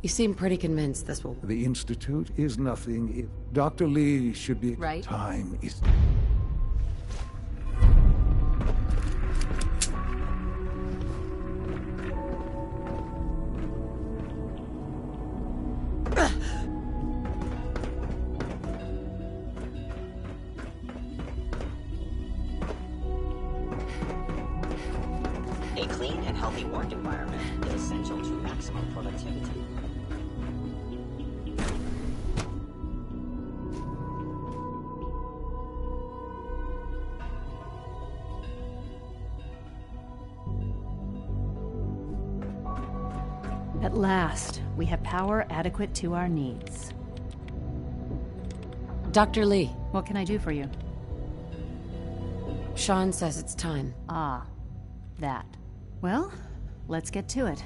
You seem pretty convinced this will... The Institute is nothing. Dr. Lee should be... Right. Time is... A clean and healthy work environment is essential to maximum productivity. At last, we have power adequate to our needs. Dr. Lee, What can I do for you? Sean says it's time. Ah, that. Well, let's get to it.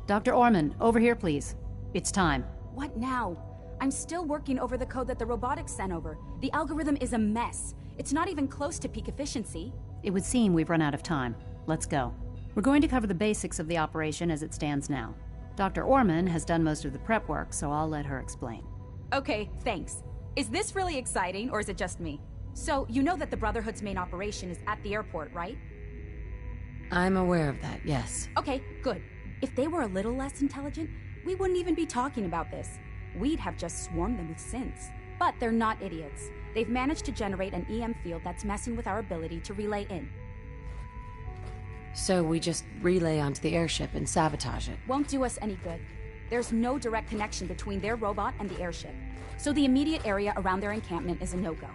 Dr. Orman, over here, please. It's time. What now? I'm still working over the code that the robotics sent over. The algorithm is a mess. It's not even close to peak efficiency. It would seem we've run out of time. Let's go. We're going to cover the basics of the operation as it stands now. Dr. Orman has done most of the prep work, so I'll let her explain. Okay, thanks. Is this really exciting, or is it just me? So, you know that the Brotherhood's main operation is at the airport, right? I'm aware of that, yes. Okay, good. If they were a little less intelligent, we wouldn't even be talking about this. We'd have just swarmed them with synths. But they're not idiots. They've managed to generate an EM field that's messing with our ability to relay in. So we just relay onto the airship and sabotage it. Won't do us any good. There's no direct connection between their robot and the airship, so the immediate area around their encampment is a no-go.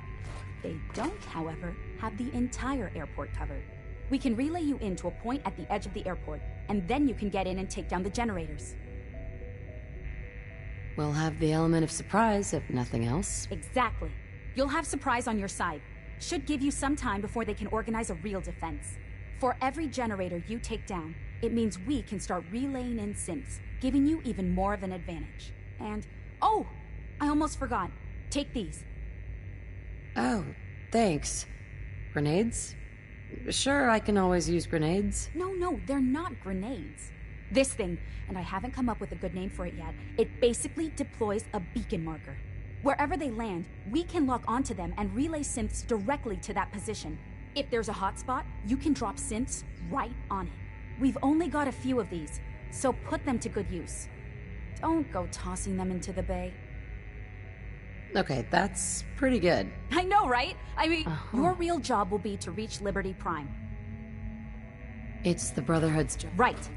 They don't, however, have the entire airport covered. We can relay you in to a point at the edge of the airport, and then you can get in and take down the generators. We'll have the element of surprise, if nothing else. Exactly. You'll have surprise on your side. Should give you some time before they can organize a real defense. For every generator you take down, it means we can start relaying in synths, giving you even more of an advantage. And, oh, I almost forgot. Take these. Oh, thanks. Grenades? Sure, I can always use grenades. No, they're not grenades. This thing, and I haven't come up with a good name for it yet, it basically deploys a beacon marker. Wherever they land, we can lock onto them and relay synths directly to that position. If there's a hotspot, you can drop synths right on it. We've only got a few of these, so put them to good use. Don't go tossing them into the bay. Okay, that's pretty good. I know, right? I mean, your real job will be to reach Liberty Prime. It's the Brotherhood's job. Right.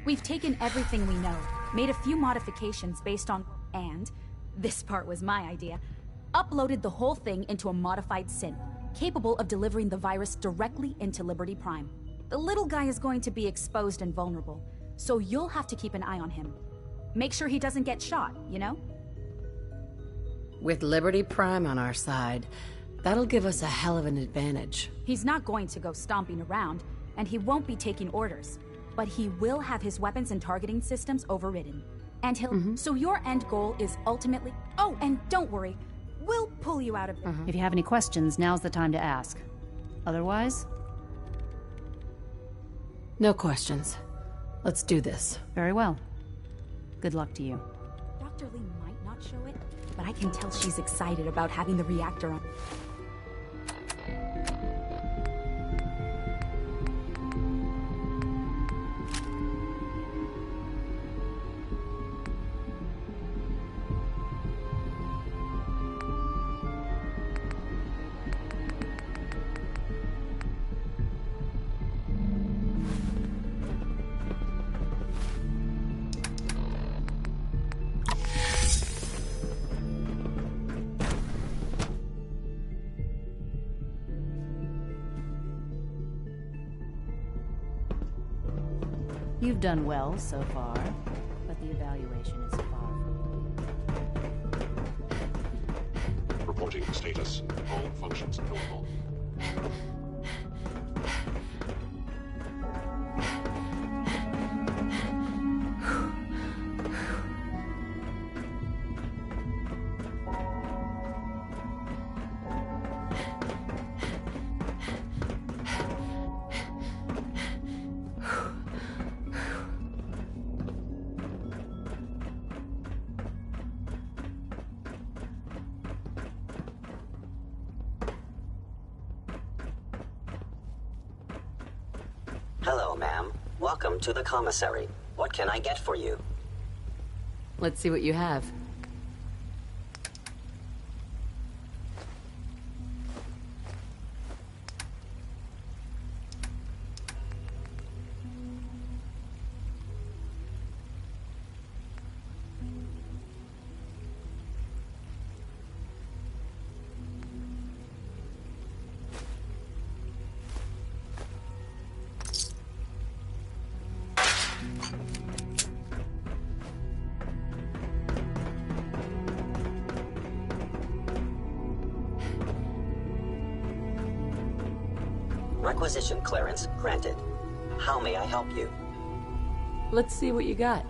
We've taken everything we know, made a few modifications based on, and, this part was my idea, uploaded the whole thing into a modified synth, capable of delivering the virus directly into Liberty Prime. The little guy is going to be exposed and vulnerable, so you'll have to keep an eye on him. Make sure he doesn't get shot, you know? With Liberty Prime on our side, that'll give us a hell of an advantage. He's not going to go stomping around, and he won't be taking orders. But he will have his weapons and targeting systems overridden. And he'll... So your end goal is ultimately... Oh, and don't worry. We'll pull you out of it. If you have any questions, now's the time to ask. Otherwise? No questions. Let's do this. Very well. Good luck to you. Dr. Lee might not show it, but I can tell she's excited about having the reactor on. You've done well so far, but the evaluation is far from... Reporting status. All functions normal. Hello, ma'am. Welcome to the commissary. What can I get for you? Let's see what you have. Requisition clearance granted. How may I help you? Let's see what you got.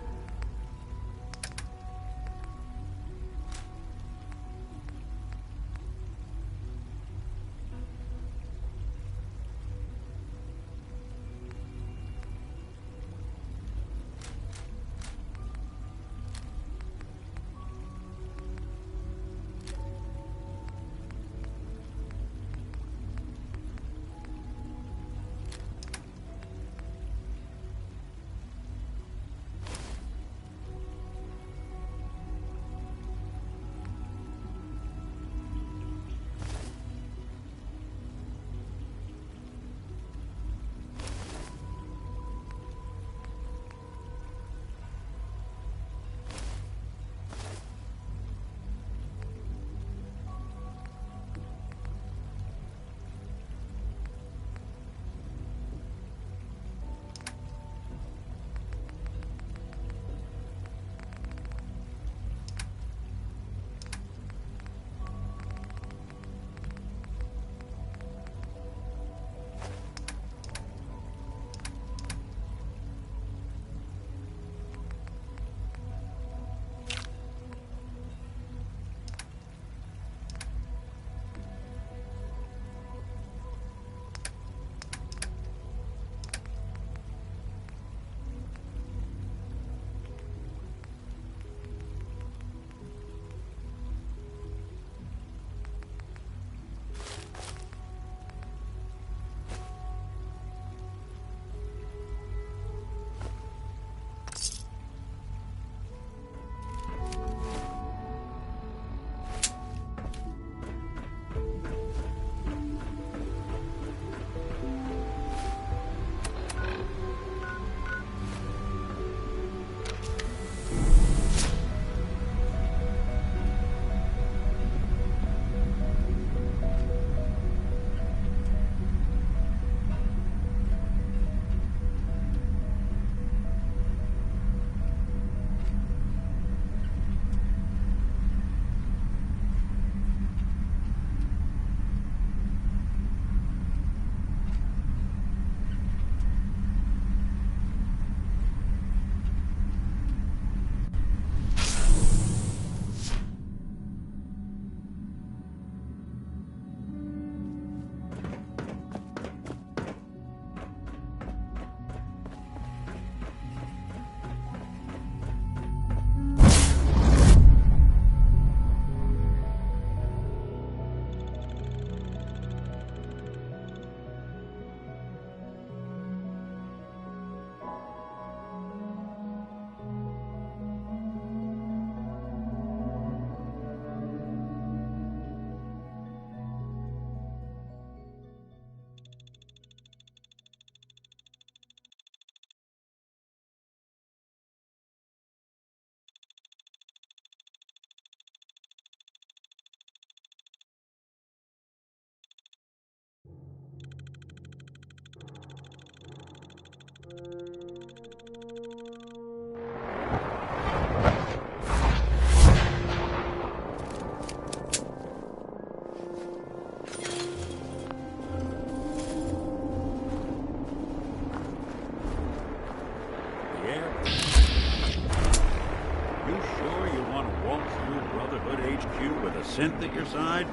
You sure you want to walk through Brotherhood HQ with a synth at your side?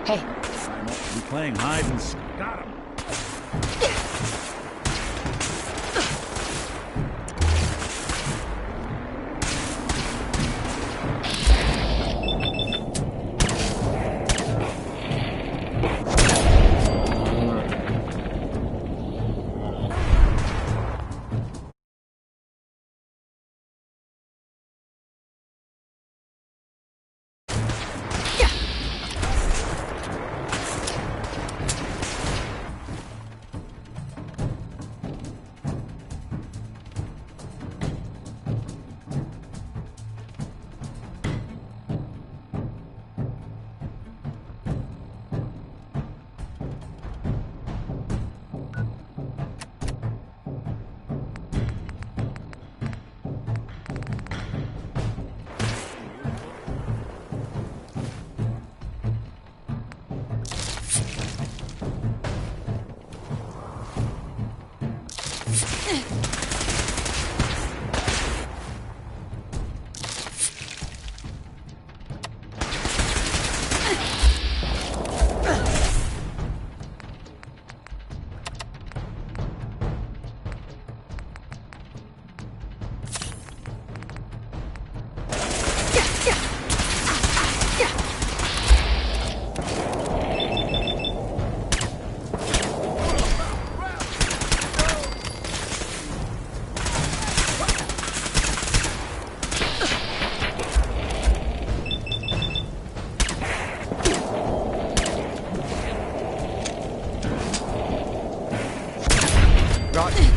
Hey. I won't be playing hide and seek. Got him!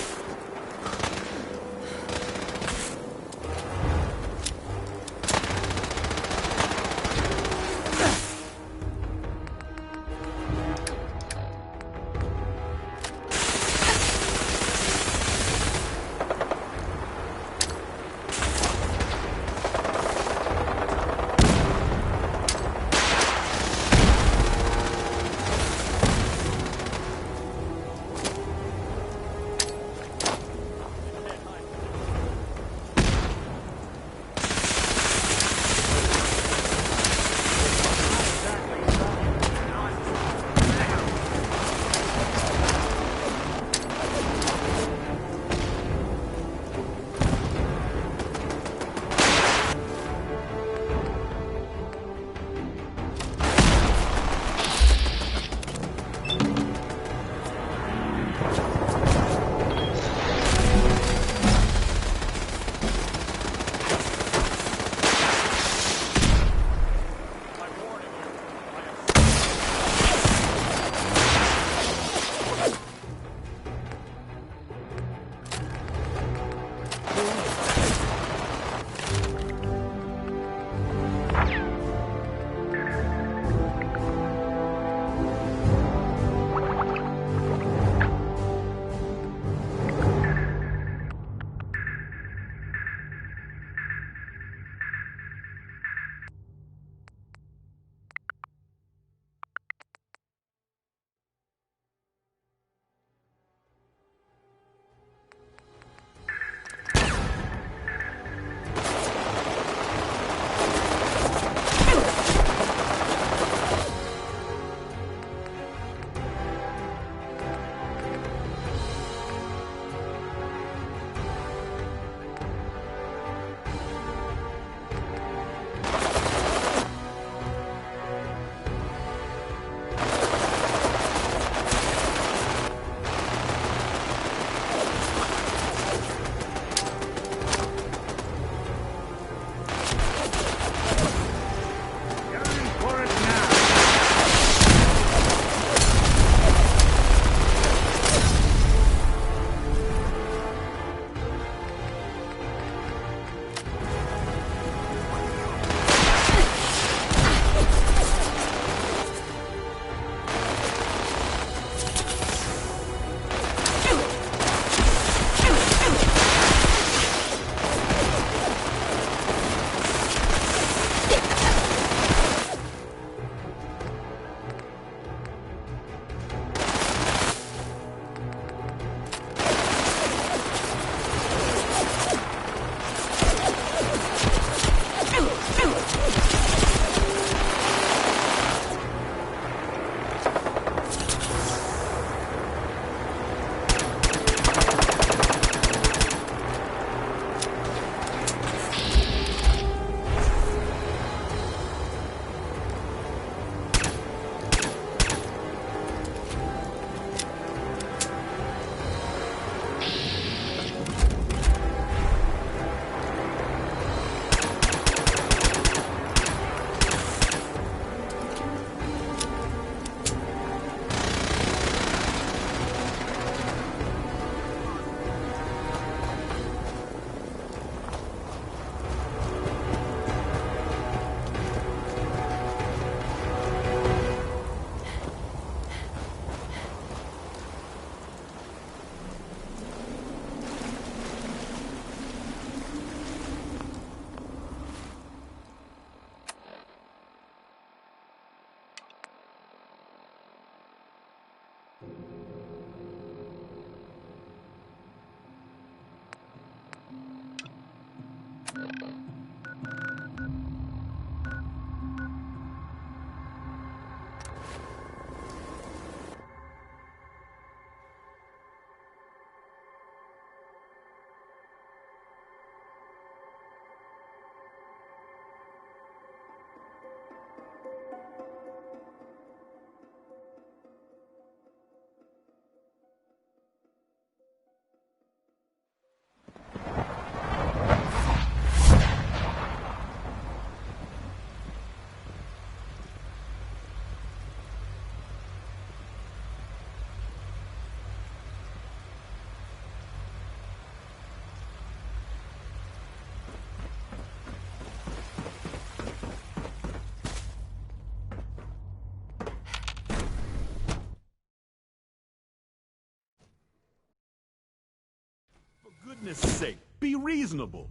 goodness sake, be reasonable.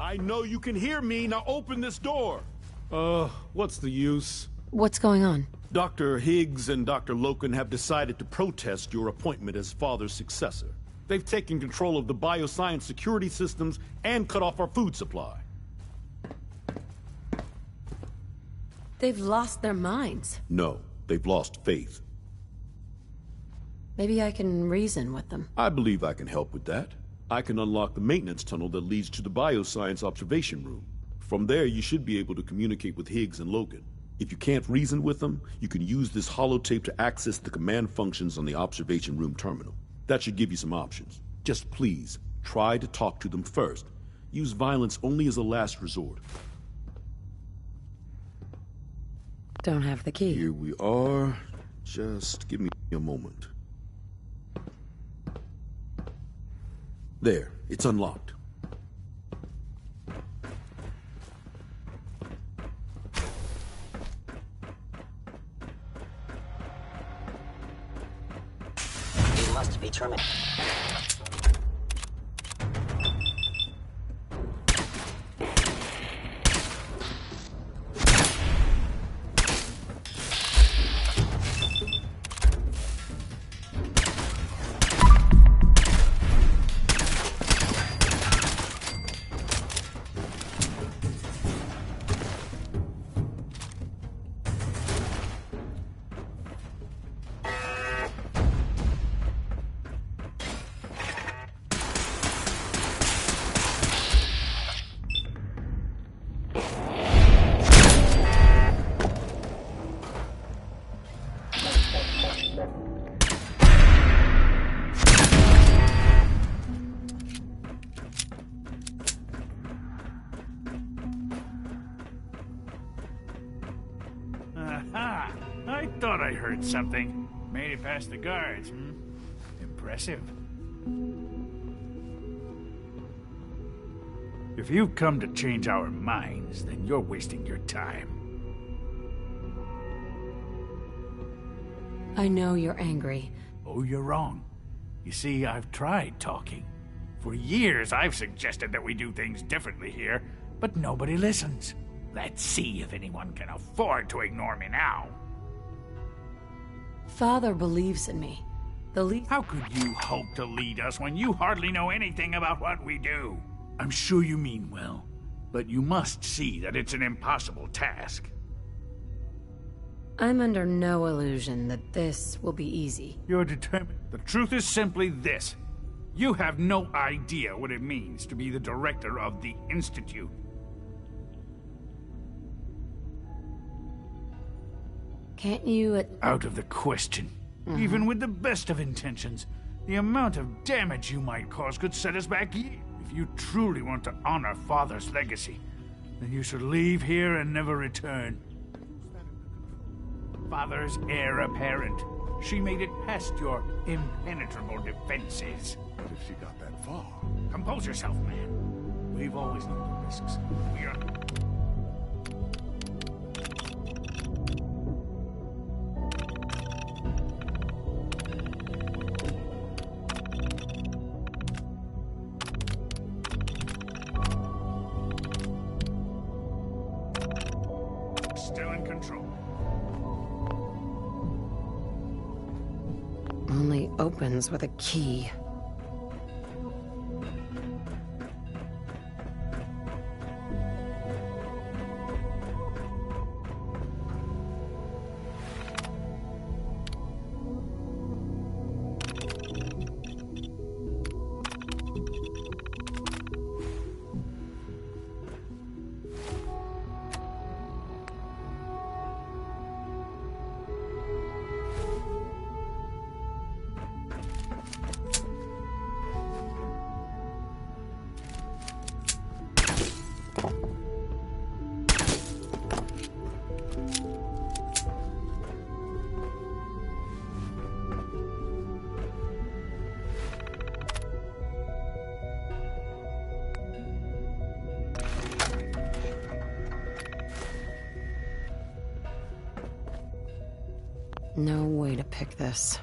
I know you can hear me. Now open this door. What's the use? What's going on? Dr. Higgs and Dr. Loken have decided to protest your appointment as father's successor. They've taken control of the bioscience security systems and cut off our food supply. They've lost their minds. No, they've lost faith. Maybe I can reason with them. I believe I can help with that. I can unlock the maintenance tunnel that leads to the bioscience observation room. From there, you should be able to communicate with Higgs and Logan. If you can't reason with them, you can use this holotape to access the command functions on the observation room terminal. That should give you some options. Just please, try to talk to them first. Use violence only as a last resort. Don't have the key. Here we are. Just give me a moment. There, it's unlocked. You must be terminated. Aha! I thought I heard something. Made it past the guards, hmm? Impressive. If you've come to change our minds, then you're wasting your time. I know you're angry. Oh, you're wrong. You see, I've tried talking. For years, I've suggested that we do things differently here, but nobody listens. Let's see if anyone can afford to ignore me now. Father believes in me. The least... How could you hope to lead us when you hardly know anything about what we do? I'm sure you mean well, but you must see that it's an impossible task. I'm under no illusion that this will be easy. You're determined. The truth is simply this. You have no idea what it means to be the director of the Institute. Can't you... Out of the question. Even with the best of intentions, the amount of damage you might cause could set us back years. If you truly want to honor Father's legacy, then you should leave here and never return. Father's heir apparent. She made it past your impenetrable defenses. But if she got that far... Compose yourself, man. We've always known the risks. We are... Still in control. Only opens with a key. No way to pick this.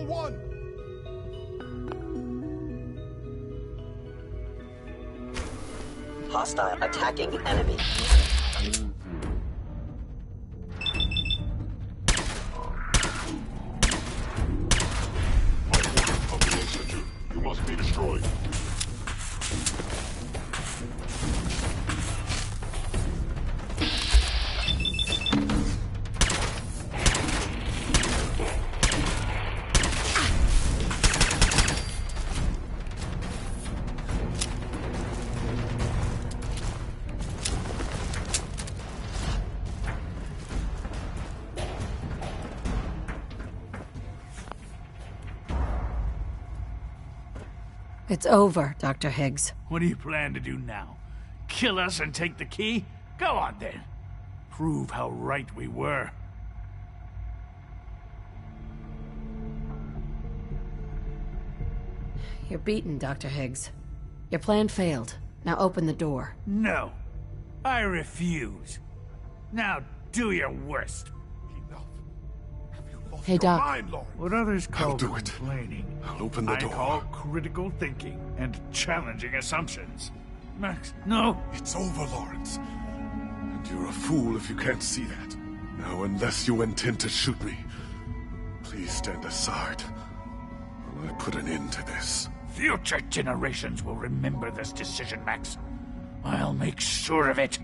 Control 1! Hostile attacking enemy. Of the Institute. You must be destroyed. It's over, Dr. Higgs. What do you plan to do now? Kill us and take the key? Go on then. Prove how right we were. You're beaten, Dr. Higgs. Your plan failed. Now open the door. No. I refuse. Now do your worst. Enough. Have you lost Hey, your Doc. mind, Lawrence? What others call I'll do it. complaining, I'll open the I door. call critical thinking and challenging assumptions. Max, no. It's over, Lawrence. And you're a fool if you can't see that. Now, unless you intend to shoot me, please stand aside while I put an end to this. Future generations will remember this decision, Max. I'll make sure of it.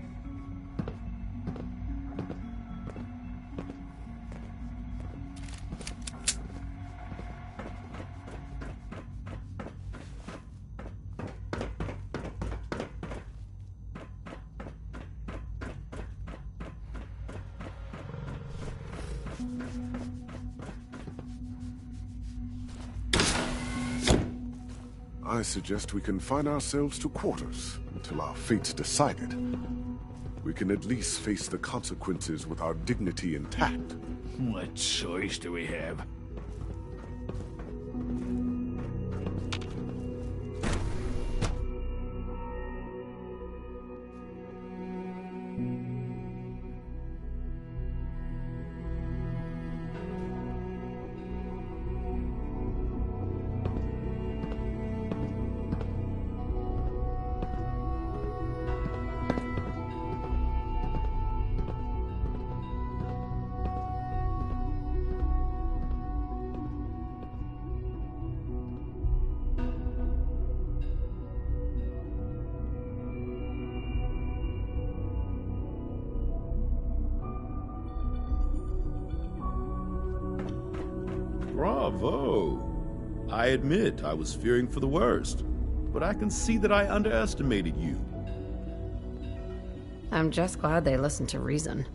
I suggest we confine ourselves to quarters until our fate's decided. We can at least face the consequences with our dignity intact. What choice do we have? Bravo! I admit I was fearing for the worst, but I can see that I underestimated you. I'm just glad they listened to reason.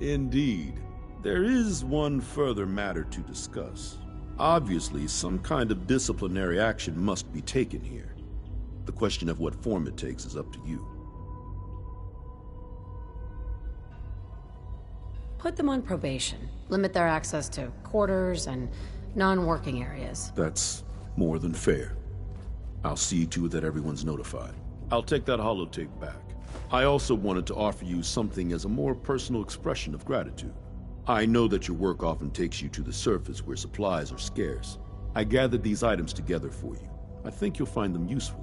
Indeed. There is one further matter to discuss. Obviously, some kind of disciplinary action must be taken here. The question of what form it takes is up to you. Put them on probation. Limit their access to quarters and non-working areas. That's more than fair. I'll see to it that everyone's notified. I'll take that holotape back. I also wanted to offer you something as a more personal expression of gratitude. I know that your work often takes you to the surface where supplies are scarce. I gathered these items together for you. I think you'll find them useful.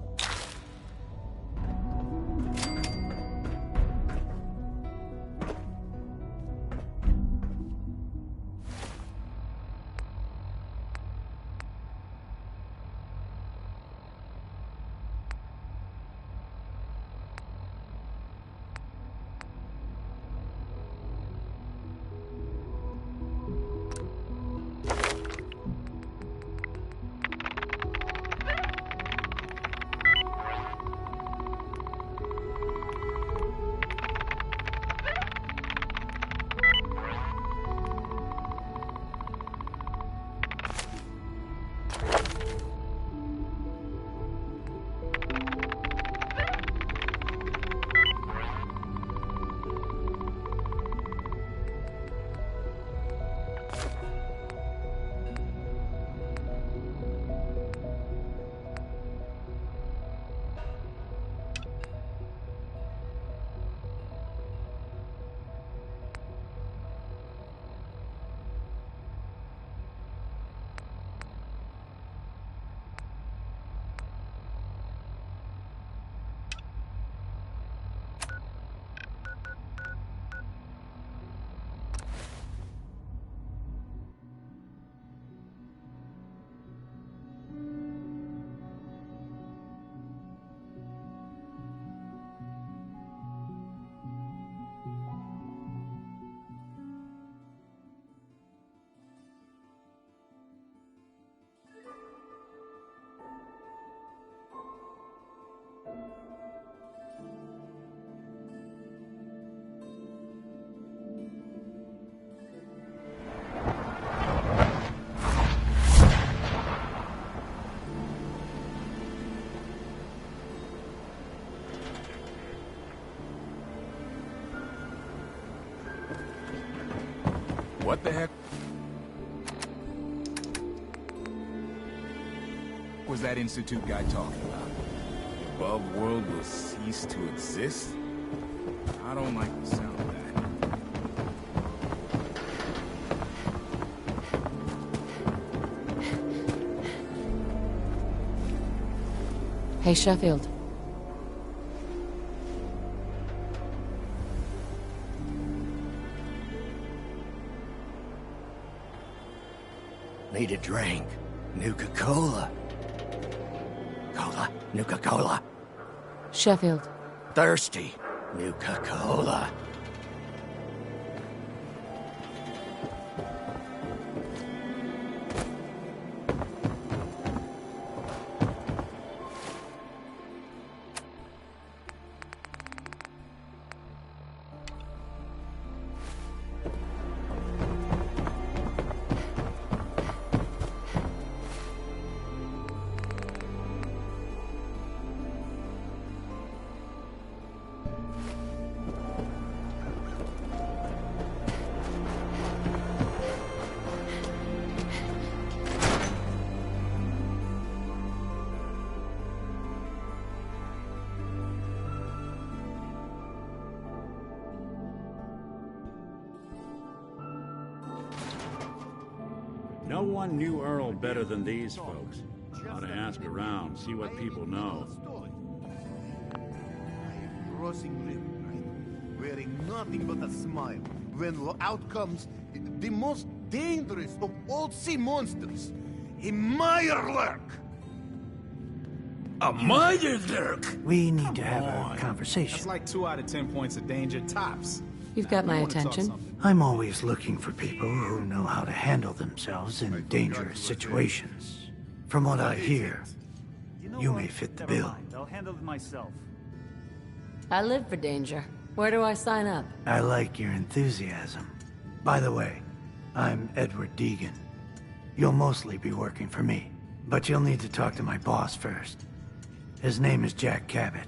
What the heck was that Institute guy talking about? The above world will cease to exist? I don't like the sound of that. Hey, Sheffield. Need a drink. Nuka-Cola. Cola. Nuka-Cola. Sheffield. Thirsty. Nuka-Cola. No one knew Earl better than these folks. Ought to ask around, see what people know. Crossing river, right? Wearing nothing but a smile. When out comes the most dangerous of all sea monsters, a Mirelurk. A Mirelurk? We need to have a conversation. That's like 2 out of 10 points of danger, tops. You've got my attention. I'm always looking for people who know how to handle themselves in dangerous situations. From what I hear, you may fit the bill. I'll handle it myself. I live for danger. Where do I sign up? I like your enthusiasm. By the way, I'm Edward Deegan. You'll mostly be working for me, but you'll need to talk to my boss first. His name is Jack Cabot.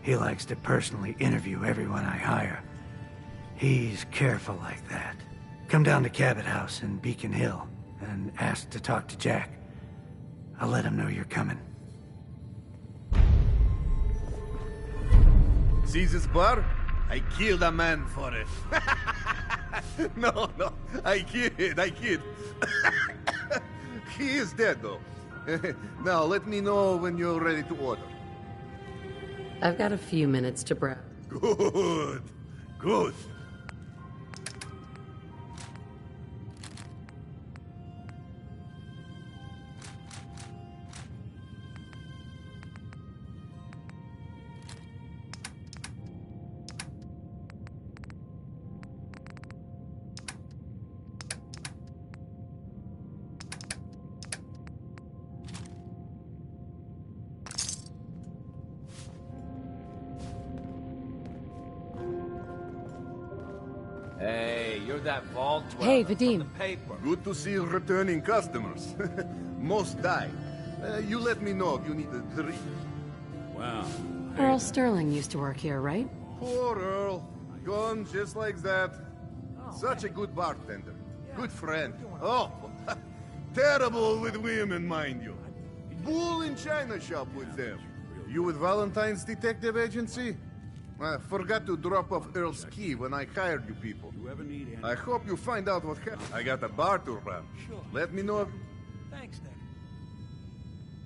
He likes to personally interview everyone I hire. He's careful like that. Come down to Cabot House in Beacon Hill and ask to talk to Jack. I'll let him know you're coming. See this bar? I killed a man for it. No, I kid. He is dead, though. Now, let me know when you're ready to order. I've got a few minutes to browse. Good. Hey, you're that vault dweller. Hey, Vadim. Good to see returning customers. Most die. You let me know if you need a drink. Wow. Earl Sterling used to work here, right? Poor Earl. Gone just like that. Such a good bartender. Good friend. Oh, terrible with women, mind you. Bull in China shop with them. You with Valentine's Detective Agency? I forgot to drop off Earl's key when I hired you people. I hope you find out what happened. I got a bar to run. Let me know if... Thanks, Nick.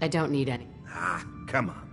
I don't need any. Ah, come on.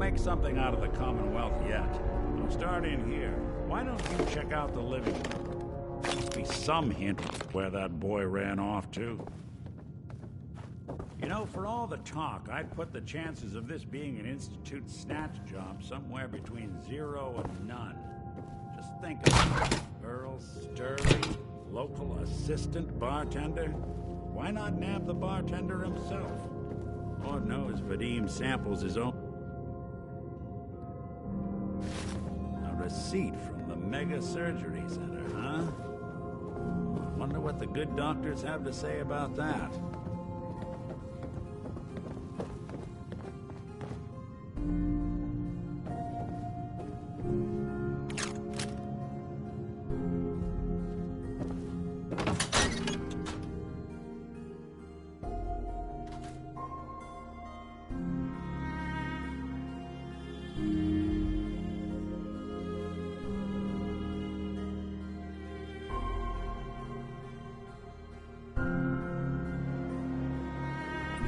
make something out of the Commonwealth yet. I'm starting here. Why don't you check out the living room? Must be some hint of where that boy ran off to. You know, for all the talk, I'd put the chances of this being an Institute snatch job somewhere between 0 and none. Just think of it. Earl Sterling, local assistant bartender. Why not nab the bartender himself? Lord knows Vadim samples his own. A receipt from the Mega Surgery Center, huh? Wonder what the good doctors have to say about that.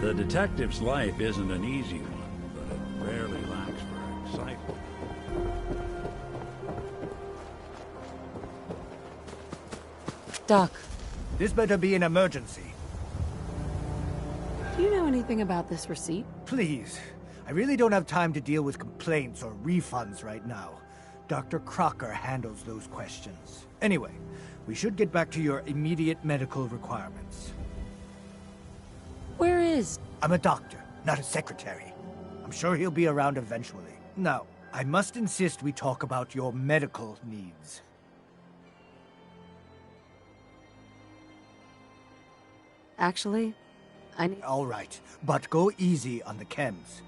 The detective's life isn't an easy one, but it rarely lacks for excitement. Doc. This better be an emergency. Do you know anything about this receipt? Please. I really don't have time to deal with complaints or refunds right now. Dr. Crocker handles those questions. Anyway, we should get back to your immediate medical requirements. Where is? I'm a doctor, not a secretary. I'm sure he'll be around eventually. Now, I must insist we talk about your medical needs. Actually, I need... All right, but go easy on the chems.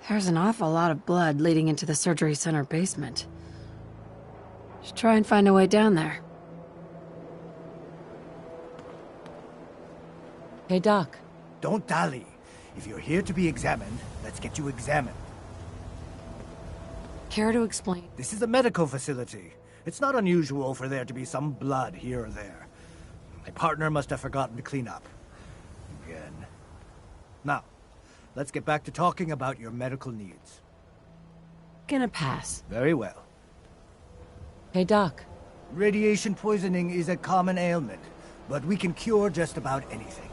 There's an awful lot of blood leading into the surgery center basement. Should try and find a way down there. Hey, Doc. Don't dally. If you're here to be examined, let's get you examined. Care to explain? This is a medical facility. It's not unusual for there to be some blood here or there. My partner must have forgotten to clean up. Again. Now, let's get back to talking about your medical needs. Gonna pass. Very well. Hey, Doc. Radiation poisoning is a common ailment, but we can cure just about anything.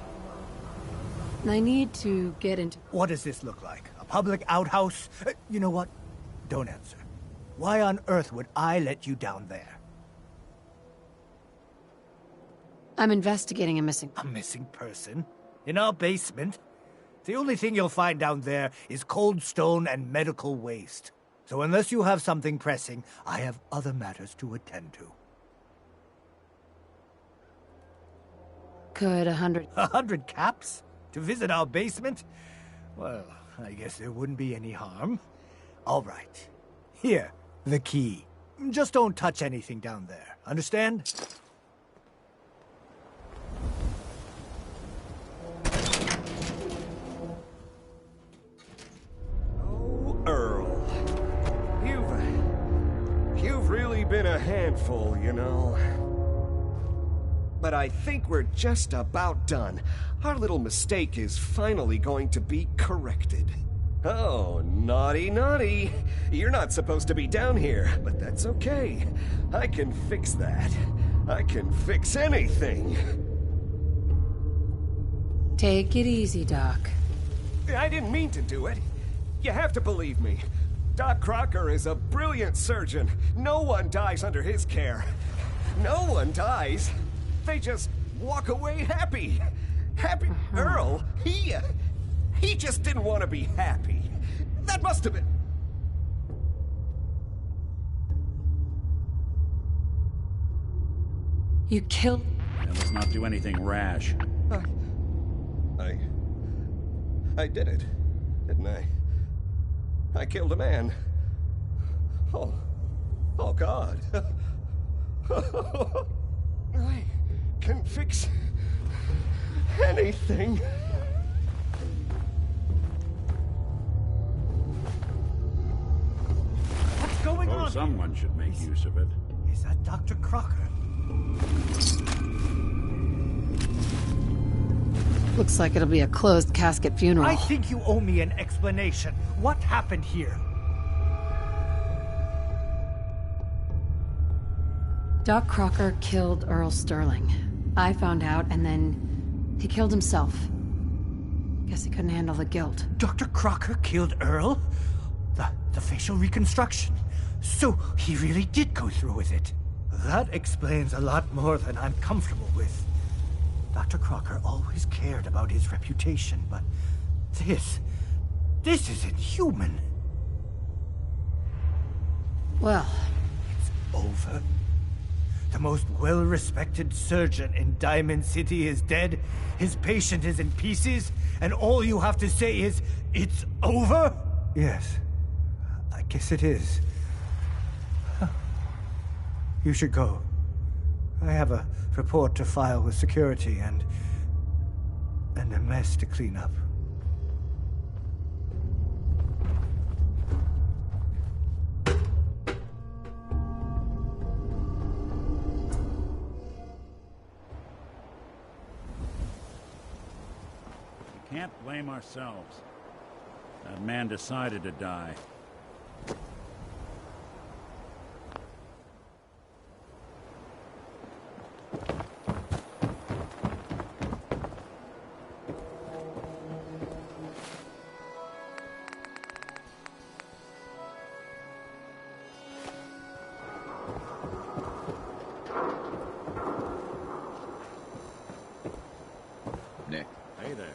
I need to get into... What does this look like? A public outhouse? You know what? Don't answer. Why on earth would I let you down there? I'm investigating a missing... A missing person? In our basement? The only thing you'll find down there is cold stone and medical waste. So unless you have something pressing, I have other matters to attend to. Could 100... 100 caps? To visit our basement? Well, I guess there wouldn't be any harm. All right. Here, the key. Just don't touch anything down there. Understand? Oh, Earl. You've really been a handful, you know. But I think we're just about done. Our little mistake is finally going to be corrected. Oh, naughty, naughty. You're not supposed to be down here, but that's okay. I can fix that. I can fix anything. Take it easy, Doc. I didn't mean to do it. You have to believe me. Doc Crocker is a brilliant surgeon. No one dies under his care. No one dies. They just walk away happy. Happy. Earl, he just didn't want to be happy. That must have been... You killed... Now, let's not do anything rash. I did it, didn't I? I killed a man. Oh God. I can fix anything. What's going on? Someone should make use of it. Is that Dr. Crocker? Looks like it'll be a closed casket funeral. I think you owe me an explanation. What happened here? Doc Crocker killed Earl Sterling. I found out, and then he killed himself. Guess he couldn't handle the guilt. Dr. Crocker killed Earl? The facial reconstruction. So he really did go through with it. That explains a lot more than I'm comfortable with. Dr. Crocker always cared about his reputation, but this is inhuman. Well, it's over. The most well-respected surgeon in Diamond City is dead, his patient is in pieces, and all you have to say is, it's over? Yes, I guess it is. You should go. I have a report to file with security and a mess to clean up. We can't blame ourselves. That man decided to die. Nick. Hey there.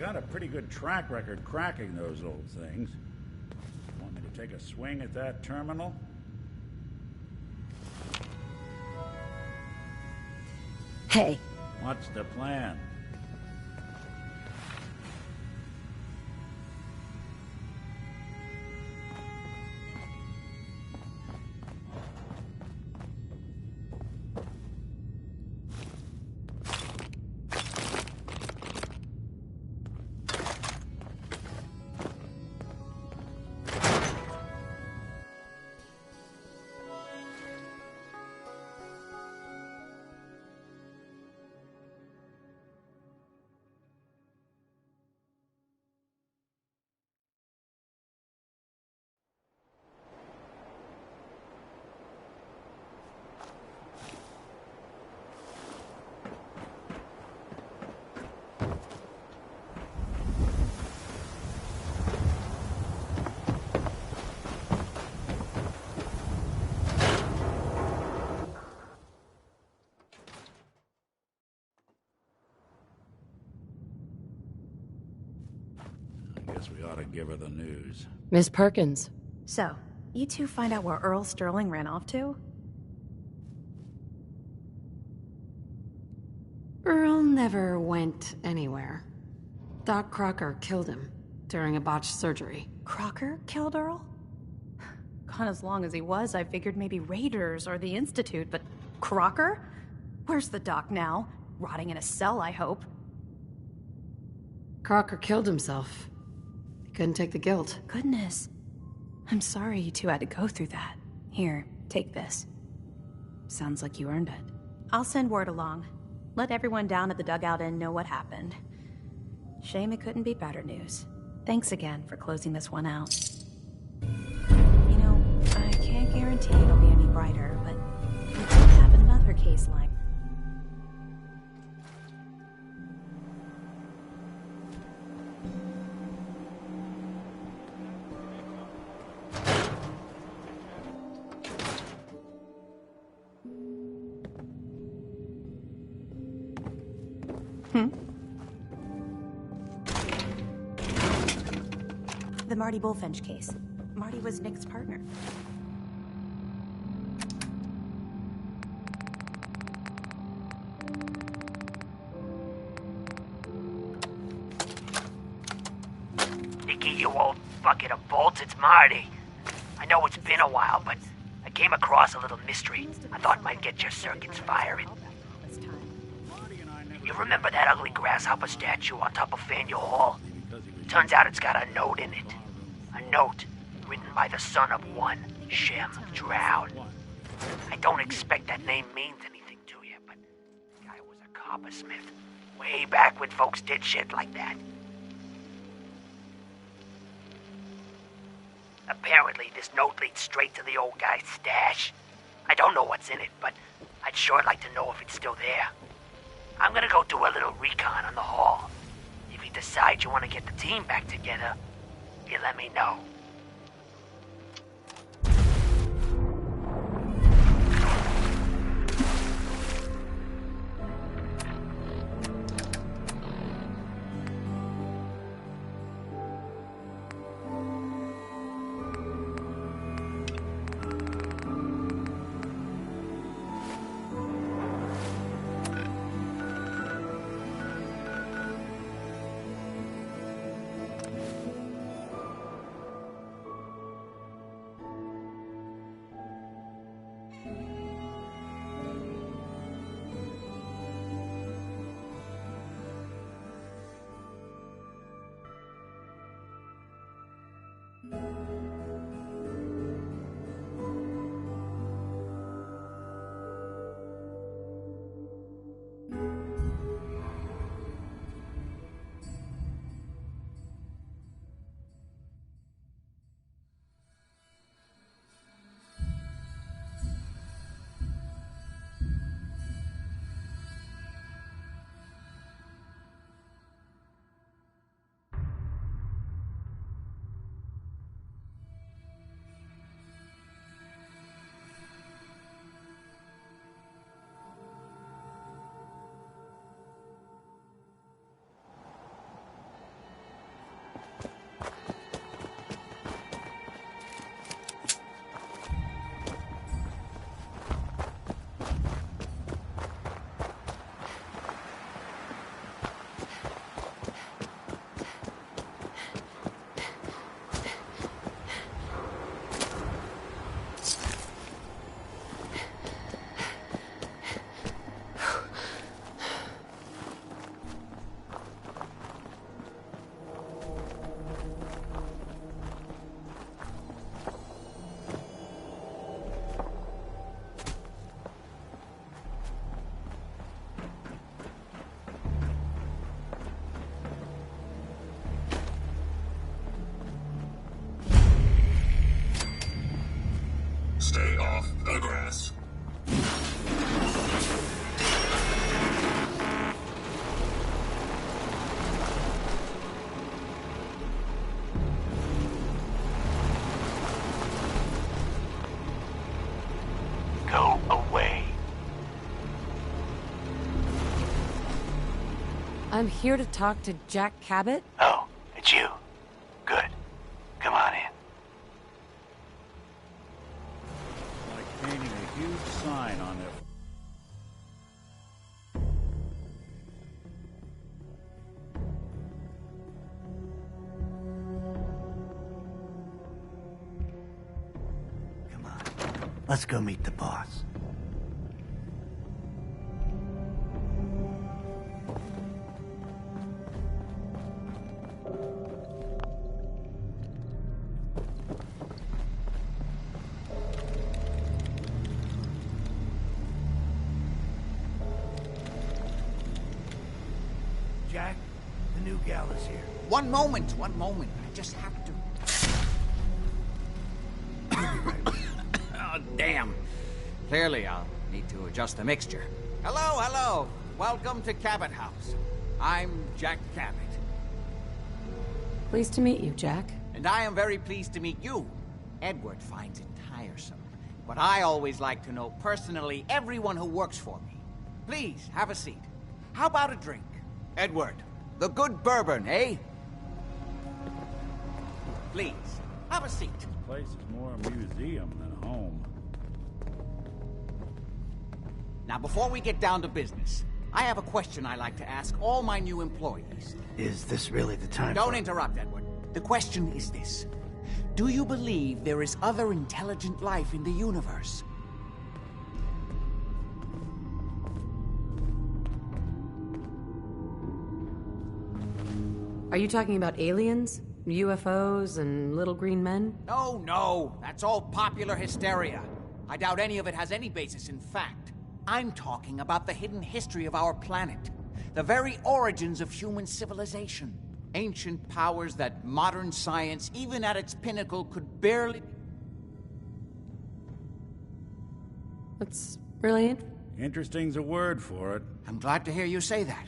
got a pretty good track record cracking those old things. Want me to take a swing at that terminal? Hey. What's the plan? We ought to give her the news. Miss Perkins. So, you two find out where Earl Sterling ran off to? Earl never went anywhere. Doc Crocker killed him during a botched surgery. Crocker killed Earl? Gone as long as he was, I figured maybe Raiders or the Institute, but Crocker? Where's the doc now? Rotting in a cell, I hope. Crocker killed himself. He couldn't take the guilt. Goodness. I'm sorry you two had to go through that. Here, take this. Sounds like you earned it. I'll send word along. Let everyone down at the Dugout Inn know what happened. Shame it couldn't be better news. Thanks again for closing this one out. You know, I can't guarantee it'll be any brighter, but we do have another case line. The Marty Bullfinch case. Marty was Nick's partner. Nicky, you old bucket of bolts, it's Marty. I know it's been a while, but I came across a little mystery I thought might get your circuits firing. You remember that ugly grasshopper statue on top of Faneuil Hall? Turns out it's got a note in it. A note written by the son of one Shem Droud. I don't expect that name means anything to you, but the guy was a coppersmith way back when folks did shit like that. Apparently, this note leads straight to the old guy's stash. I don't know what's in it, but I'd sure like to know if it's still there. I'm gonna go do a little recon on the hall. If you decide you want to get the team back together, you let me know. the grass. Go away. I'm here to talk to Jack Cabot. Oh, it's you. Good. Come on in. Like painting a huge sign on their... Let's go meet the boss. Jack, the new gal is here. One moment. I just have to... Oh, damn. Clearly, I'll need to adjust the mixture. Hello. Welcome to Cabot House. I'm Jack Cabot. Pleased to meet you, Jack. And I am very pleased to meet you. Edward finds it tiresome, but I always like to know personally everyone who works for me. Please, have a seat. How about a drink? Edward, the good bourbon, eh? Please, have a seat. This place is more a museum than home. Now, before we get down to business, I have a question I like to ask all my new employees. Is this really the time Don't interrupt, Edward. The question is this. Do you believe there is other intelligent life in the universe? Are you talking about aliens? UFOs and little green men? No. That's all popular hysteria. I doubt any of it has any basis in fact. I'm talking about the hidden history of our planet. The very origins of human civilization. Ancient powers that modern science, even at its pinnacle, could barely... That's really Interesting's a word for it. I'm glad to hear you say that.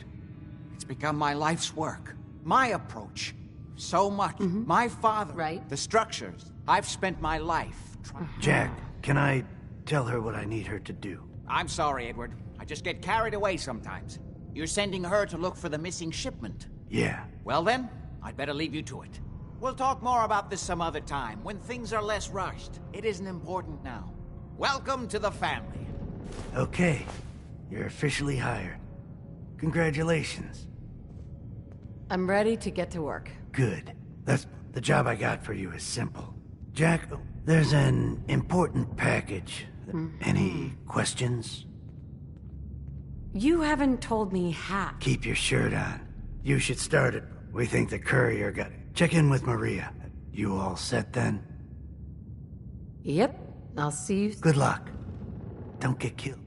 It's become my life's work. My approach. So much. My father. Right. The structures. I've spent my life trying... Jack, can I tell her what I need her to do? I'm sorry, Edward. I just get carried away sometimes. You're sending her to look for the missing shipment. Yeah. Well then, I'd better leave you to it. We'll talk more about this some other time, when things are less rushed. It isn't important now. Welcome to the family. Okay. You're officially hired. Congratulations. I'm ready to get to work. Good. That's the job I got for you is simple. Jack, there's an important package. Any questions? You haven't told me half. Keep your shirt on. You should start it. We think the courier got it. Check in with Maria. You all set then? Yep. I'll see you. Good luck. Don't get killed.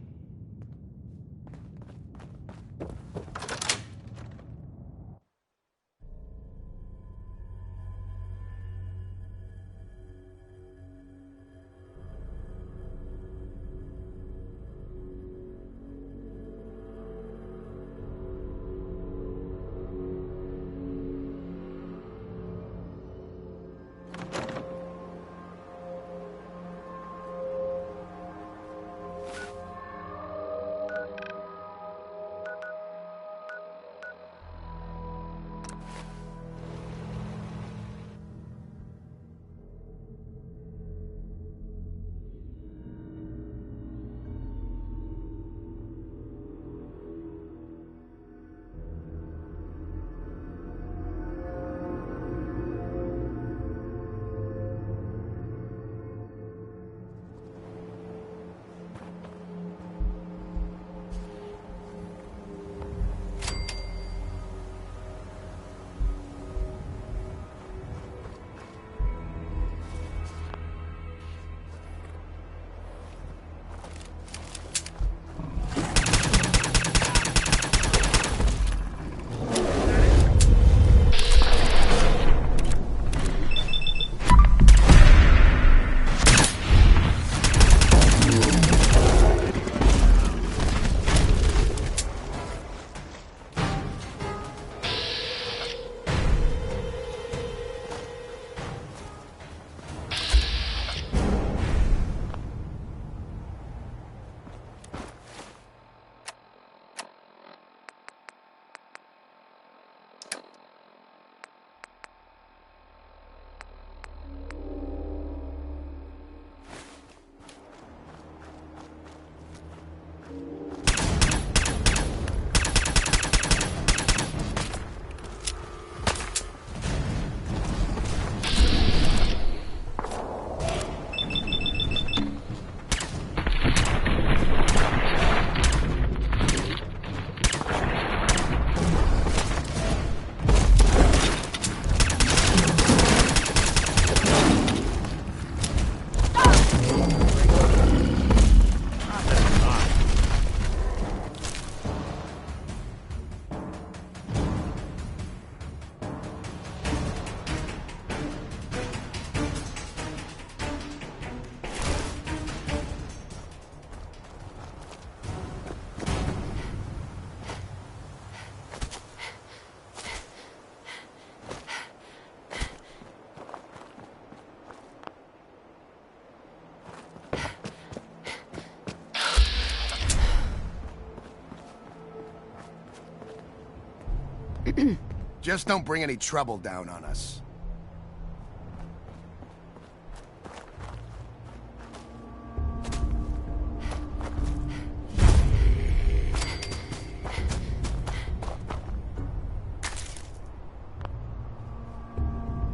Just don't bring any trouble down on us.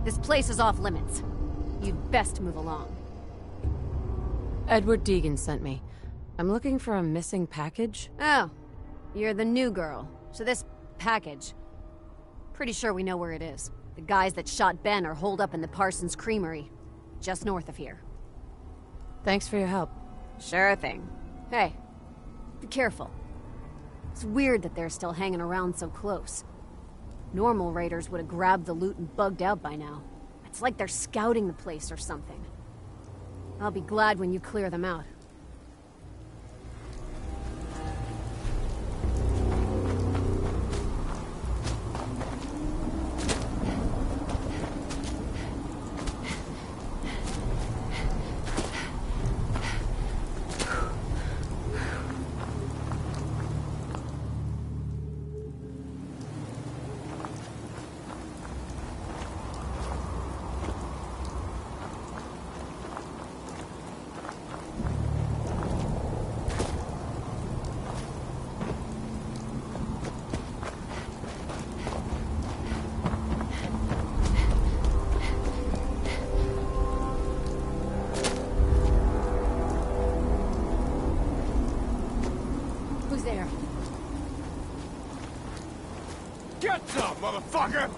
This place is off limits. You'd best move along. Edward Deegan sent me. I'm looking for a missing package. Oh, you're the new girl. So this package... Pretty sure we know where it is. The guys that shot Ben are holed up in the Parsons Creamery, just north of here. Thanks for your help. Sure thing. Hey, be careful. It's weird that they're still hanging around so close. Normal raiders would have grabbed the loot and bugged out by now. It's like they're scouting the place or something. I'll be glad when you clear them out. There. Get some, motherfucker!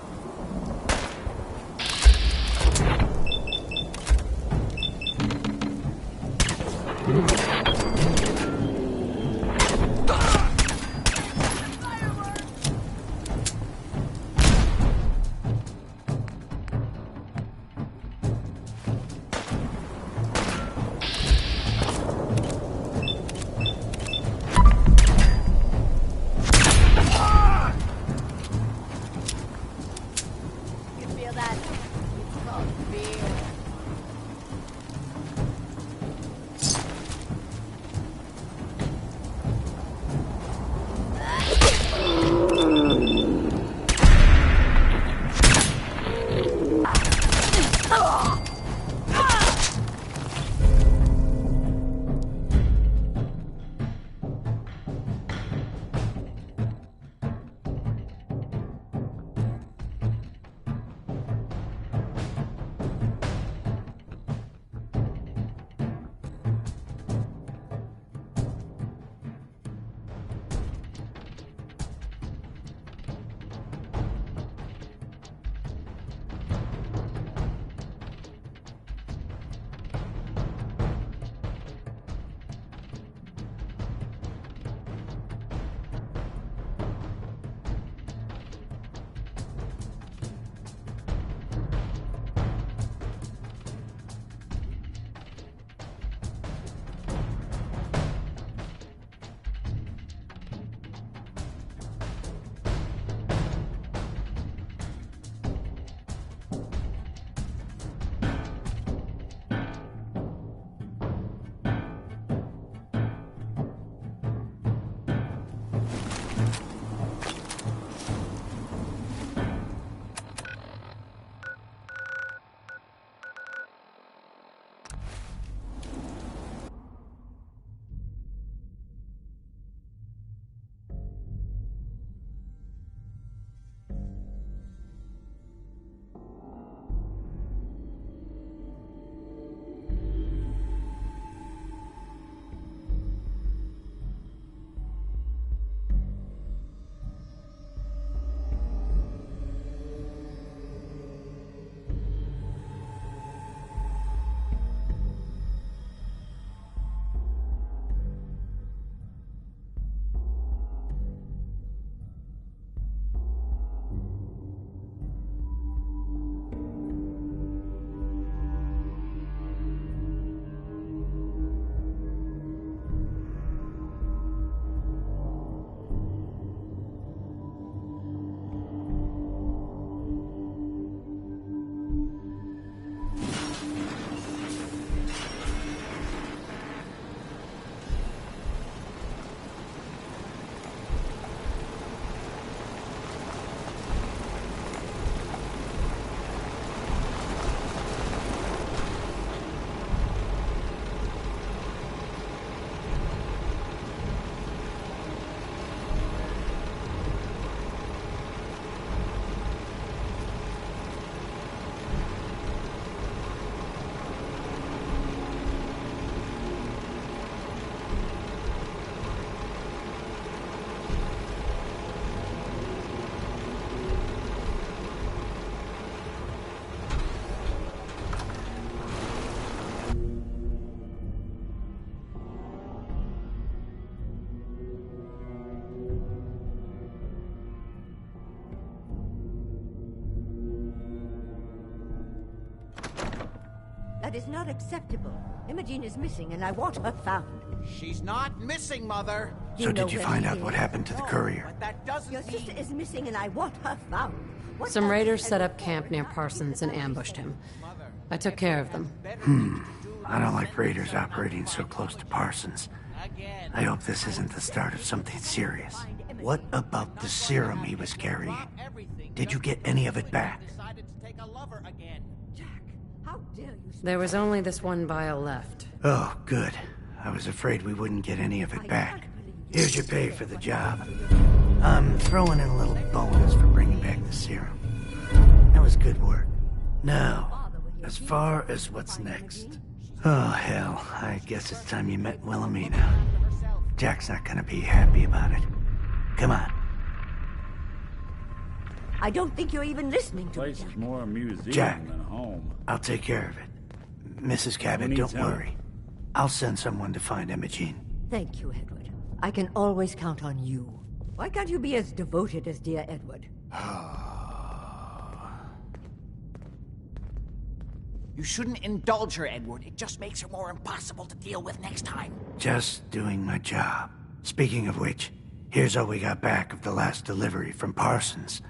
That is not acceptable. Imogene is missing, and I want her found. She's not missing, Mother. So did you find out what happened to the courier? But that doesn't Your sister is missing, and I want her found. What Some else raiders can set I up camp near Parsons and ambushed him. I took care of them. I don't like raiders operating so close to Parsons. I hope this isn't the start of something serious. What about the serum he was carrying? Did you get any of it back? How dare you? There was only this one vial left. Oh, good. I was afraid we wouldn't get any of it back. Here's your pay for the job. I'm throwing in a little bonus for bringing back the serum. That was good work. Now, as far as what's next. Oh, hell. I guess it's time you met Wilhelmina. Jack's not gonna be happy about it. Come on. I don't think you're even listening to me. Place is more a museum Jack, than home. I'll take care of it. Mrs. Cabot, Who needs don't help? worry. I'll send someone to find Imogene. Thank you, Edward. I can always count on you. Why can't you be as devoted as dear Edward? You shouldn't indulge her, Edward. It just makes her more impossible to deal with next time. Just doing my job. Speaking of which, here's all we got back of the last delivery from Parsons.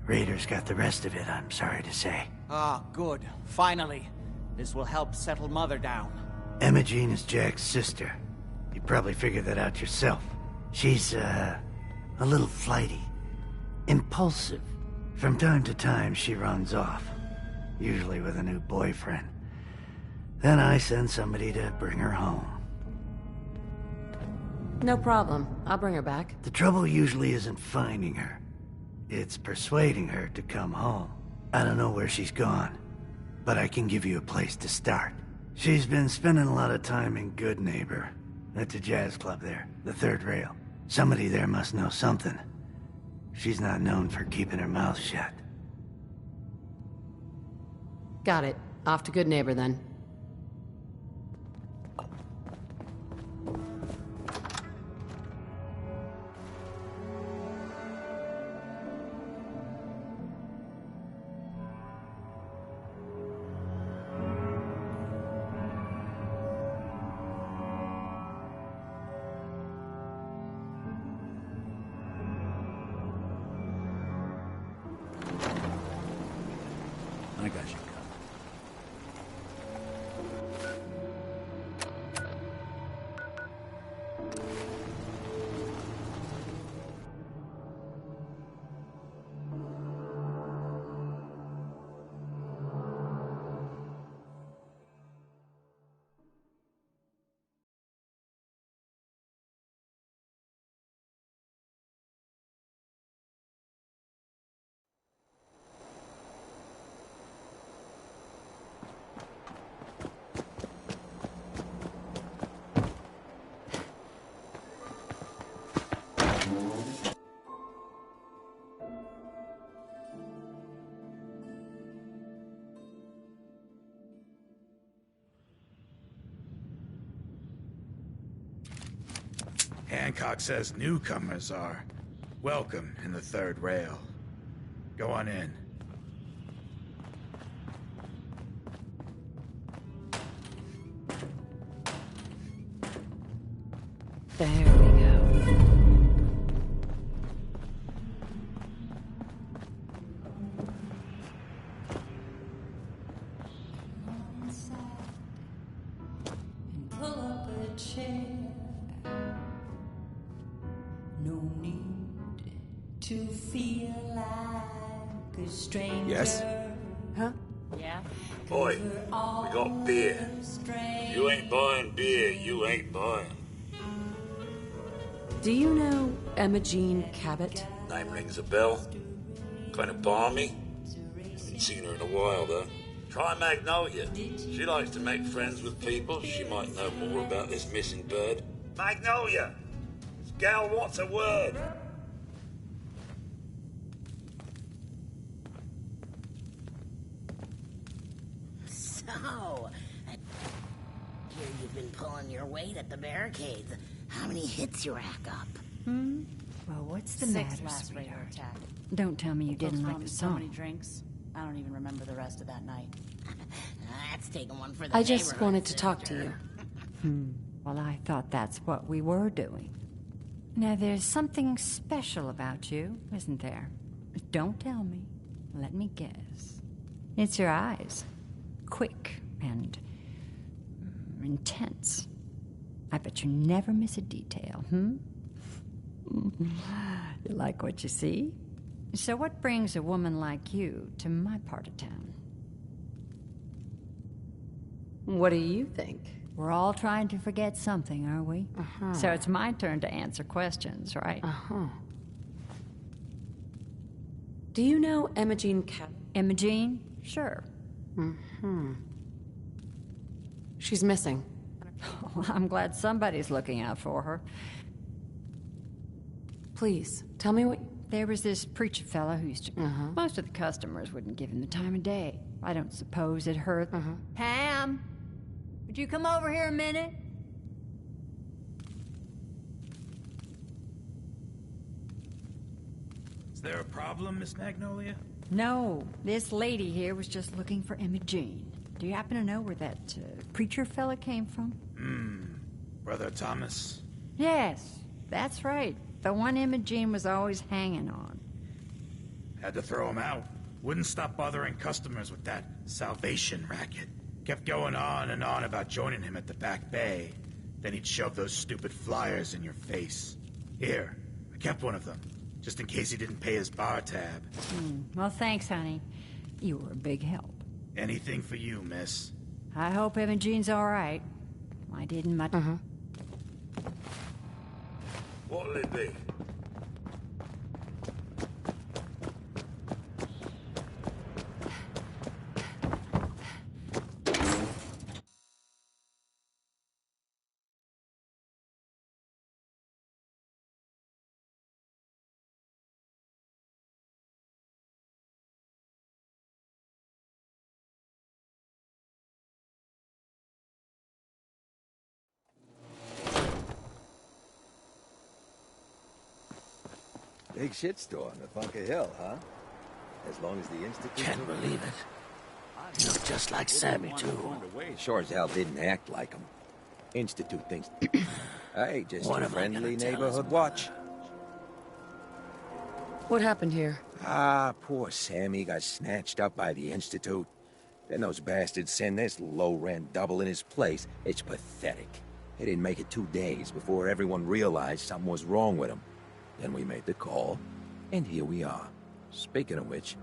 Raiders got the rest of it, I'm sorry to say. Ah, good. Finally. This will help settle Mother down. Imogene is Jack's sister. You probably figured that out yourself. She's, a little flighty. Impulsive. From time to time, she runs off. Usually with a new boyfriend. Then I send somebody to bring her home. No problem. I'll bring her back. The trouble usually isn't finding her. It's persuading her to come home. I don't know where she's gone, but I can give you a place to start. She's been spending a lot of time in Good Neighbor. That's a jazz club there, the third rail. Somebody there must know something. She's not known for keeping her mouth shut. Got it. Off to Good Neighbor, then. I got you covered. Hancock says newcomers are welcome in the third rail. Go on in. There we go. Pull up a chair. No need to feel like a stranger. Yes? Huh? Yeah. Boy, we got beer. You ain't buying beer, you ain't buying. Do you know Imogene Cabot? Name rings a bell. Kind of balmy. Haven't seen her in a while, though. Try Magnolia. She likes to make friends with people. She might know more about this missing bird. Magnolia! This gal wants a word. So, I hear you've been pulling your weight at the barricades. How many hits you rack up? Well, what's the 6 matter, last raider sweetheart? attack. Don't tell me you didn't like the So many song. drinks. I don't even remember the rest of that night. That's taking one for the I just neighborhood, wanted to talk to sister. you. Well, I thought that's what we were doing. Now, there's something special about you, isn't there? Don't tell me. Let me guess. It's your eyes. Quick and intense. I bet you never miss a detail, You like what you see? So what brings a woman like you to my part of town? What do you think? We're all trying to forget something, are we? So it's my turn to answer questions, right? Do you know Imogene Imogene? Sure. She's missing. Well, I'm glad somebody's looking out for her. Please, tell me what... There was this preacher fella who used to... Most of the customers wouldn't give him the time of day. I don't suppose it hurt. Pam! Would you come over here a minute? Is there a problem, Miss Magnolia? No, this lady here was just looking for Imogene. Do you happen to know where that preacher fella came from? Brother Thomas? Yes, that's right. The one Imogene was always hanging on. Had to throw him out. Wouldn't stop bothering customers with that salvation racket. Kept going on and on about joining him at the back bay. Then he'd shove those stupid flyers in your face. Here, I kept one of them, just in case he didn't pay his bar tab. Well, thanks, honey. You were a big help. Anything for you, miss. I hope Imogene's all right. I didn't much... What'll it be? Big shitstorm at Bunker Hill, huh? As long as the Institute... Can't believe it. You look just like Sammy, too. Sure as hell didn't act like him. Institute thinks... Hey, just What a am I friendly gonna tell his neighborhood watch. What happened here? Ah, poor Sammy got snatched up by the Institute. Then those bastards send this low-rent double in his place. It's pathetic. They didn't make it 2 days before everyone realized something was wrong with him. Then we made the call, and here we are. Speaking of which,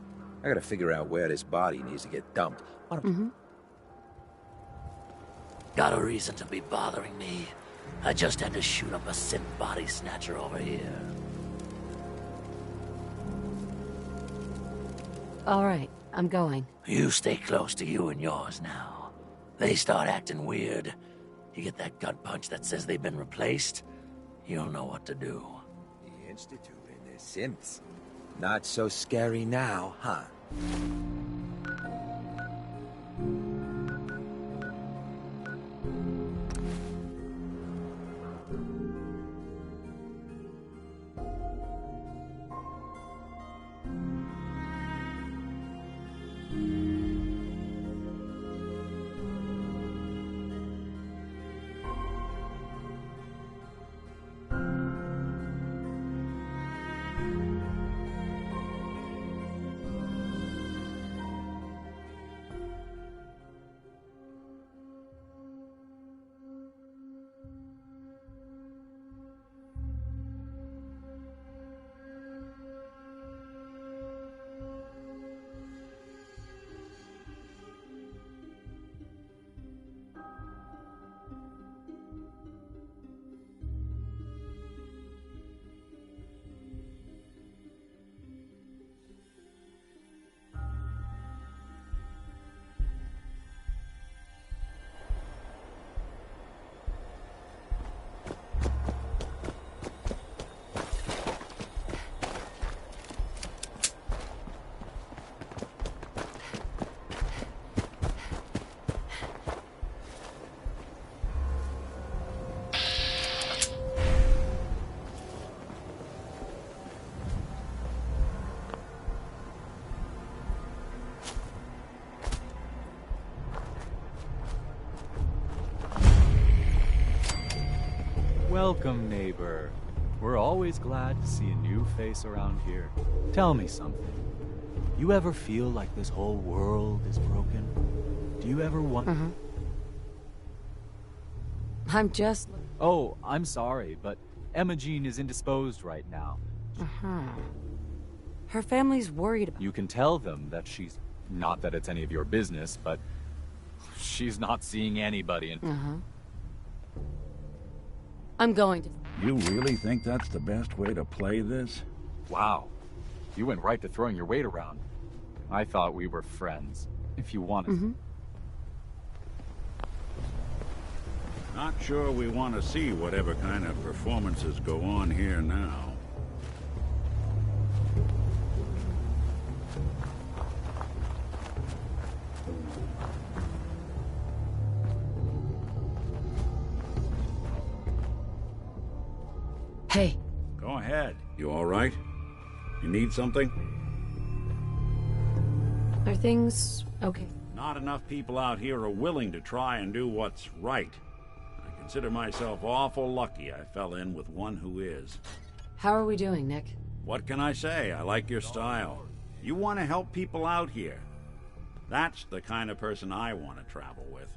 I gotta figure out where this body needs to get dumped. Got a reason to be bothering me. I just had to shoot up a synth body snatcher over here. All right, I'm going. You stay close to you and yours now. They start acting weird. You get that gut punch that says they've been replaced, you'll know what to do. The Institute and their synths. Not so scary now, huh? Welcome, neighbor. We're always glad to see a new face around here. Tell me something. You ever feel like this whole world is broken? Do you ever want... I'm just... Oh, I'm sorry, but Emma Jean is indisposed right now. Her family's worried about... You can tell them that she's... Not that it's any of your business, but... She's not seeing anybody and... I'm going to... You really think that's the best way to play this? Wow. You went right to throwing your weight around. I thought we were friends. If you wanted... Not sure we want to see whatever kind of performances go on here now. Hey. Go ahead. You all right? You need something? Are things okay? Not enough people out here are willing to try and do what's right. I consider myself awful lucky I fell in with one who is. How are we doing, Nick? What can I say? I like your style. You want to help people out here. That's the kind of person I want to travel with.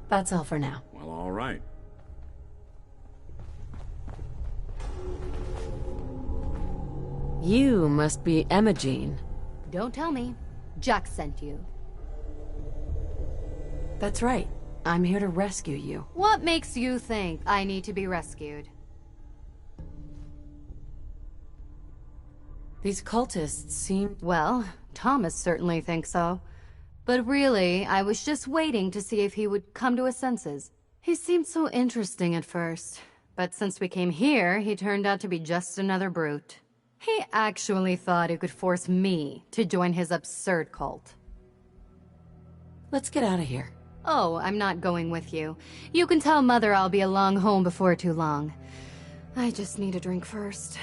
That's all for now. Well, all right. You must be Emma Jean. Don't tell me. Jack sent you. That's right. I'm here to rescue you. What makes you think I need to be rescued? These cultists seem... Well, Thomas certainly thinks so. But really, I was just waiting to see if he would come to his senses. He seemed so interesting at first, but since we came here, he turned out to be just another brute. He actually thought he could force me to join his absurd cult. Let's get out of here. Oh, I'm not going with you. You can tell Mother I'll be along home before too long. I just need a drink first.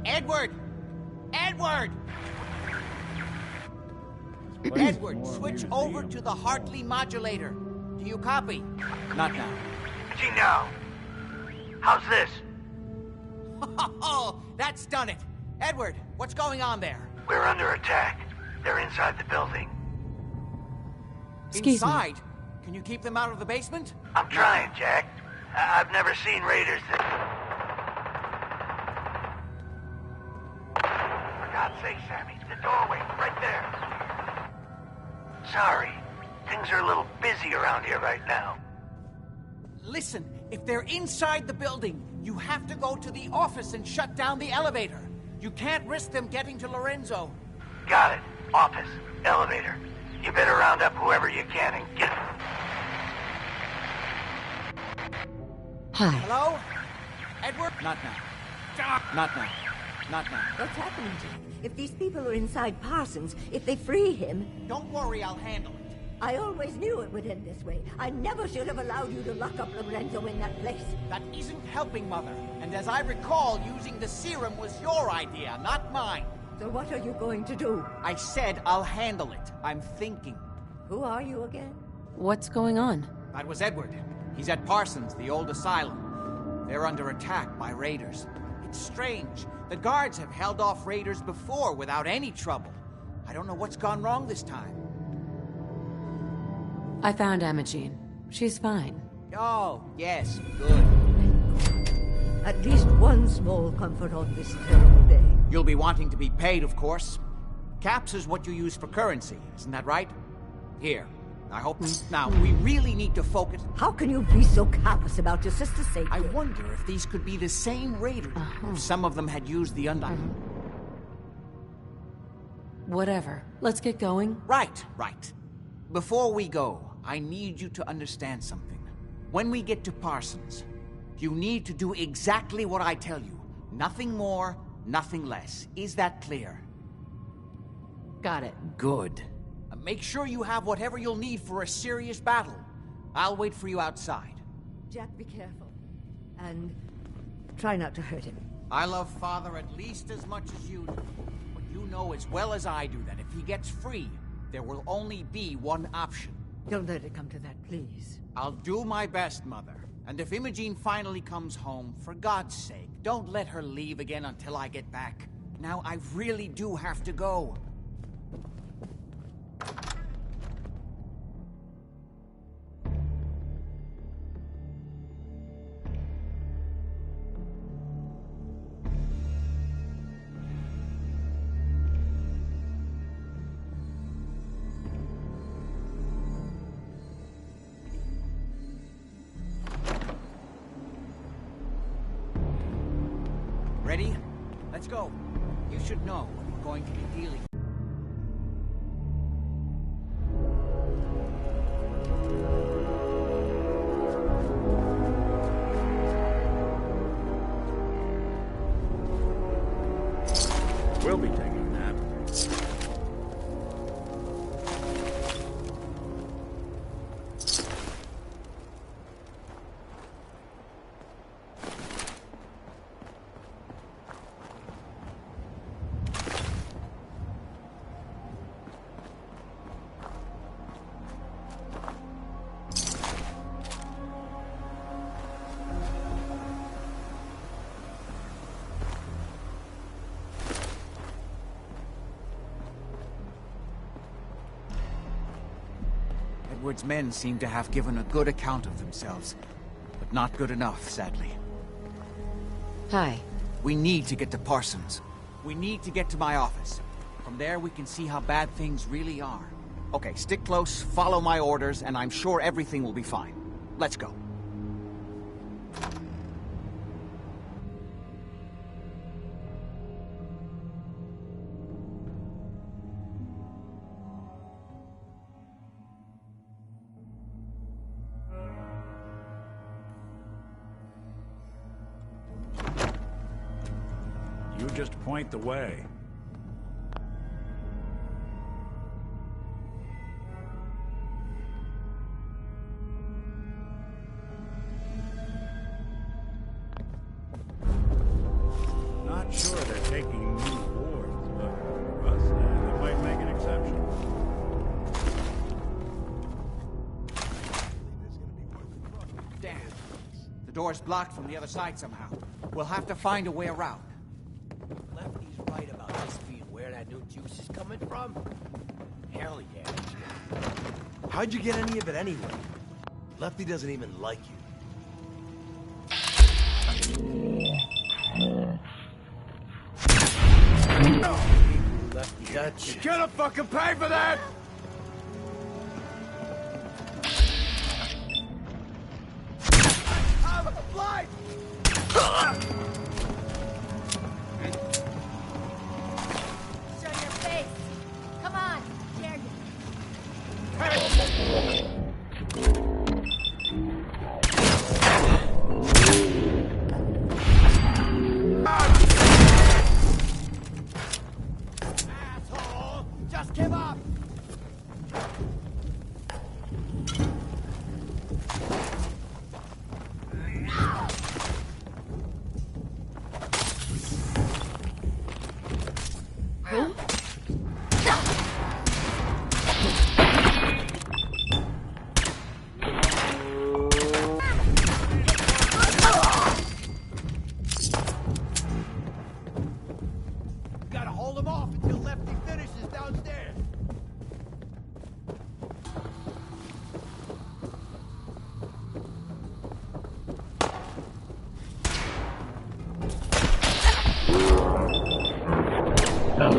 Edward! Edward! Edward, switch over to the Hartley modulator. Do you copy? Not now. Gee, now. How's this? Oh, that's done it. Edward, what's going on there? We're under attack. They're inside the building. Inside? Can you keep them out of the basement? I'm trying, Jack. I've never seen raiders that... For God's sake, Sammy, the doorway, right there. Sorry. Things are a little busy around here right now. Listen, if they're inside the building, you have to go to the office and shut down the elevator. You can't risk them getting to Lorenzo. Got it. Office. Elevator. You better round up whoever you can and get... Hi. Hello? Edward? Not now. Not now. Not now. What's happening, Jack? If these people are inside Parsons, if they free him... Don't worry, I'll handle it. I always knew it would end this way. I never should have allowed you to lock up Lorenzo in that place. That isn't helping, Mother. And as I recall, using the serum was your idea, not mine. So what are you going to do? I said I'll handle it. I'm thinking. Who are you again? What's going on? That was Edward. He's at Parsons, the old asylum. They're under attack by raiders. It's strange. The guards have held off raiders before without any trouble. I don't know what's gone wrong this time. I found Imogene. She's fine. Oh, yes, good. At least one small comfort on this terrible day. You'll be wanting to be paid, of course. Caps is what you use for currency, isn't that right? Here. I hope... Now, we really need to focus... How can you be so callous about your sister's safety? I wonder if these could be the same raiders. If some of them had used the Whatever. Let's get going. Right. Before we go, I need you to understand something. When we get to Parsons, you need to do exactly what I tell you. Nothing more, nothing less. Is that clear? Got it. Good. Make sure you have whatever you'll need for a serious battle. I'll wait for you outside. Jack, be careful. And try not to hurt him. I love Father at least as much as you do. But you know as well as I do that if he gets free, there will only be one option. Don't let it come to that, please. I'll do my best, Mother. And if Imogene finally comes home, for God's sake, don't let her leave again until I get back. Now, I really do have to go. Ready? Let's go. You should know what we're going to be dealing with. We'll be taking that. Edward's men seem to have given a good account of themselves, but not good enough, sadly. Hi. We need to get to Parsons. We need to get to my office. From there, we can see how bad things really are. Okay, stick close, follow my orders, and I'm sure everything will be fine. Let's go. You just point the way. Not sure they're taking new wards, but for us, they might make an exception. Damn. The door's blocked from the other side somehow. We'll have to find a way around. Lefty's right about this being where that new juice is coming from. Hell yeah. How'd you get any of it anyway? Lefty doesn't even like you. Lefty got you. You're gonna fucking pay for that! I'm blind! Show your face. Come on, dare you. Asshole! Just give up! Got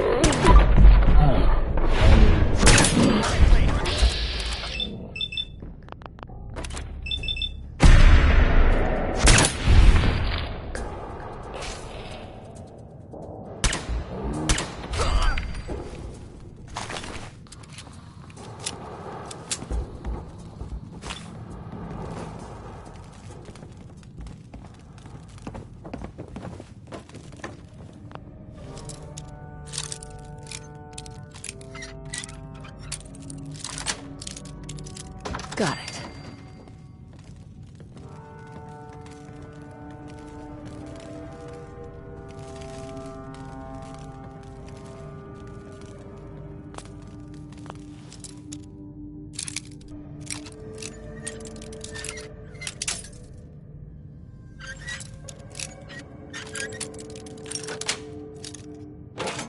it.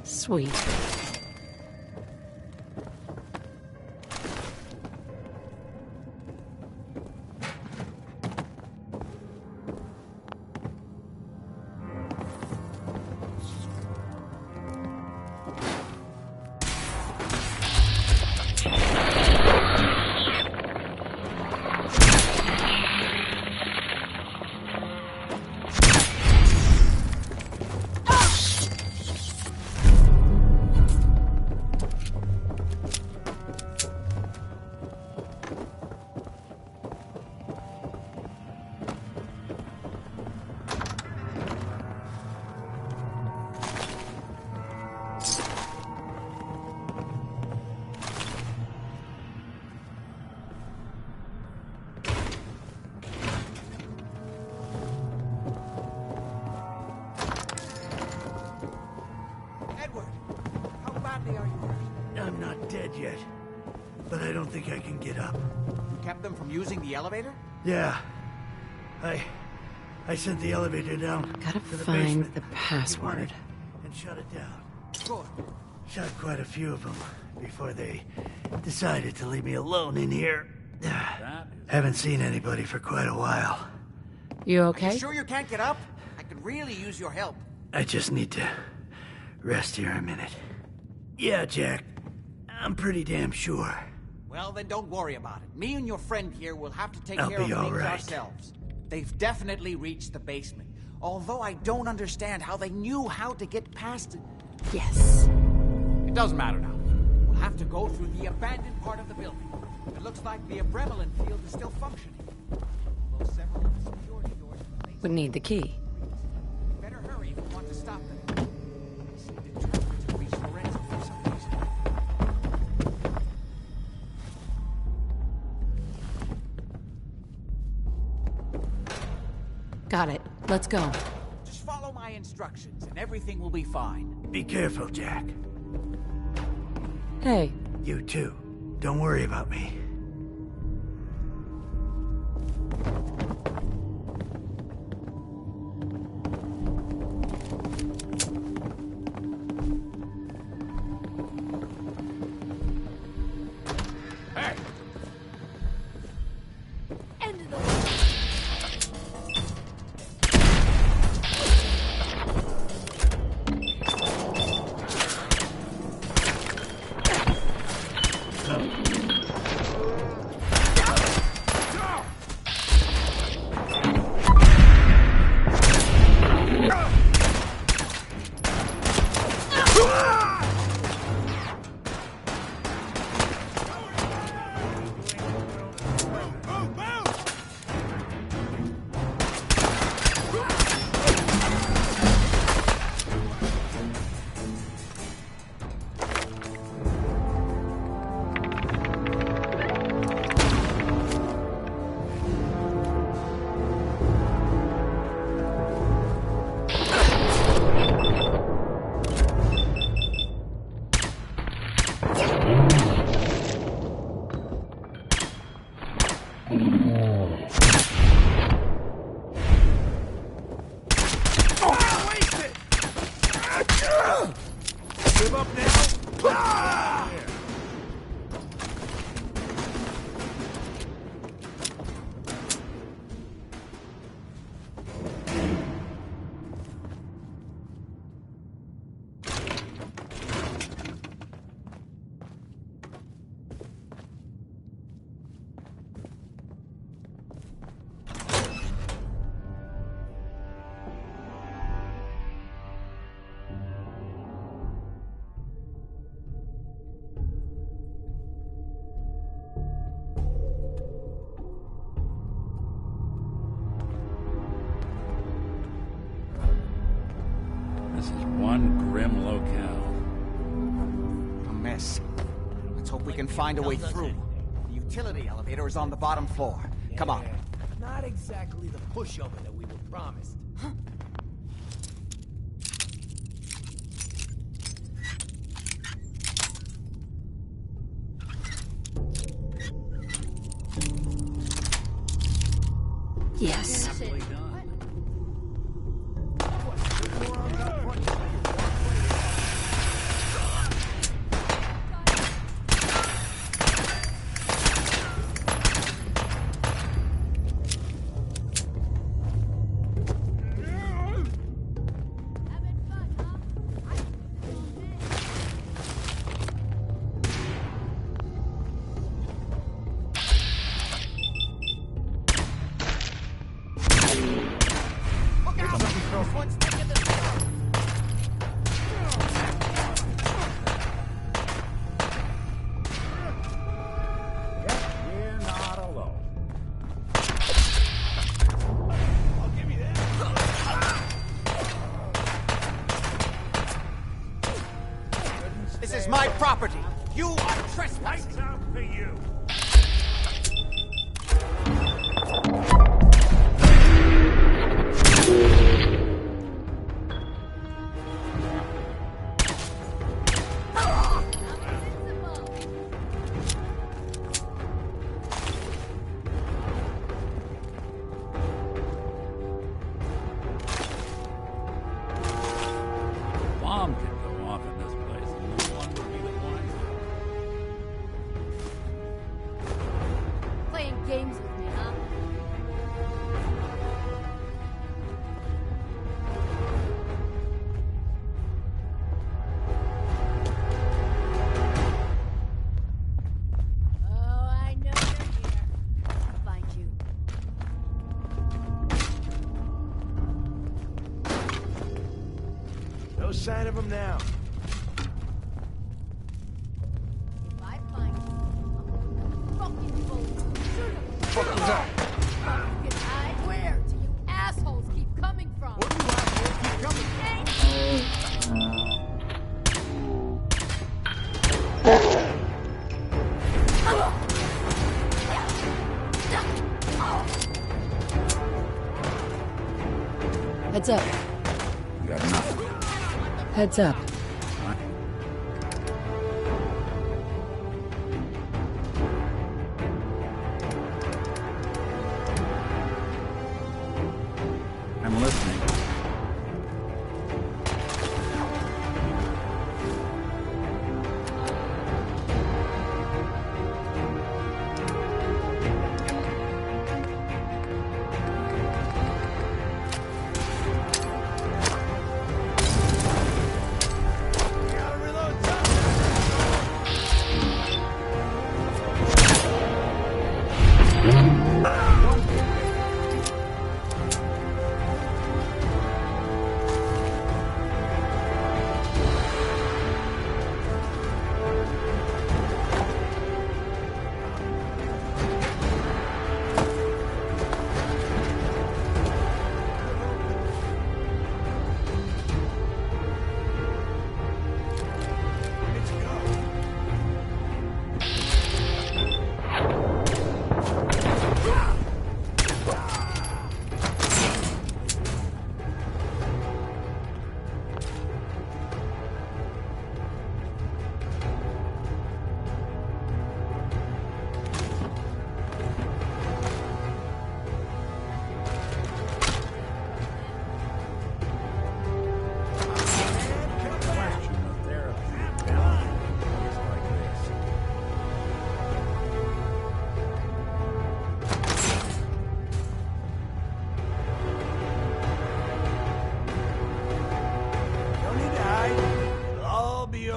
Sweet. I'm not dead yet, but I don't think I can get up. You kept them from using the elevator? Yeah. I sent the elevator down Gotta to the find basement the password. and shut it down. Good. Shot quite a few of them before they decided to leave me alone in here. Haven't seen anybody for quite a while. You okay? You sure you can't get up? I could really use your help. I just need to rest here a minute. Yeah, Jack. I'm pretty damn sure. Well, then don't worry about it. Me and your friend here will have to take I'll care be of all things right. ourselves. They've definitely reached the basement. Although I don't understand how they knew how to get past it. Yes. It doesn't matter now. We'll have to go through the abandoned part of the building. It looks like the Abremlin field is still functioning. Although several of the security doors in place. Would need the key. Better hurry if you want to stop them. I seem determined to reach Lorenzo for some reason. Got it. Let's go. Just follow my instructions and everything will be fine. Be careful, Jack. Hey. You too. Don't worry about me. Hey! End of the This is one grim locale. A mess. Let's hope we can find a way through. The utility elevator is on the bottom floor. Come on. Not exactly the pushover that we were promised. Yes. We're not alone. This is my property. You are trespassing. Lights out for you. Bomb could go off in this place, and no one would be the wiser. Playing games with me, huh? Oh, I know you're here. I'll find you. No sign of him now. If I find you, I'm gonna fucking bolt. Shoot him! Fuck was that? Fucking hide. Where do you assholes keep coming from? Where do you assholes keep coming from? Heads up. You got enough. Heads up. I'm listening.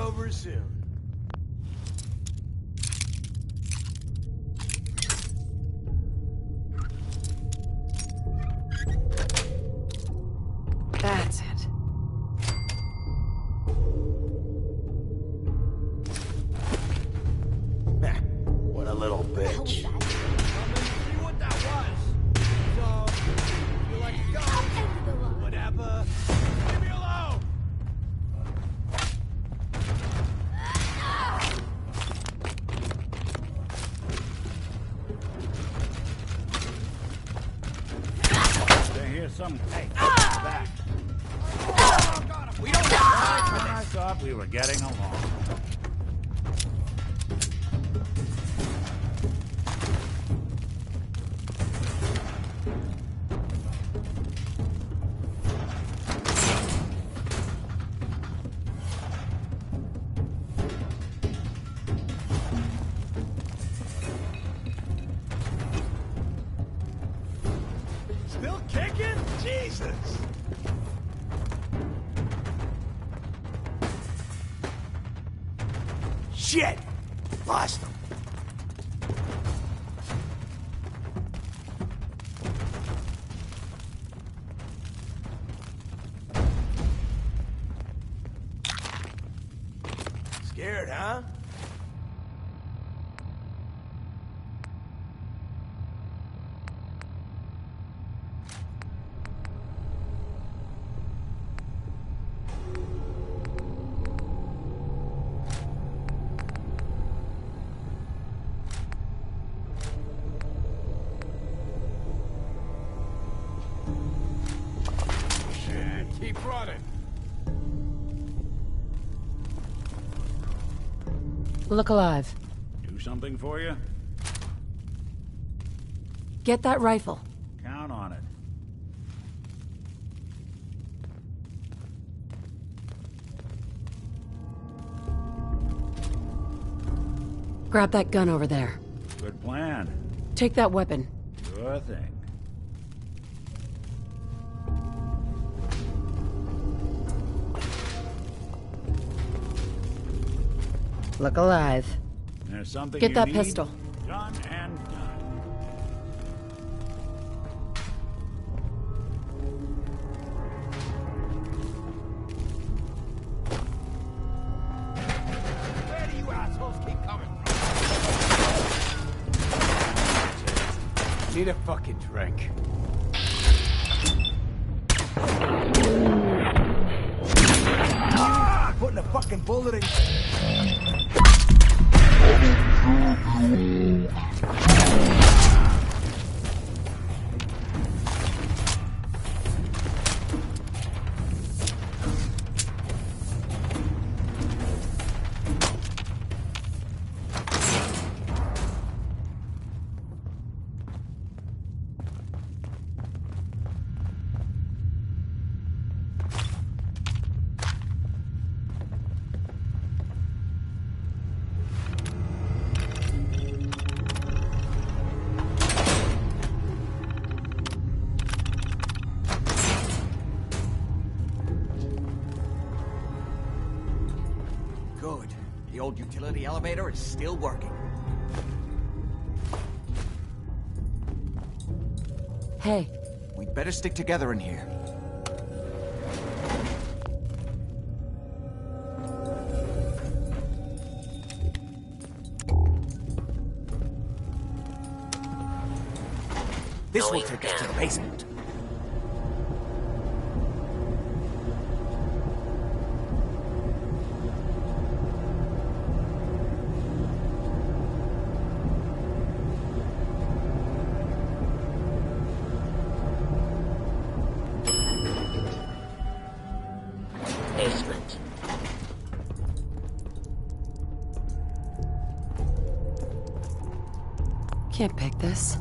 over soon. That's it. What a little bitch. See what that was. So, you like to go? Whatever. Leave me alone. thought we were getting along. Still kicking? Jesus! Shit! Lost him. Scared, huh? Shit, keep running. Look alive. Do something for you? Get that rifle. Count on it. Grab that gun over there. Good plan. Take that weapon. Sure thing. Look alive. There's something Get you that need? pistol. Done and done. Where do you assholes keep coming from? Need a fucking drink. Putting a fucking bullet in... Good. The old utility elevator is still working. Hey. We'd better stick together in here. This will take us to the basement. Basement. Can't pick this.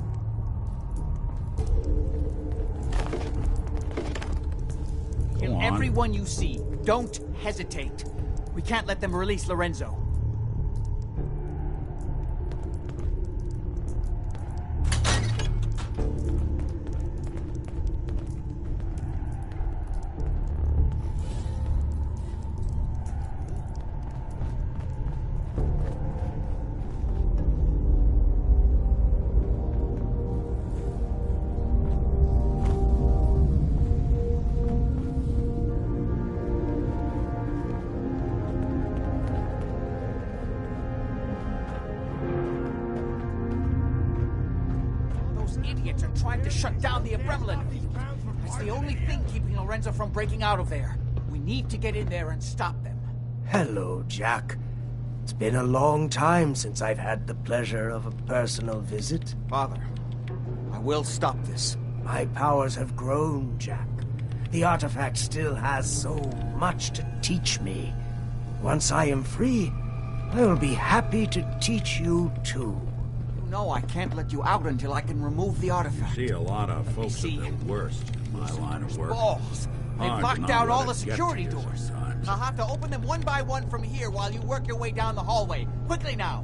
Kill on. everyone you see. Don't hesitate. We can't let them release Lorenzo. Idiots are trying to shut down the Adrenaline field. It's the only thing keeping Lorenzo from breaking out of there. We need to get in there and stop them. Hello, Jack. It's been a long time since I've had the pleasure of a personal visit. Father, I will stop this. My powers have grown, Jack. The artifact still has so much to teach me. Once I am free, I will be happy to teach you too. You know I can't let you out until I can remove the artifact. See a lot of folks at their worst in my line of work. Balls! They've Hard to locked not down let all it the get security to you doors. sometimes. I'll have to open them one by one from here while you work your way down the hallway. Quickly now!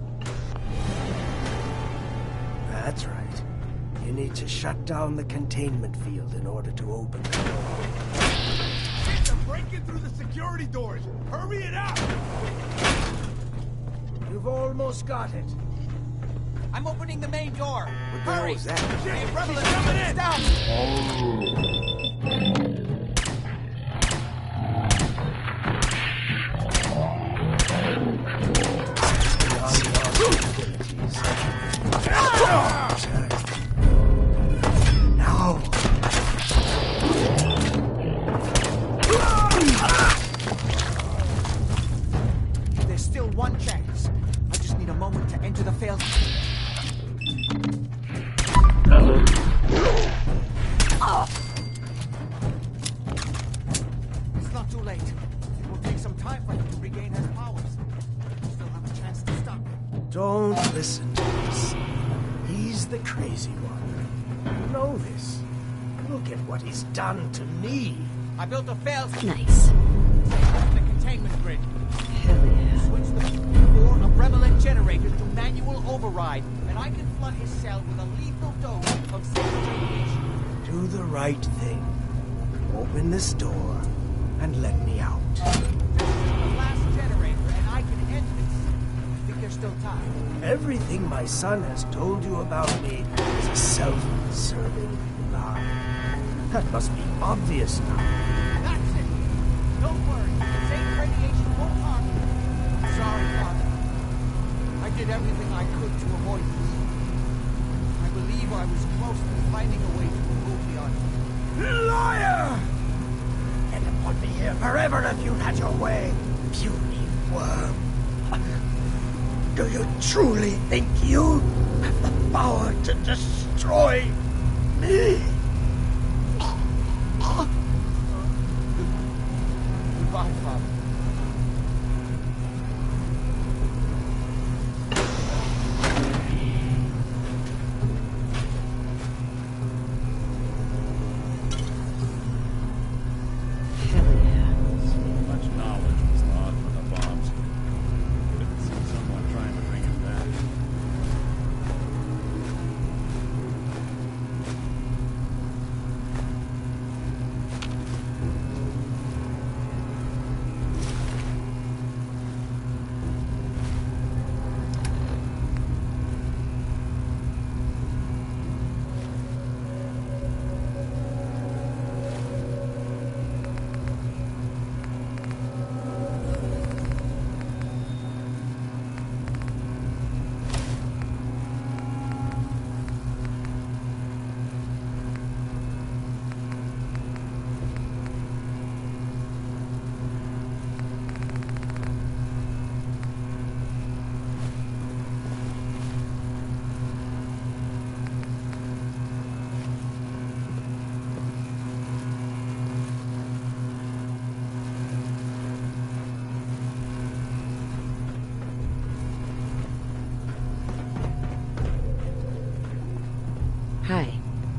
That's right. You need to shut down the containment field in order to open the door. They're breaking through the security doors! Hurry it up! You've almost got it. I'm opening the main door. What the hell Hurry! was that? The Rebel is coming in! Down! Now. There's still one chance. I just need a moment to enter the failed. It's not too late. It will take some time for him to regain his powers. I still have a chance to stop him. Don't listen to this. He's the crazy one. You know this. Look at what he's done to me. I built a failed. Nice. The containment grid. Hell yeah. Switch the 4 of Revelant generators to manual override, and I can flood his cell with a lethal dose of safe radiation. Do the right thing. Open this door and let me out. The last generator, and I can end this. I think there's still time. Everything my son has told you about me is a self-serving lie. That must be obvious now. That's it. Don't worry. Safe radiation won't harm you. I'm sorry, Father. I did everything I could to avoid this. I believe I was close to finding a way to remove the artifact. Liar! You'd have put me here forever if you'd had your way. Puny worm. Do you truly think you have the power to destroy me? Goodbye, Father. Much knowledge was lost when the bombs hit. Didn't see someone trying to bring it back. Hi.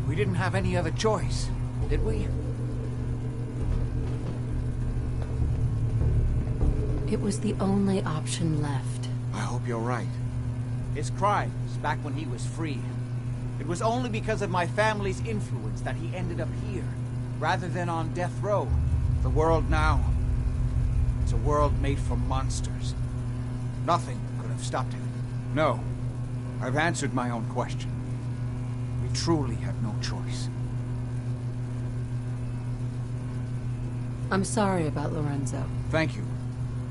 We didn't have any other choice, did we? It was the only option left. I hope you're right. His crimes back when he was free. It was only because of my family's influence that he ended up here, rather than on death row. The world now, it's a world made for monsters. Nothing could have stopped him. No, I've answered my own question. We truly have no choice. I'm sorry about Lorenzo. Thank you.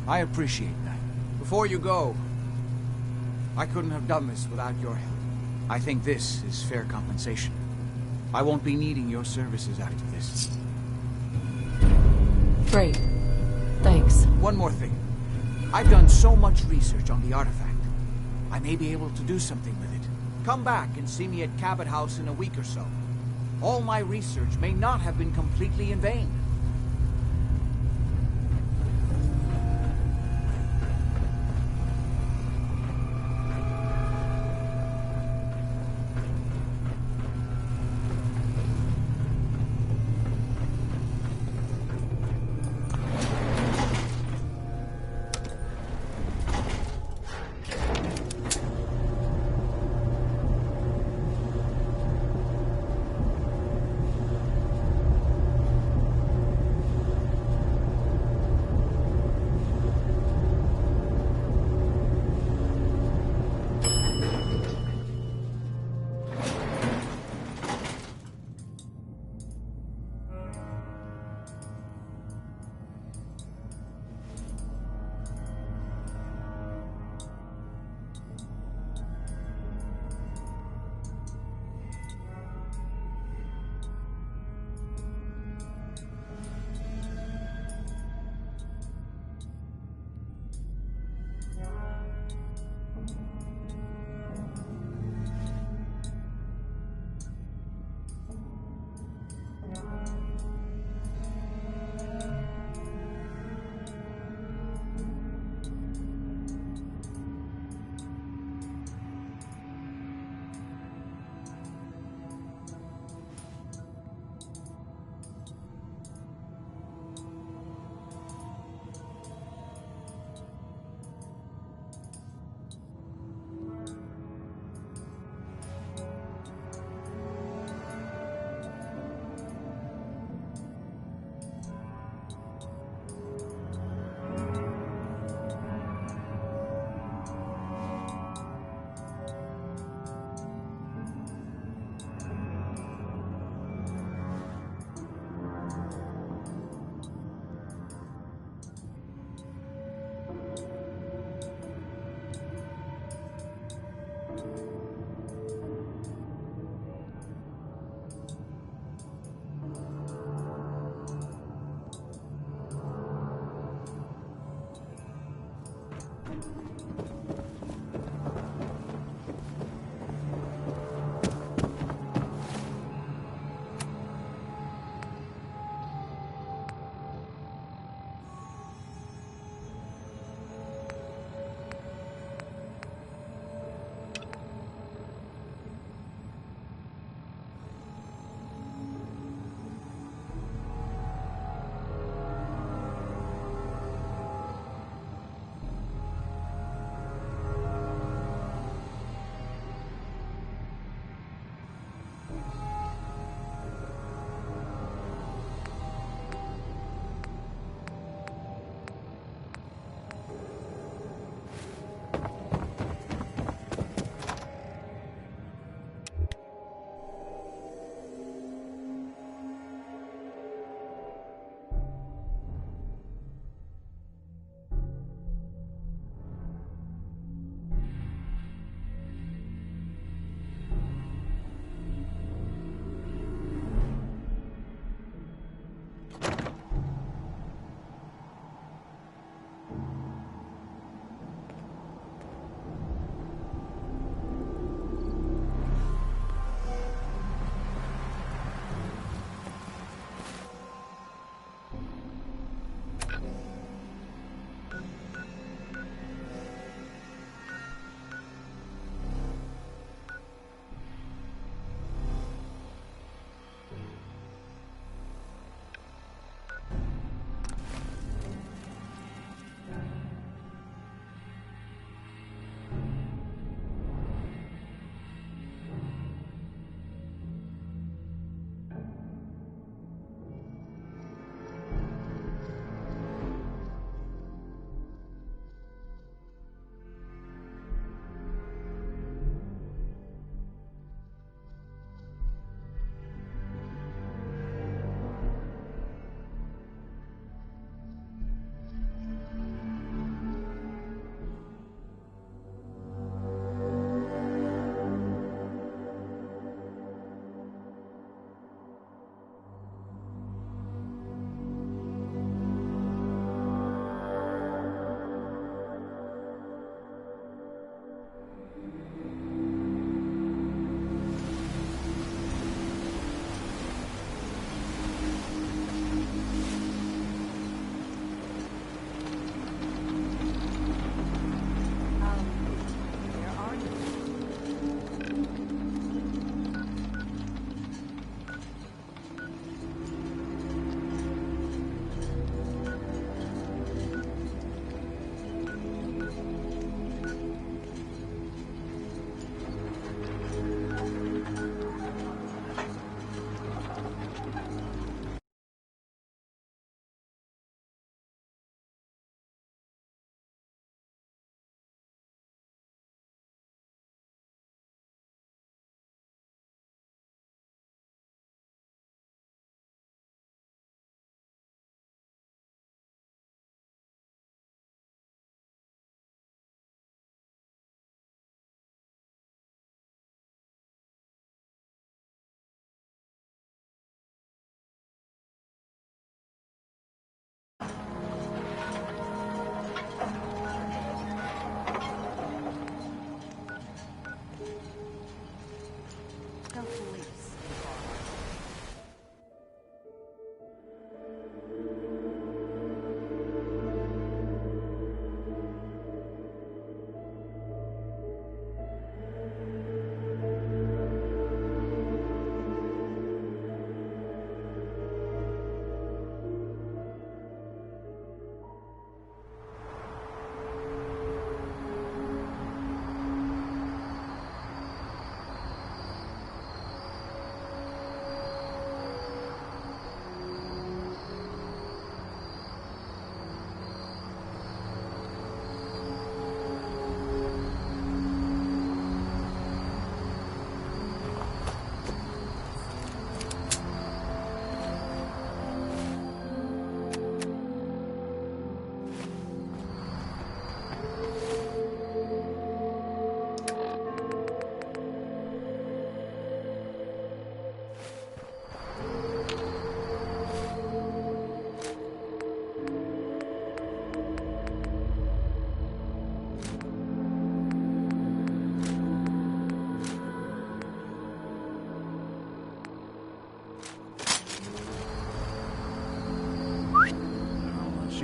I appreciate that. Before you go, I couldn't have done this without your help. I think this is fair compensation. I won't be needing your services after this. Great. Thanks. One more thing. I've done so much research on the artifact. I may be able to do something with it. Come back and see me at Cabot House in a week or so. All my research may not have been completely in vain.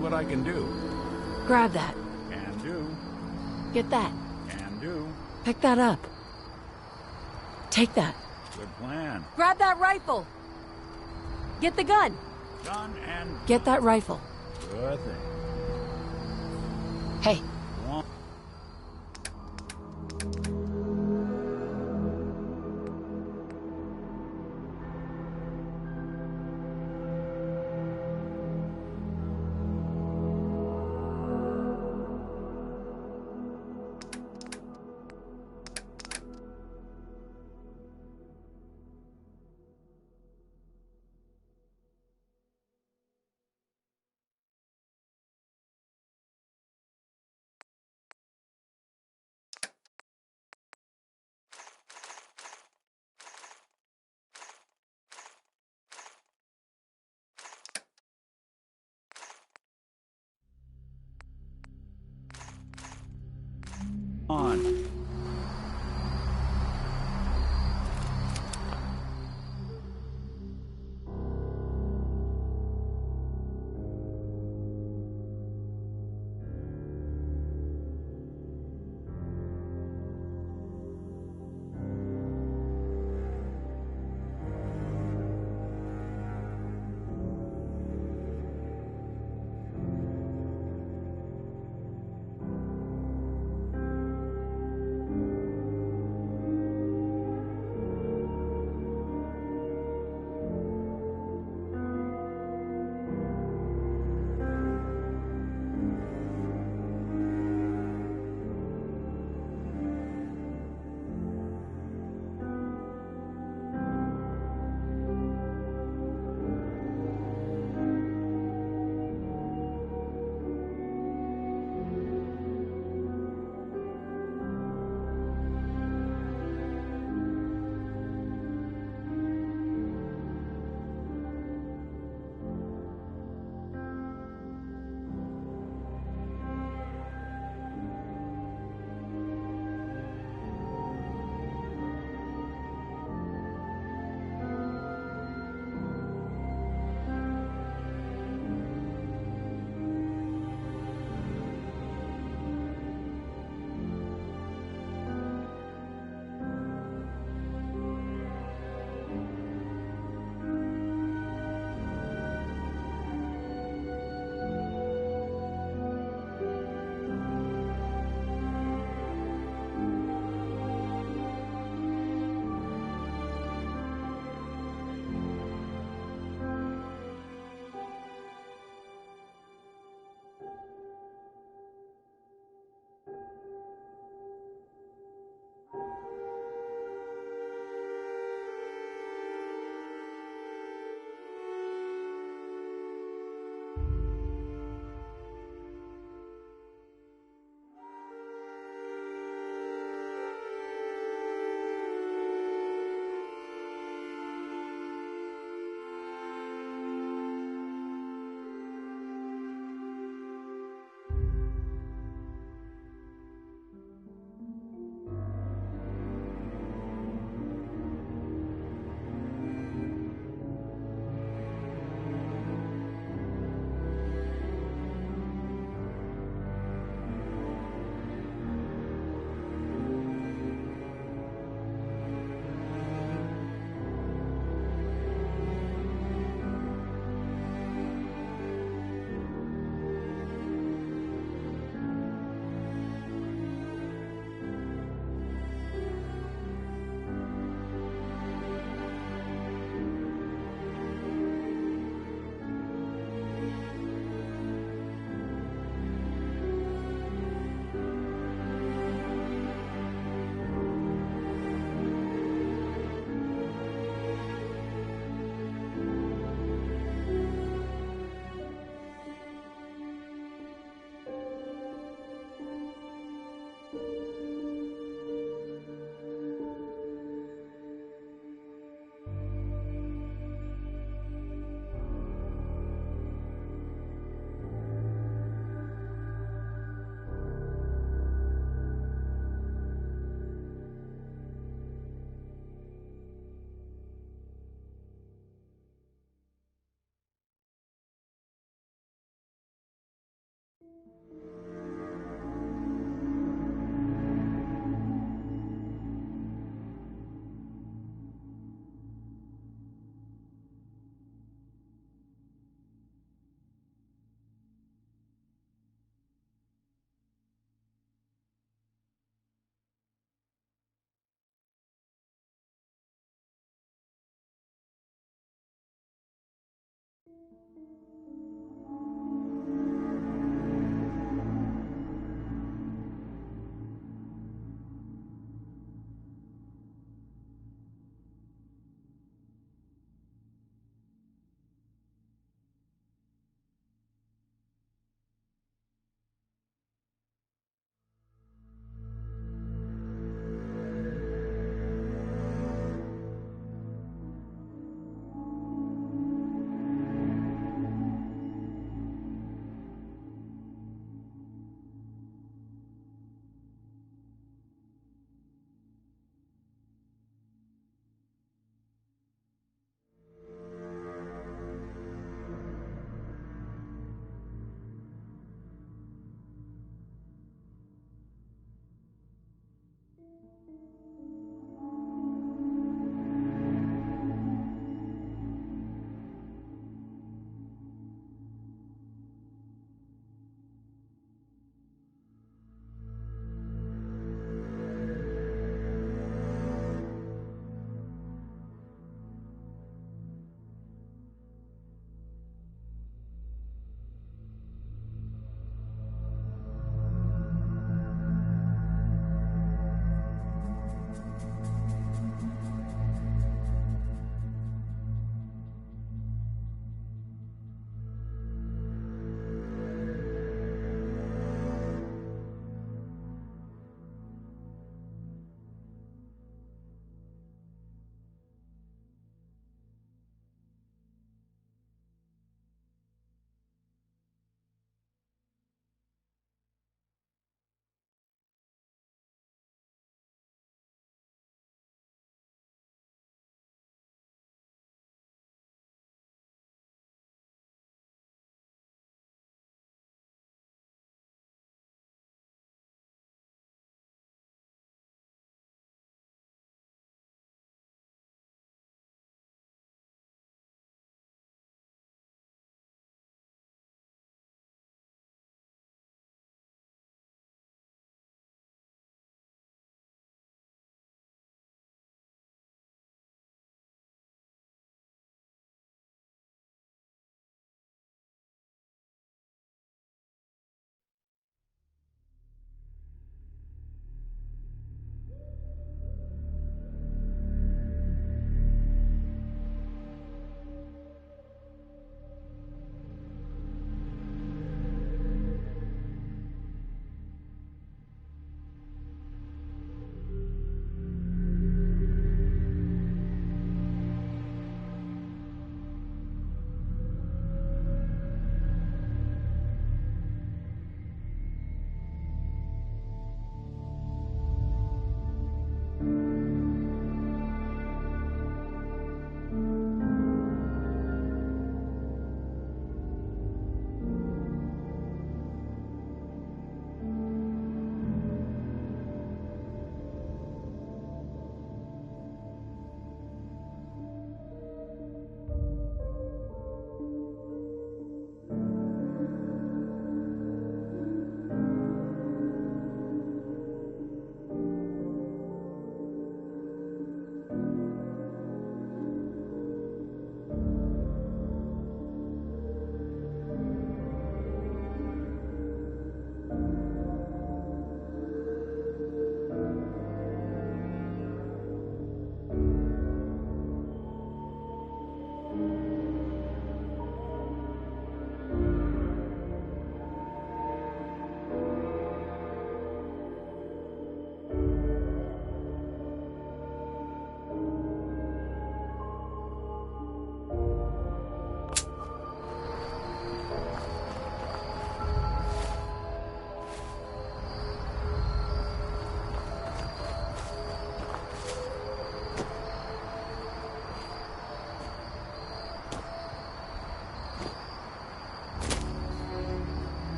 what I can do. Grab that. Can do. Get that. Can do. Pick that up. Take that. Good plan. Grab that rifle. Get the gun. Gun and... Get that rifle. Sure thing. Hey. On.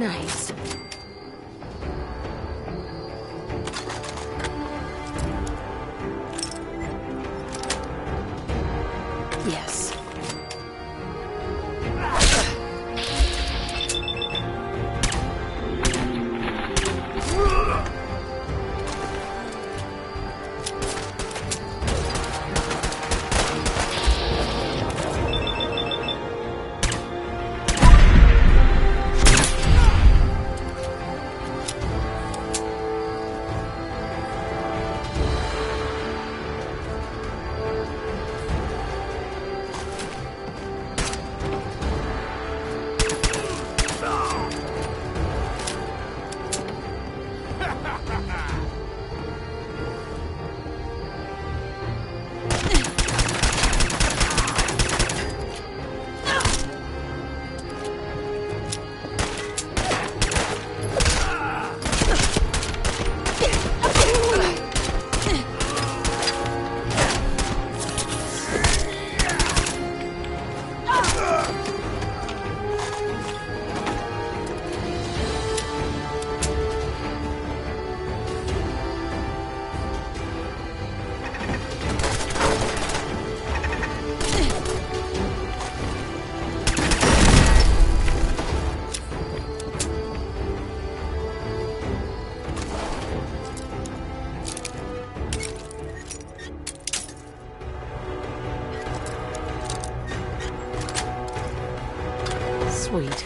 Nice. Yes. Sweet.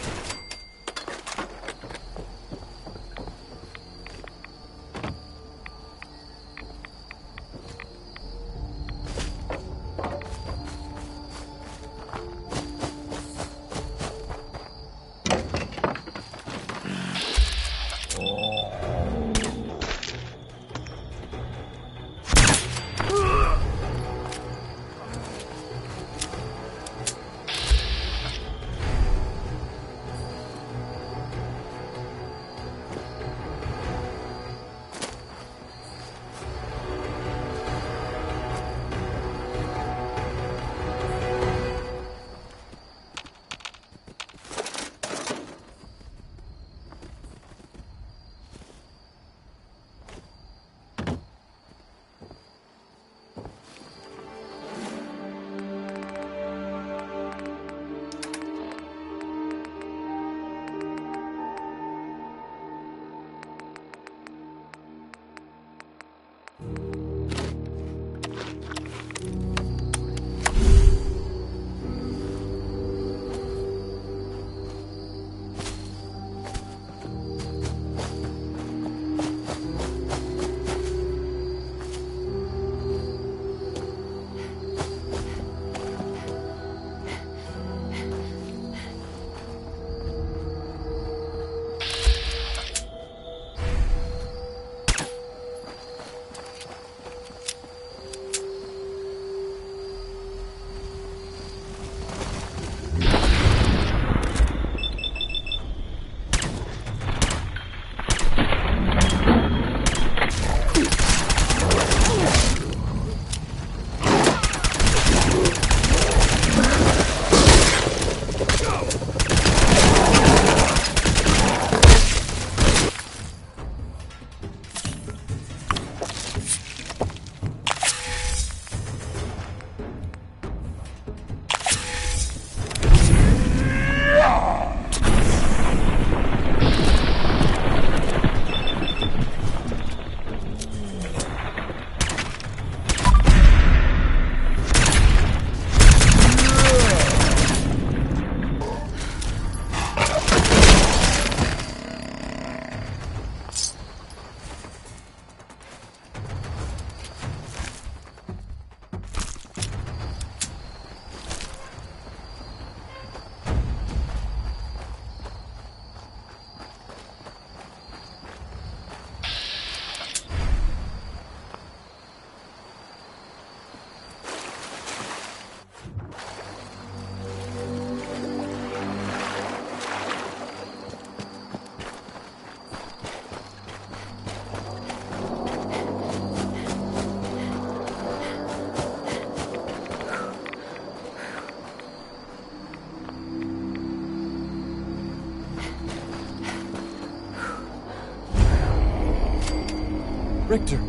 Richter,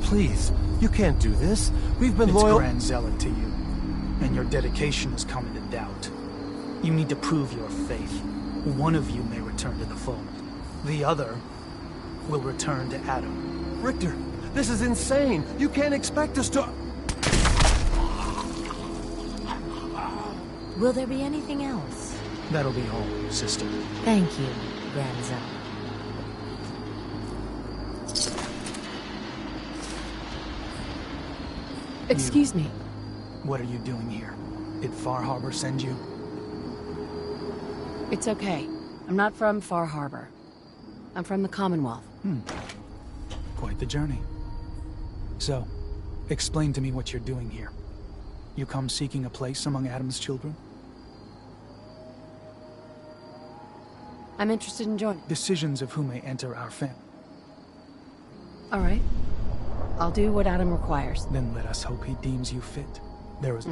please, you can't do this. We've been it's loyal- Grand Zealot to you, and your dedication is coming to doubt. You need to prove your faith. One of you may return to the fold. The other will return to Adam. Richter, this is insane. You can't expect us to... Will there be anything else? That'll be all, sister. Thank you, Grand Zealot. Excuse me. What are you doing here? Did Far Harbor send you? It's okay. I'm not from Far Harbor. I'm from the Commonwealth. Quite the journey. So, explain to me what you're doing here. You come seeking a place among Adam's children? I'm interested in joining. Decisions of who may enter our family. All right. I'll do what Adam requires. Then let us hope he deems you fit. There is...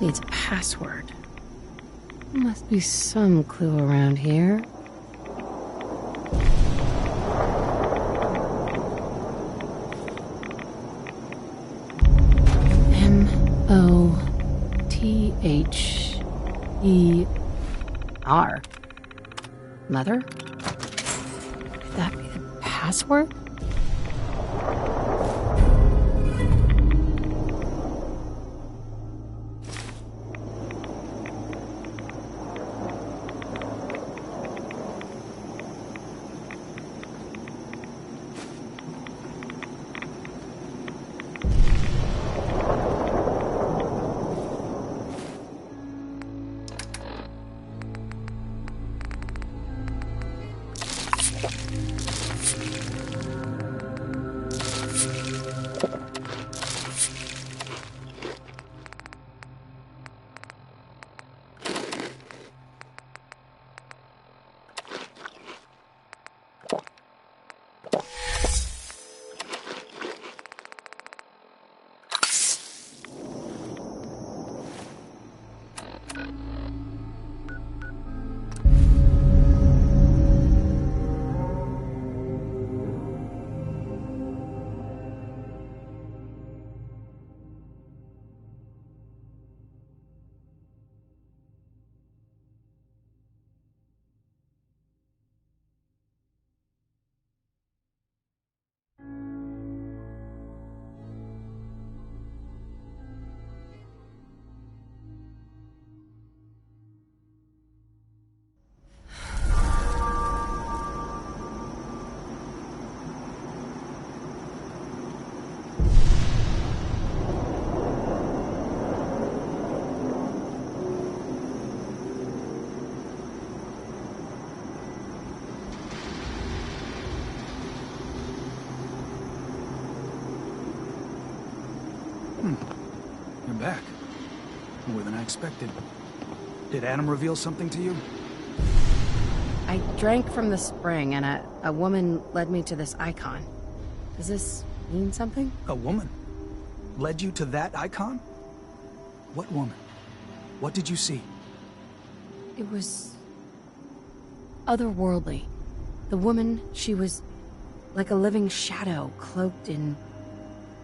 Needs a password. Must be some clue around here. M-O-T-H-E-R. Mother? Could that be the password? You're back. More than I expected. Did Adam reveal something to you? I drank from the spring, and a woman led me to this icon. Does this mean something? A woman? Led you to that icon? What woman? What did you see? It was otherworldly. The woman, she was like a living shadow cloaked in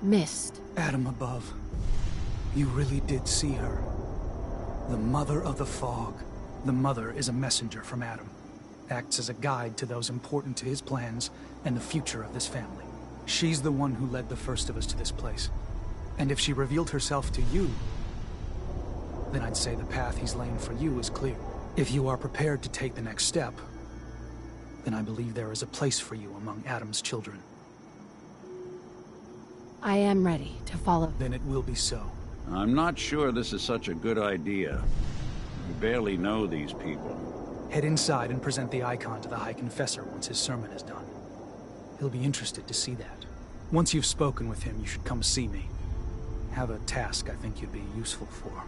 mist. Adam above. You really did see her. The Mother of the Fog. The Mother is a messenger from Adam. Acts as a guide to those important to his plans and the future of this family. She's the one who led the first of us to this place. And if she revealed herself to you, then I'd say the path he's laying for you is clear. If you are prepared to take the next step, then I believe there is a place for you among Adam's children. I am ready to follow. Then it will be so. I'm not sure this is such a good idea. We barely know these people. Head inside and present the icon to the High Confessor once his sermon is done. He'll be interested to see that. Once you've spoken with him, you should come see me. Have a task I think you'd be useful for.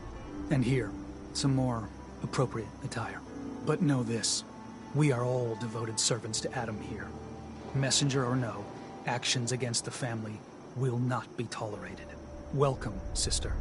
And here, some more appropriate attire. But know this, we are all devoted servants to Adam here. Messenger or no, actions against the family will not be tolerated. Welcome, sister.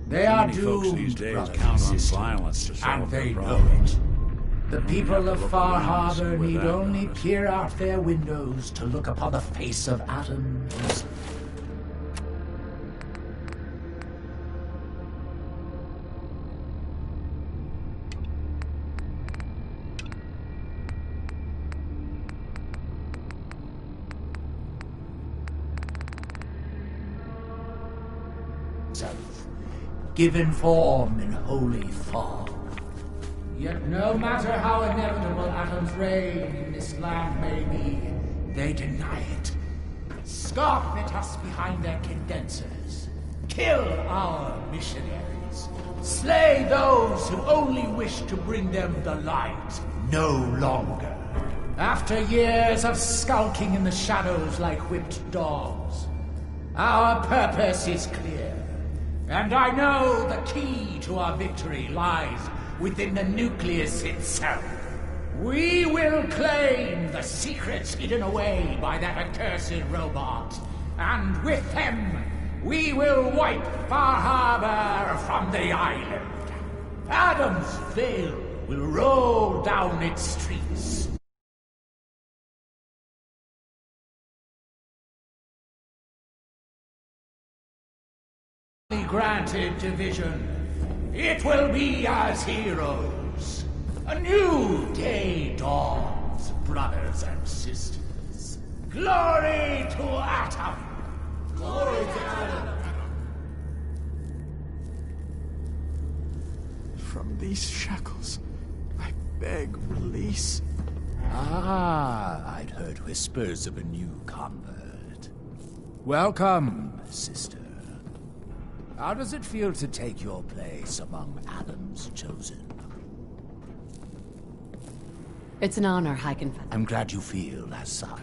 They are doomed, folks these days count on violence to solve and they their know problems. it. The people of Far Harbor need only peer out their windows to look upon the face of Adams. Given form in holy fog. Yet no matter how inevitable Adam's reign in this land may be, they deny it. Scoff at us behind their condensers. Kill our missionaries. Slay those who only wish to bring them the light no longer. After years of skulking in the shadows like whipped dogs, our purpose is clear. And I know the key to our victory lies within the nucleus itself. We will claim the secrets hidden away by that accursed robot, and with them, we will wipe Far Harbor from the island. Adam's Veil will roll down its streets. Granted division, it will be as heroes. A new day dawns, brothers and sisters. Glory to Atom! Glory to Atom! From these shackles, I beg release. Ah, I'd heard whispers of a new convert. Welcome, sister. How does it feel to take your place among Adam's chosen? It's an honor, High Confessor. I'm glad you feel as such.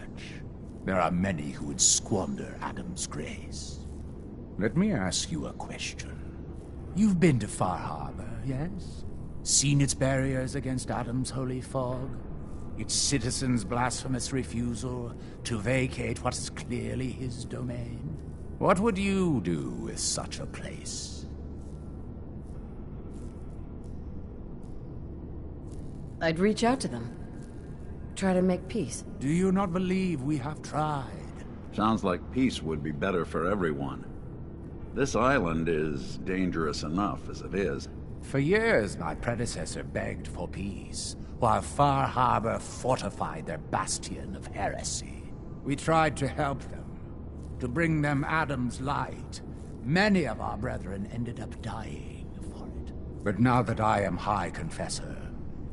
There are many who would squander Adam's grace. Let me ask you a question. You've been to Far Harbor, yes? Seen its barriers against Adam's holy fog? Its citizens' blasphemous refusal to vacate what is clearly his domain? What would you do with such a place? I'd reach out to them. Try to make peace. Do you not believe we have tried? Sounds like peace would be better for everyone. This island is dangerous enough as it is. For years, my predecessor begged for peace, while Far Harbor fortified their bastion of heresy. We tried to help them, to bring them Adam's light. Many of our brethren ended up dying for it. But now that I am High Confessor,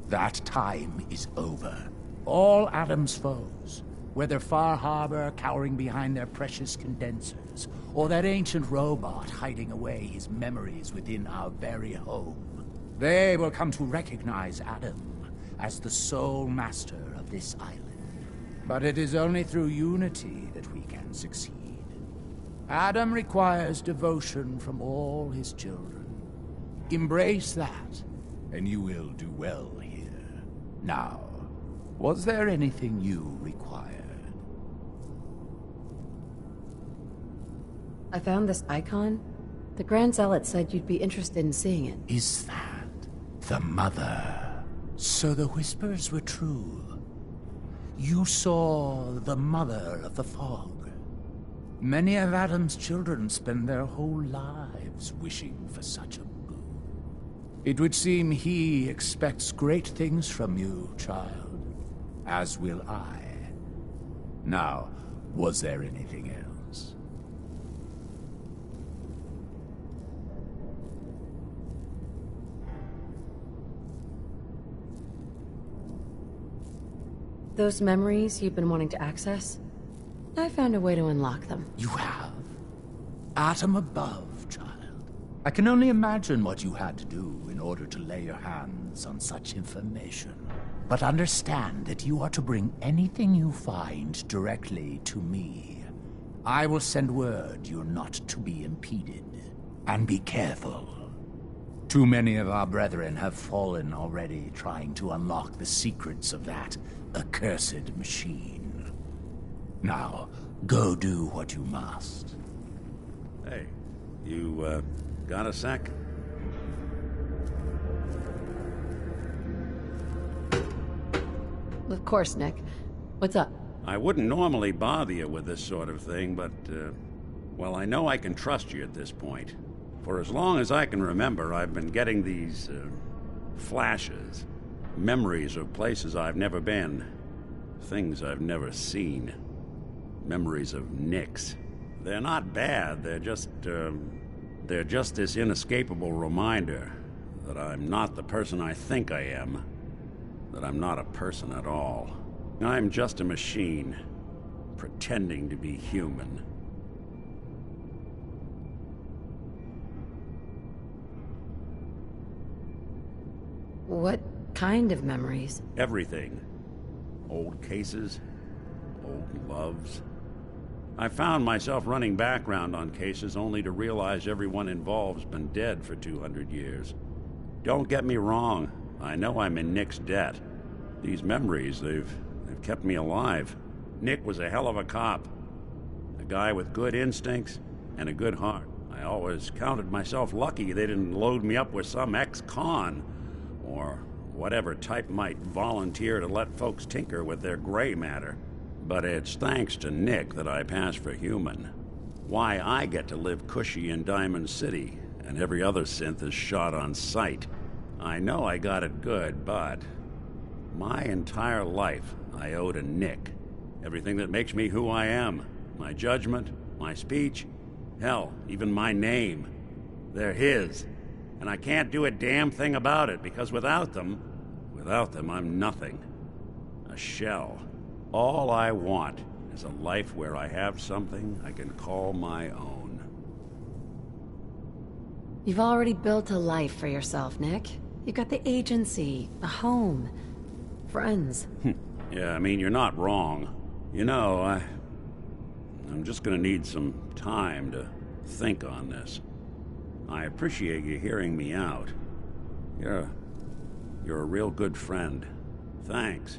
that time is over. All Adam's foes, whether Far Harbor cowering behind their precious condensers, or that ancient robot hiding away his memories within our very home, they will come to recognize Adam as the sole master of this island. But it is only through unity that we can succeed. Adam requires devotion from all his children. Embrace that, and you will do well here. Now, was there anything you required? I found this icon. The Grand Zealot said you'd be interested in seeing it. Is that the Mother? So the whispers were true. You saw the Mother of the Fog. Many of Adam's children spend their whole lives wishing for such a boon. It would seem he expects great things from you, child. As will I. Now, was there anything else? Those memories you've been wanting to access? I found a way to unlock them. You have? Atom above, child. I can only imagine what you had to do in order to lay your hands on such information. But understand that you are to bring anything you find directly to me. I will send word you're not to be impeded. And be careful. Too many of our brethren have fallen already trying to unlock the secrets of that accursed machine. Now, go do what you must. Hey, you, got a sec? of course, Nick. What's up? I wouldn't normally bother you with this sort of thing, but, well, I know I can trust you at this point. For as long as I can remember, I've been getting these, flashes. Memories of places I've never been. Things I've never seen. Memories of Nicks. They're not bad, they're just this inescapable reminder that I'm not the person I think I am. That I'm not a person at all. I'm just a machine, pretending to be human. What kind of memories? Everything. Old cases, old loves. I found myself running background on cases only to realize everyone involved's been dead for 200 years. Don't get me wrong, I know I'm in Nick's debt. These memories, they've kept me alive. Nick was a hell of a cop. A guy with good instincts and a good heart. I always counted myself lucky they didn't load me up with some ex-con, or whatever type might volunteer to let folks tinker with their gray matter. But it's thanks to Nick that I pass for human. Why I get to live cushy in Diamond City, and every other synth is shot on sight. I know I got it good, but my entire life I owe to Nick. Everything that makes me who I am. My judgment, my speech, hell, even my name. They're his. And I can't do a damn thing about it, because without them, I'm nothing. A shell. All I want is a life where I have something I can call my own. You've already built a life for yourself, Nick. You got the agency, a home, friends. Yeah, I mean, you're not wrong. You know, I'm just gonna need some time to think on this. I appreciate you hearing me out. You're a real good friend. Thanks.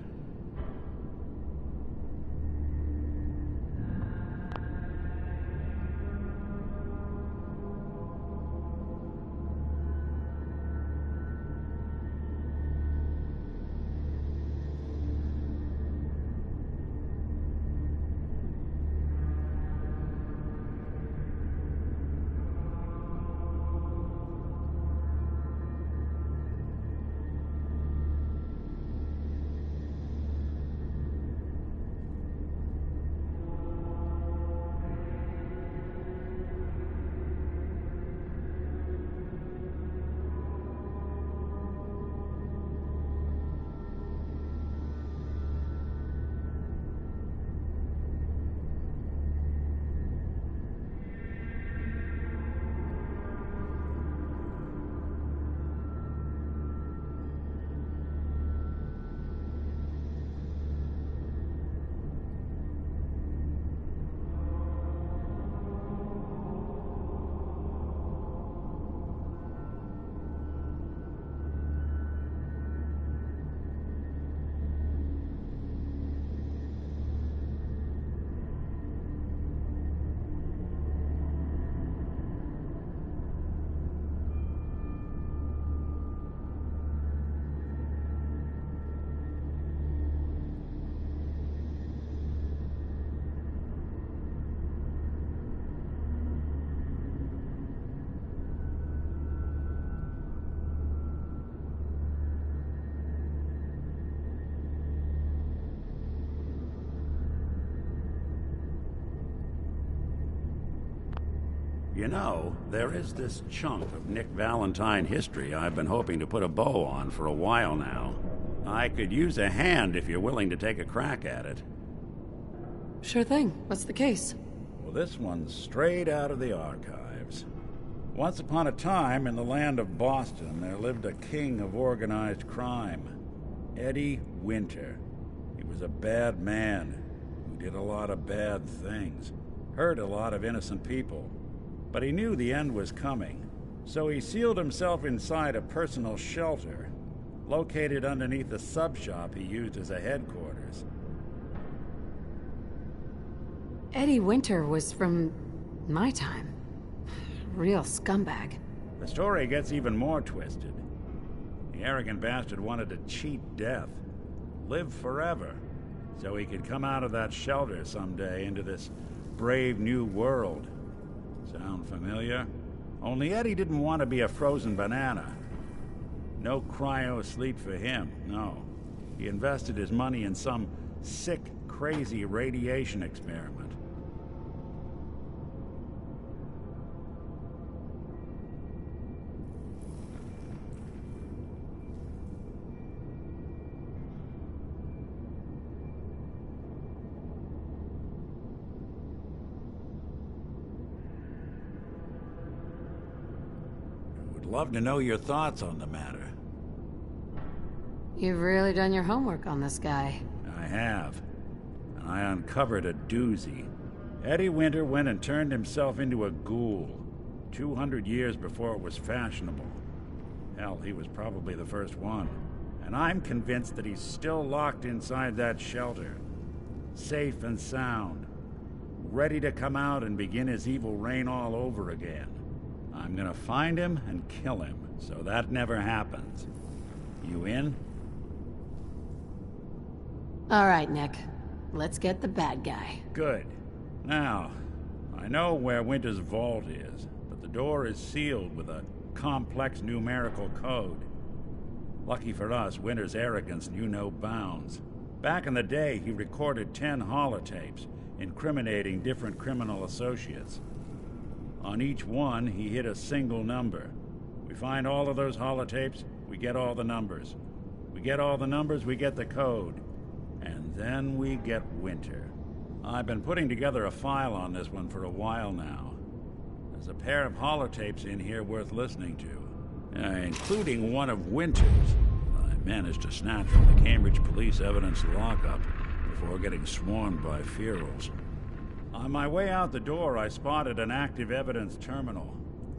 You know, there is this chunk of Nick Valentine history I've been hoping to put a bow on for a while now. I could use a hand if you're willing to take a crack at it. Sure thing. What's the case? Well, this one's straight out of the archives. Once upon a time, in the land of Boston, there lived a king of organized crime. Eddie Winter. He was a bad man who did a lot of bad things. Hurt a lot of innocent people. But he knew the end was coming, so he sealed himself inside a personal shelter, located underneath the sub-shop he used as a headquarters. Eddie Winter was from my time. Real scumbag. The story gets even more twisted. The arrogant bastard wanted to cheat death. live forever, so he could come out of that shelter someday into this brave new world. Sound familiar? Only Eddie didn't want to be a frozen banana. No cryo sleep for him, no. He invested his money in some sick, crazy radiation experiment. Love to know your thoughts on the matter. You've really done your homework on this guy. I have. And I uncovered a doozy. Eddie Winter went and turned himself into a ghoul 200 years before it was fashionable. Hell, he was probably the first one. And I'm convinced that he's still locked inside that shelter. Safe and sound. Ready to come out and begin his evil reign all over again. I'm gonna find him and kill him, so that never happens. You in? All right, Nick. Let's get the bad guy. Good. Now, I know where Winter's vault is, but the door is sealed with a complex numerical code. Lucky for us, Winter's arrogance knew no bounds. Back in the day, he recorded 10 holotapes, incriminating different criminal associates. On each one, he hit a single number. We find all of those holotapes, we get all the numbers. We get all the numbers, we get the code. And then we get Winter. I've been putting together a file on this one for a while now. There's a pair of holotapes in here worth listening to, including one of Winter's. I managed to snatch from the Cambridge Police evidence lockup before getting swarmed by ferals. On my way out the door, I spotted an active evidence terminal.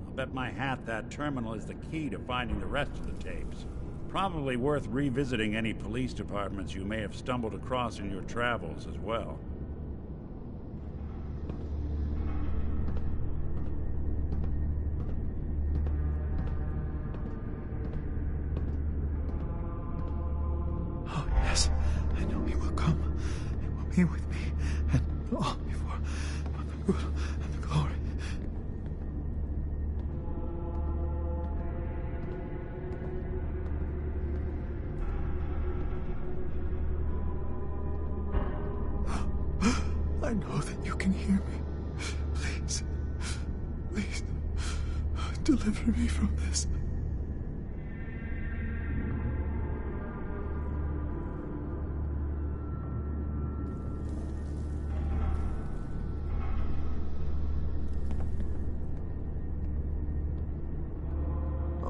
I'll bet my hat that terminal is the key to finding the rest of the tapes. Probably worth revisiting any police departments you may have stumbled across in your travels as well. Oh, yes. I know he will come. He will be with me. And all before the good and the glory. I know that you can hear me. Please, please, deliver me from this.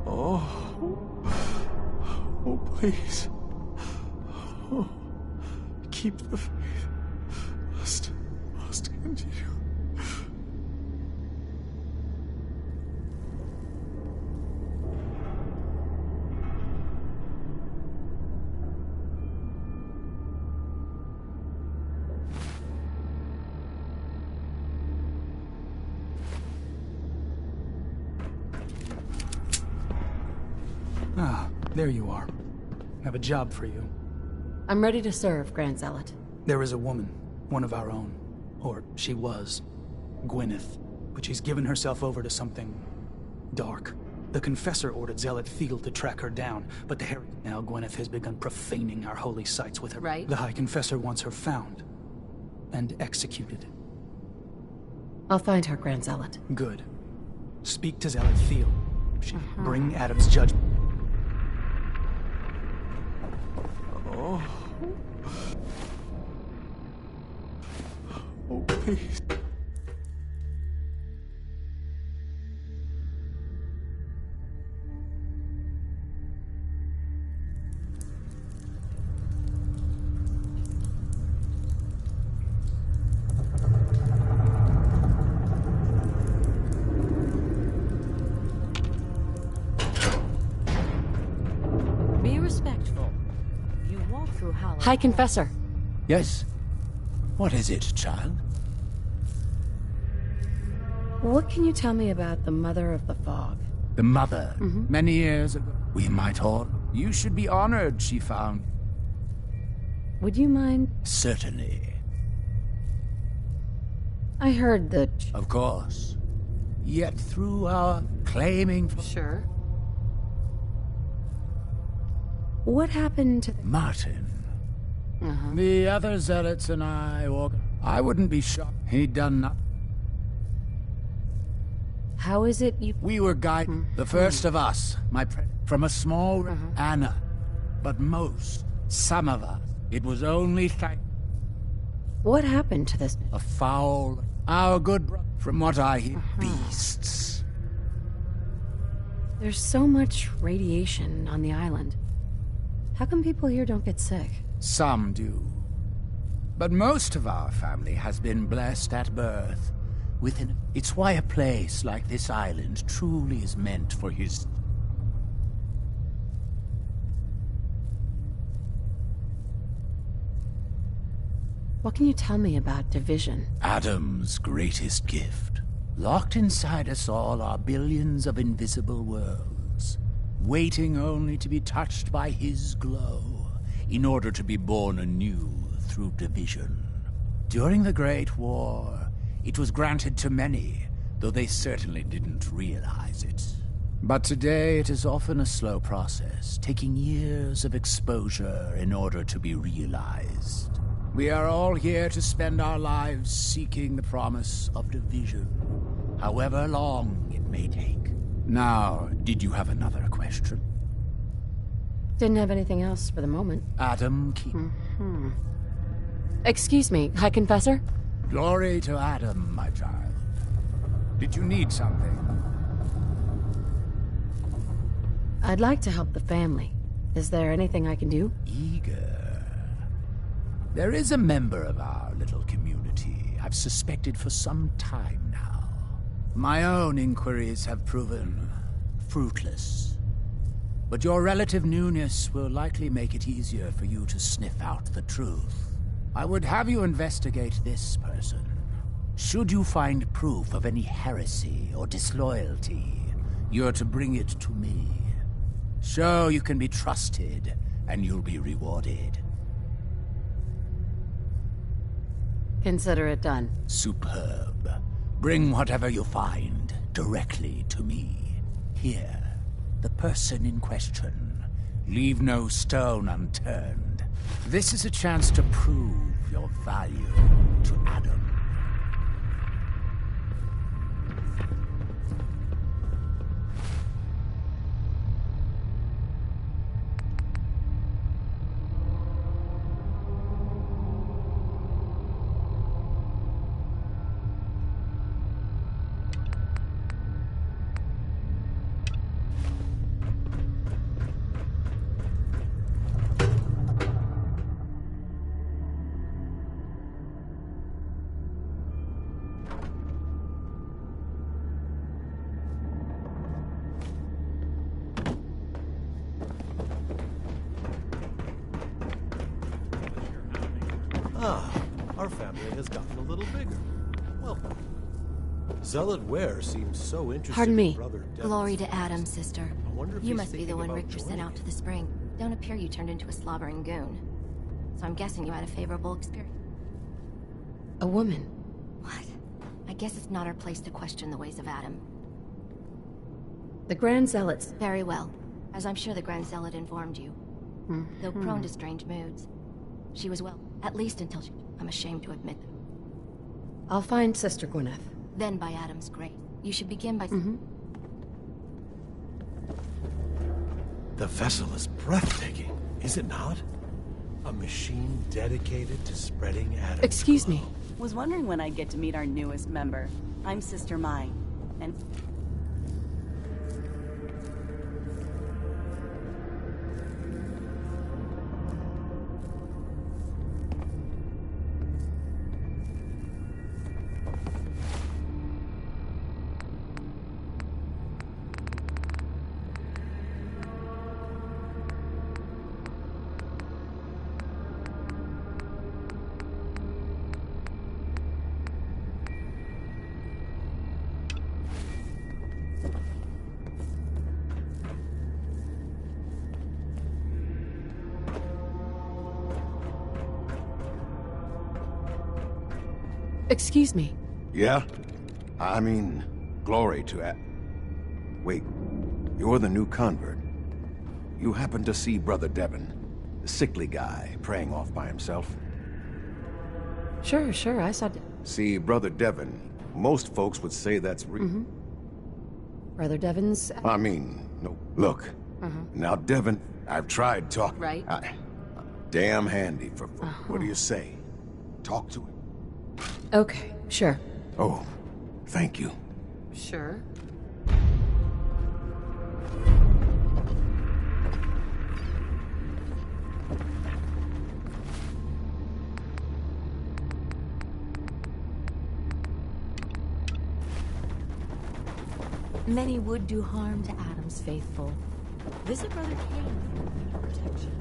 Oh, please. Oh, keep the faith. Must continue. Ah, there you are. I have a job for you. I'm ready to serve, Grand Zealot. There is a woman, one of our own. Or she was. Gwyneth. But she's given herself over to something dark. The Confessor ordered Zealot Field to track her down, but now Gwyneth has begun profaning our holy sites with her. Right. The High Confessor wants her found. And executed. I'll find her, Grand Zealot. Good. Speak to Zealot Field. Bring Adam's judgment. Oh. Oh, please. Be respectful. You walk through Hollow. High Confessor. Yes? What is it, child? What can you tell me about the Mother of the Fog? The mother. Mhm. Many years ago. We might all. You should be honored, she found. Would you mind? Certainly. I heard that... Of course. Yet through our claiming... Sure. What happened to... Martin. The other zealots and I wouldn't be shocked. He'd done nothing. How is it you... We were guided. The first of us, from a small... Anna. But some of us, it was only What happened to this... A foul... Our good brother. From what I hear, beasts. There's so much radiation on the island. How come people here don't get sick? Some do. But most of our family has been blessed at birth with an... It's why a place like this island truly is meant for his... What can you tell me about division? Adam's greatest gift. Locked inside us all are billions of invisible worlds, waiting only to be touched by his glow, in order to be born anew through division. During the Great War, it was granted to many, though they certainly didn't realize it. But today it is often a slow process, taking years of exposure in order to be realized. We are all here to spend our lives seeking the promise of division, however long it may take. Now, did you have another question? Didn't have anything else for the moment. Adam Excuse me, High Confessor? Glory to Adam, my child. Did you need something? I'd like to help the family. Is there anything I can do? Eager. There is a member of our little community I've suspected for some time now. My own inquiries have proven fruitless. But your relative newness will likely make it easier for you to sniff out the truth. I would have you investigate this person. Should you find proof of any heresy or disloyalty, you're to bring it to me. Show you can be trusted, and you'll be rewarded. Consider it done. Superb. Bring whatever you find directly to me. Here, the person in question. Leave no stone unturned. This is a chance to prove your value to Adam. Our family has gotten a little bigger. Welcome. Zealot Ware seems so interested Pardon me. in Brother Dennis. Glory to Adam, sister. I wonder if You he's must be the thinking one about Richter sent joining. out to the spring. Don't appear you turned into a slobbering goon. So I'm guessing you had a favorable experience. A woman. What? I guess it's not our place to question the ways of Adam. The Grand Zealots. Very well. As I'm sure the Grand Zealot informed you. Though prone to strange moods. She was well, at least until she... I'm ashamed to admit them. I'll find Sister Gwyneth. Then by Adam's grace. You should begin by... The vessel is breathtaking, is it not? A machine dedicated to spreading Adam's Excuse me. Was wondering when I'd get to meet our newest member. I'm Sister Mine, and... Excuse me. Yeah? I mean, glory to Wait, you're the new convert. You happen to see Brother Devon, the sickly guy praying off by himself? Sure, I saw... See, Brother Devon, most folks would say that's Brother Devon's... I mean, no, look. Now, Devon, I've tried talking. Right. Damn handy for... What do you say? Talk to him? Okay, sure. Oh, thank you. Sure. Many would do harm to Adam's faithful. Visit Brother Cain for protection.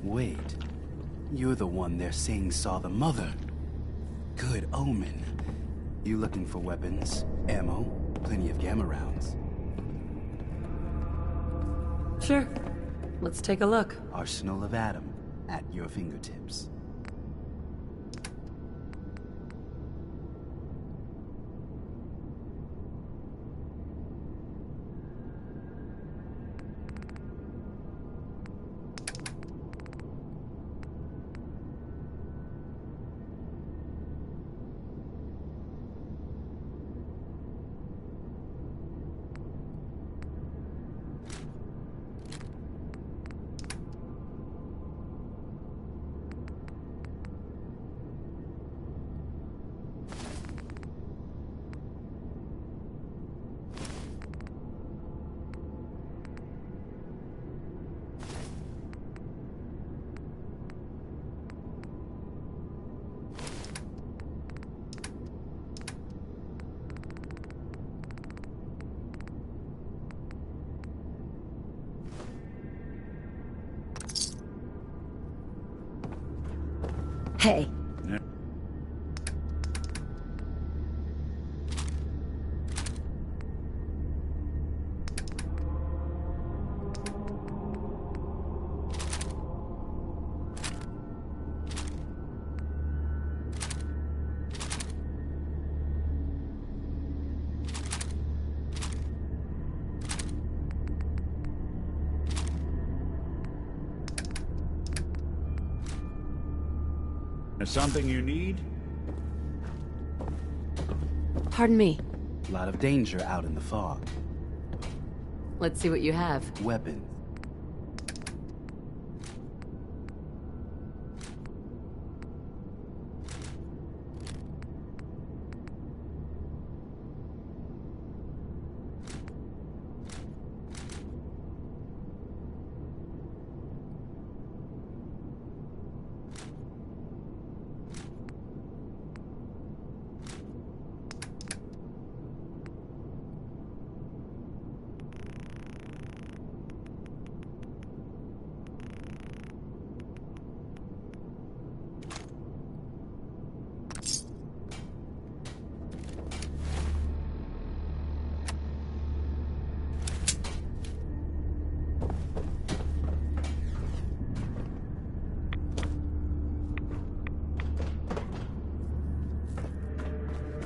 Wait, you're the one they're saying saw the mother. Good omen. You looking for weapons, ammo, plenty of gamma rounds? Sure. Let's take a look. Arsenal of Adam at your fingertips. Hey. There's something you need? Pardon me. A lot of danger out in the fog. Let's see what you have. Weapons.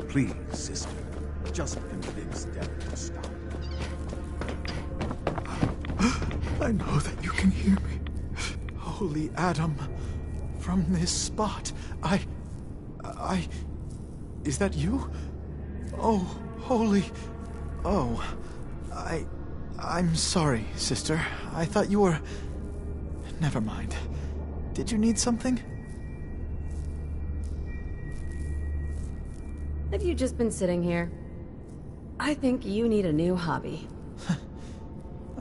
Please, sister, just convince Devon to stop. I know that you can hear me. Holy Adam, from this spot, Is that you? Oh, holy... Oh, I'm sorry, sister. I thought you were... Never mind. Did you need something? Have you just been sitting here? I think you need a new hobby.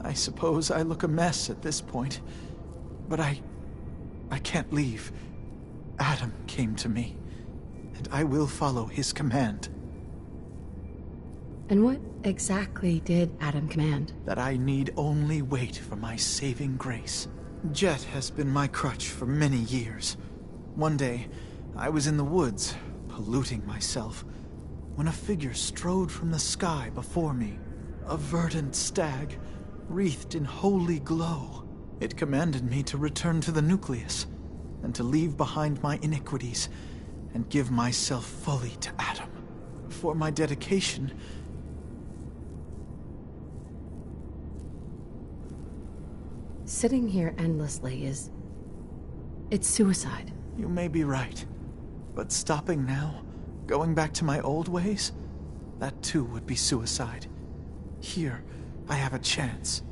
I suppose I look a mess at this point. But I can't leave. Adam came to me, and I will follow his command. And what exactly did Adam command? That I need only wait for my saving grace. Jet has been my crutch for many years. One day, I was in the woods, polluting myself, when a figure strode from the sky before me. A verdant stag, wreathed in holy glow. It commanded me to return to the nucleus, and to leave behind my iniquities, and give myself fully to Adam. For my dedication, sitting here endlessly it's suicide. You may be right. But stopping now, going back to my old ways, that too would be suicide. Here, I have a chance.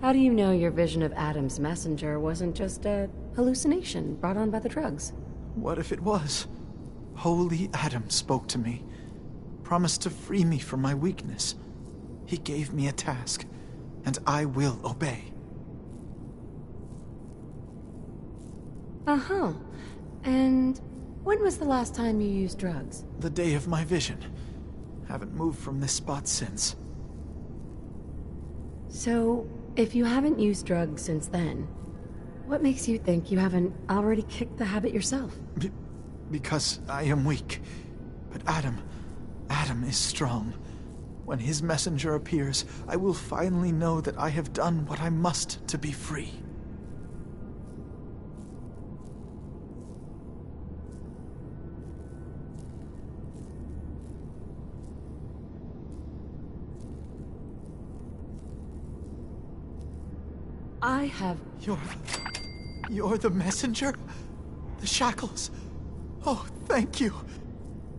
How do you know your vision of Adam's messenger wasn't just a hallucination brought on by the drugs? What if it was? Holy Adam spoke to me, promised to free me from my weakness. He gave me a task, and I will obey. Uh-huh. And when was the last time you used drugs? The day of my vision. Haven't moved from this spot since. So, if you haven't used drugs since then, what makes you think you haven't already kicked the habit yourself? Because I am weak. But Adam is strong. When his messenger appears, I will finally know that I have done what I must to be free. I have... You're the messenger? The shackles? Oh, thank you.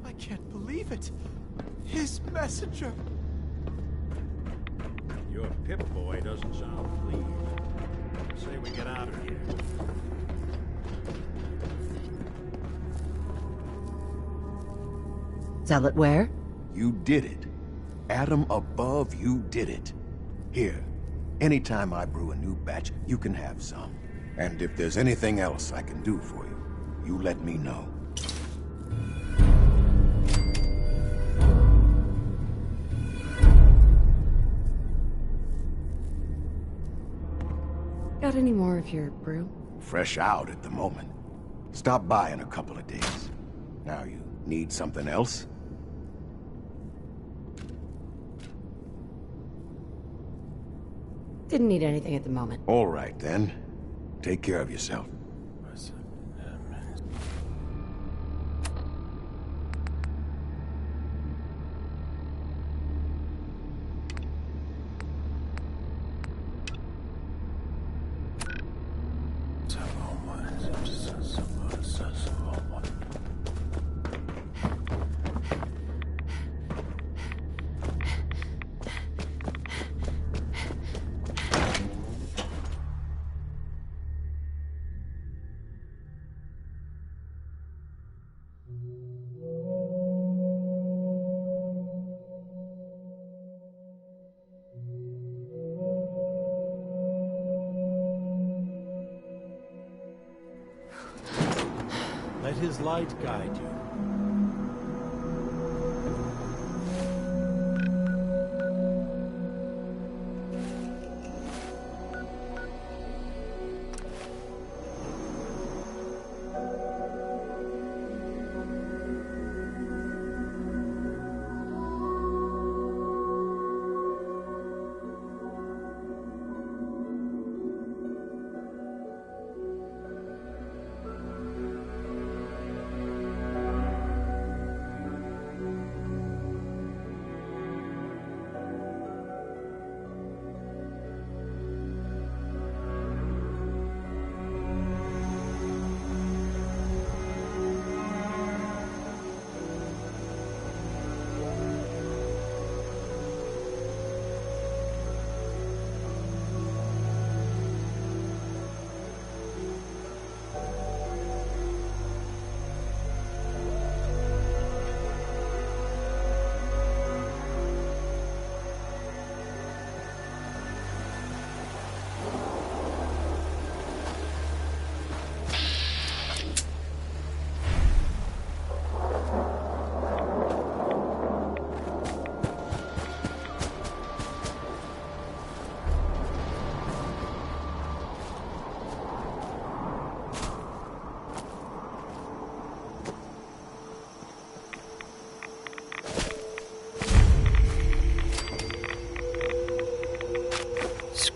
I can't believe it. His messenger. Your Pip-Boy doesn't sound pleased. Say we get out of here. Zealot where? You did it. Adam above, you did it. Here, anytime I brew a new batch, you can have some. And if there's anything else I can do for you, you let me know. Got any more of your brew? Fresh out at the moment. Stop by in a couple of days. Now you need something else? Didn't need anything at the moment. All right, then. Take care of yourself. Let his light guide you.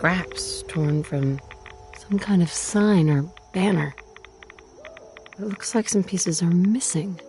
scraps torn from some kind of sign or banner. It looks like some pieces are missing.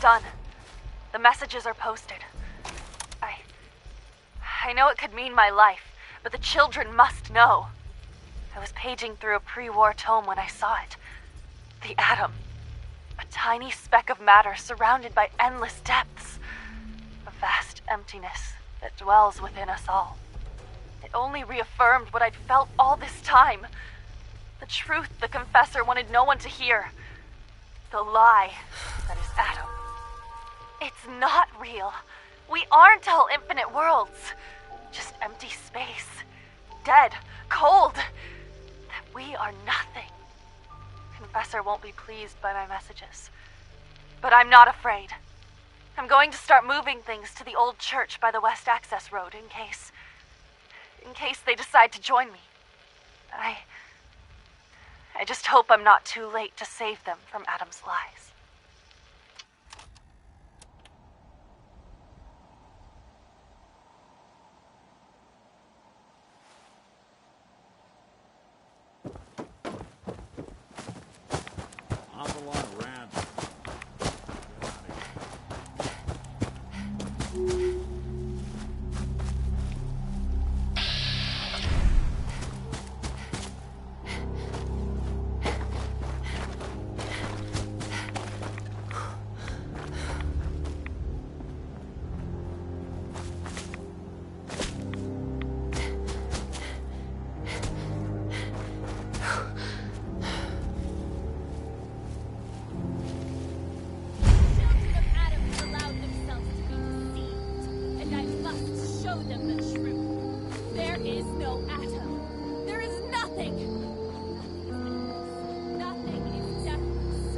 Done. The messages are posted. I know it could mean my life, but the children must know. I was paging through a pre-war tome when I saw it. The atom. A tiny speck of matter surrounded by endless depths. A vast emptiness that dwells within us all. It only reaffirmed what I'd felt all this time. The truth the Confessor wanted no one to hear. The lie that is Adam. It's not real. We aren't all infinite worlds. Just empty space. Dead. Cold. That we are nothing. Confessor won't be pleased by my messages. But I'm not afraid. I'm going to start moving things to the old church by the West Access Road in case they decide to join me. I just hope I'm not too late to save them from Adam's lies. Awful lot of rats. know, Atom. There is nothing. Nothing is deathless.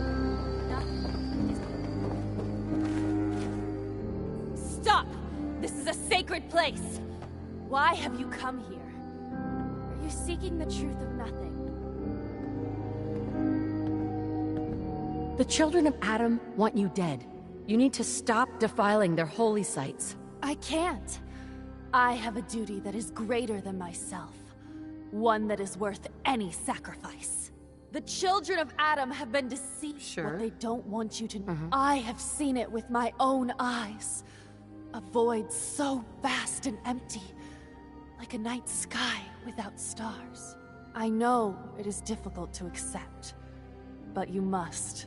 Nothing is... Stop! This is a sacred place. Why have you come here? Are you seeking the truth of nothing? The children of Adam want you dead. You need to stop defiling their holy sites. I can't. I have a duty that is greater than myself. One that is worth any sacrifice. The children of Adam have been deceived. Sure. What they don't want you to know. I have seen it with my own eyes. A void so vast and empty. Like a night sky without stars. I know it is difficult to accept. But you must.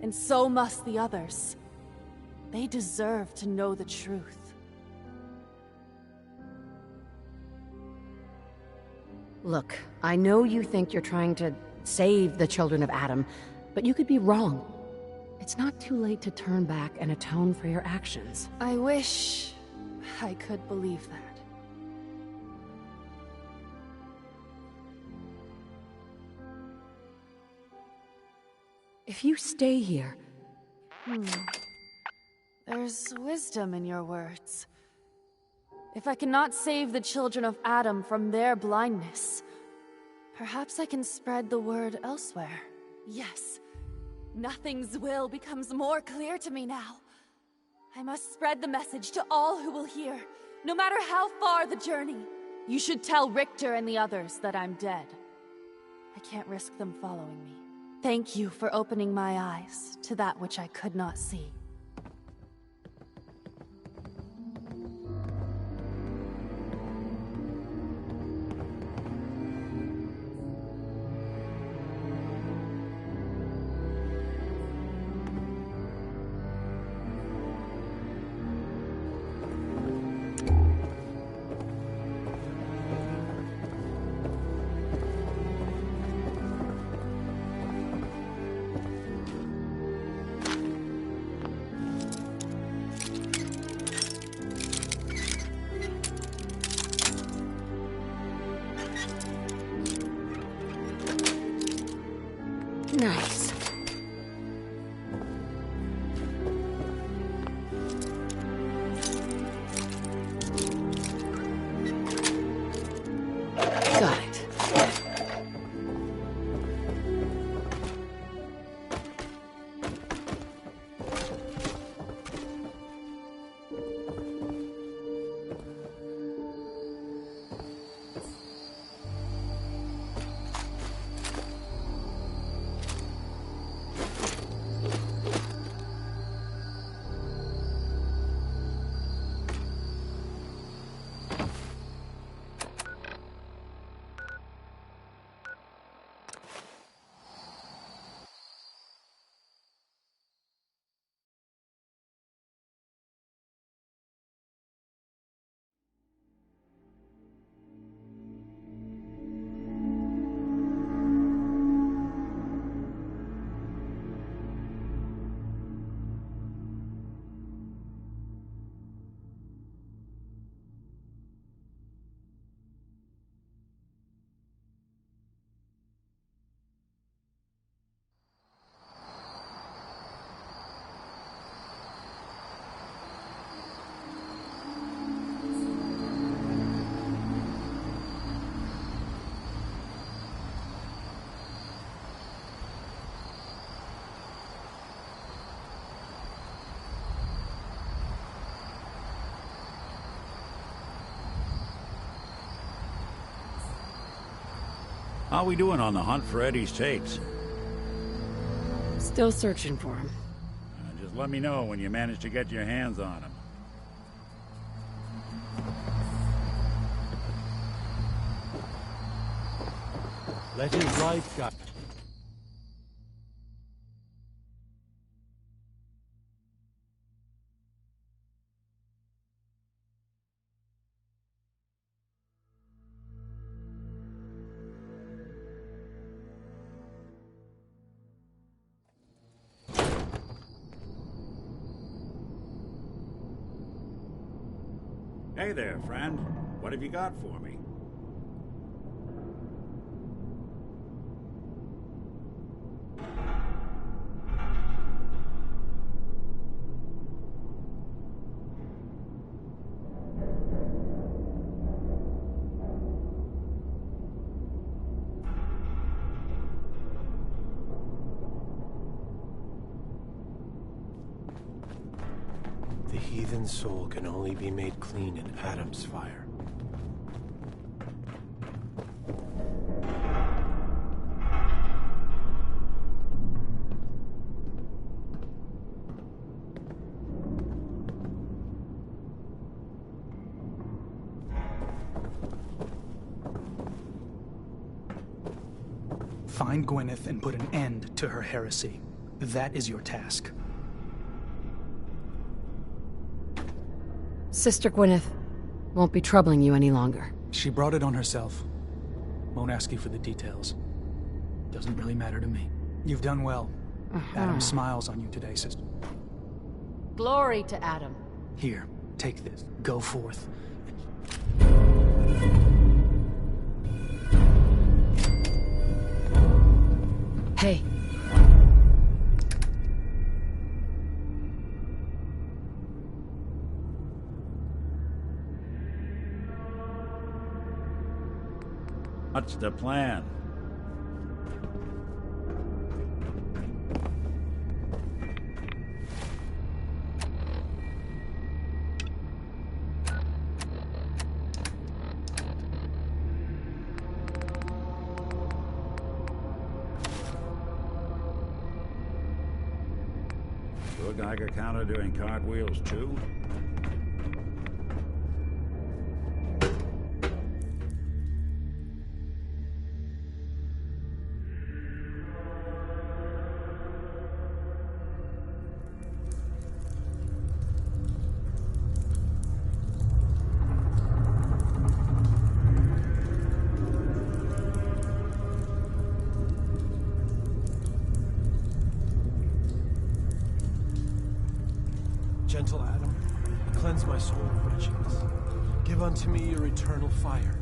And so must the others. They deserve to know the truth. Look, I know you think you're trying to save the children of Adam, but you could be wrong. It's not too late to turn back and atone for your actions. I wish I could believe that. If you stay here... There's wisdom in your words. If I cannot save the children of Adam from their blindness, perhaps I can spread the word elsewhere. Yes, nothing's will becomes more clear to me now. I must spread the message to all who will hear, no matter how far the journey. You should tell Richter and the others that I'm dead. I can't risk them following me. Thank you for opening my eyes to that which I could not see. Nice. Got it. How we doing on the hunt for Eddie's tapes? Still searching for him. Just let me know when you manage to get your hands on him. Let his light guide. Hey there, friend. What have you got for me? heathen soul can only be made clean in Adam's fire. Find Gwyneth and put an end to her heresy. That is your task. Sister Gwyneth won't be troubling you any longer. She brought it on herself. Won't ask you for the details. Doesn't really matter to me. You've done well. Adam smiles on you today, sister. Glory to Adam. Here, take this. Go forth. Hey. What's the plan? Your Geiger counter doing cartwheels too? Gentle Adam, cleanse my soul of wretchedness. Give unto me your eternal fire.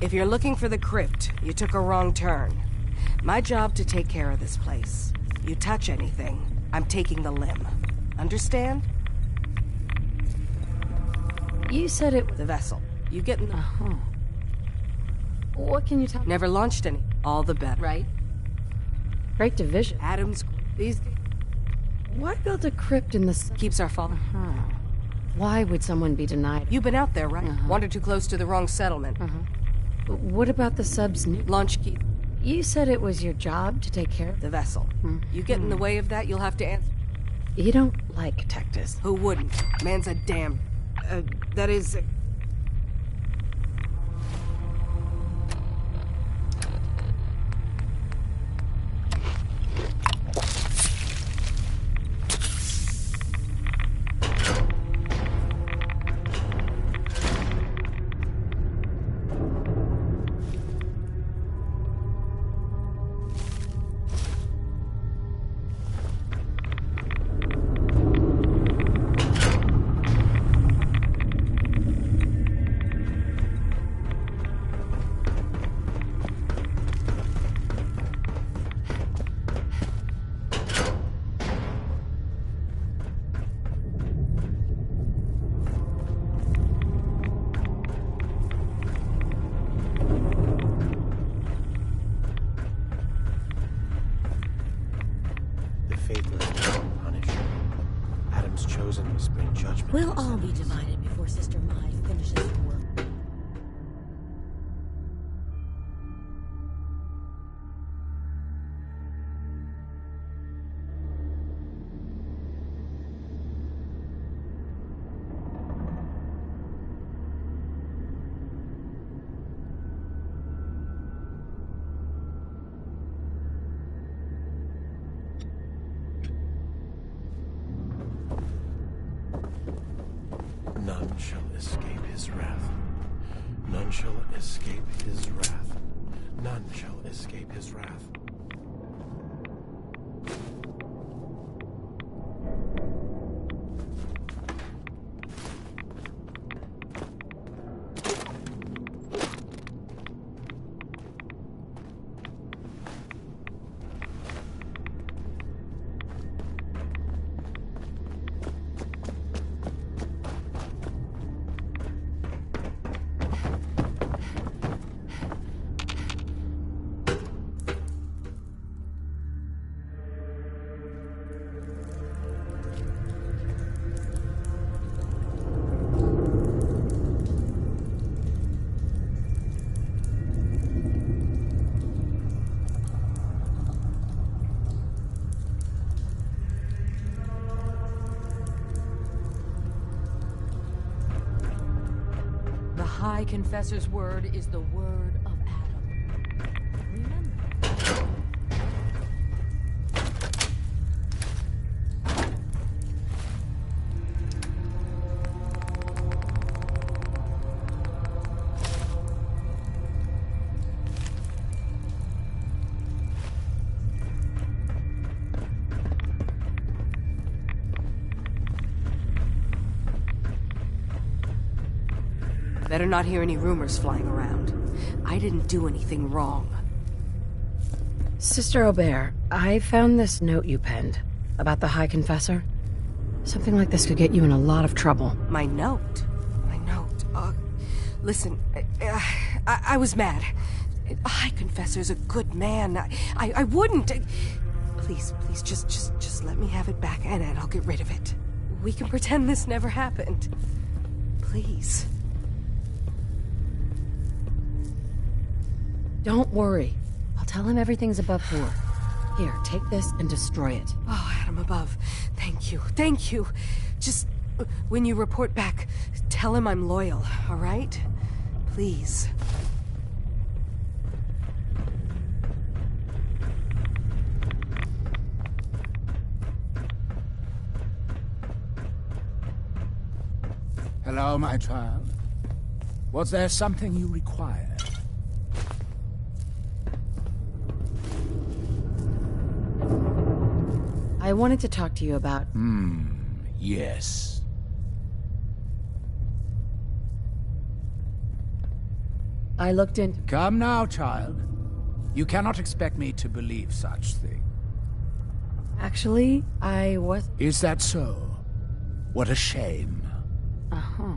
If you're looking for the crypt, you took a wrong turn. My job to take care of this place. You touch anything, I'm taking the limb. Understand? You said it was the vessel. You get in the... What can you tell me? Never launched any. All the better. Right? Great division. Adams, these... Why build a crypt in the... Keeps our fault. Why would someone be denied? You've been out there, right? Wandered too close to the wrong settlement. What about the sub's new... Launch key. You said it was your job to take care of the vessel. You get in the way of that, you'll have to answer. You don't like Tectus. Who wouldn't? Man's a damn... that is... We'll all be divided before Sister Mai finishes her work. None shall escape his wrath. None shall escape his wrath. None shall escape his wrath. The High Confessor's word is the word of Adam. Remember. Better not hear any rumors flying around. I didn't do anything wrong. Sister Aubert, I found this note you penned about the High Confessor. Something like this could get you in a lot of trouble. My note? My note? Listen, I was mad. High Confessor's a good man. I wouldn't... Please, just let me have it back and I'll get rid of it. We can pretend this never happened. Please. Don't worry. I'll tell him everything's above board. Here, take this and destroy it. Oh, Adam above. Thank you. Thank you. Just, when you report back, tell him I'm loyal, all right? Please. Hello, my child. Was there something you required? I wanted to talk to you about... Yes. I looked in... Come now, child. You cannot expect me to believe such things. Actually, I was... Is that so? What a shame. Uh-huh.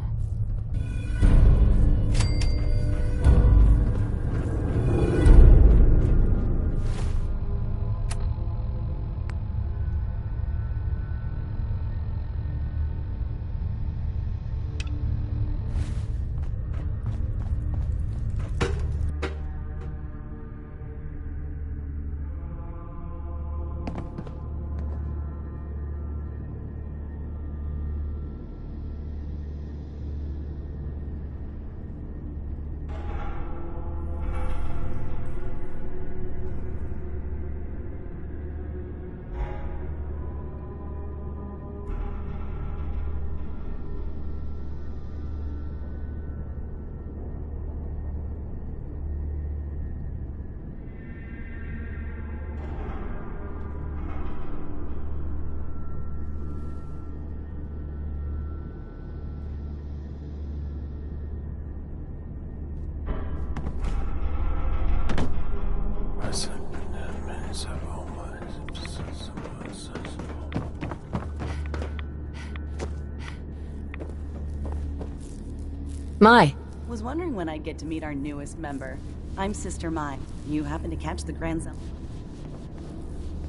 Mai. Was wondering when I'd get to meet our newest member. I'm Sister Mai. You happen to catch the Grand Zealot?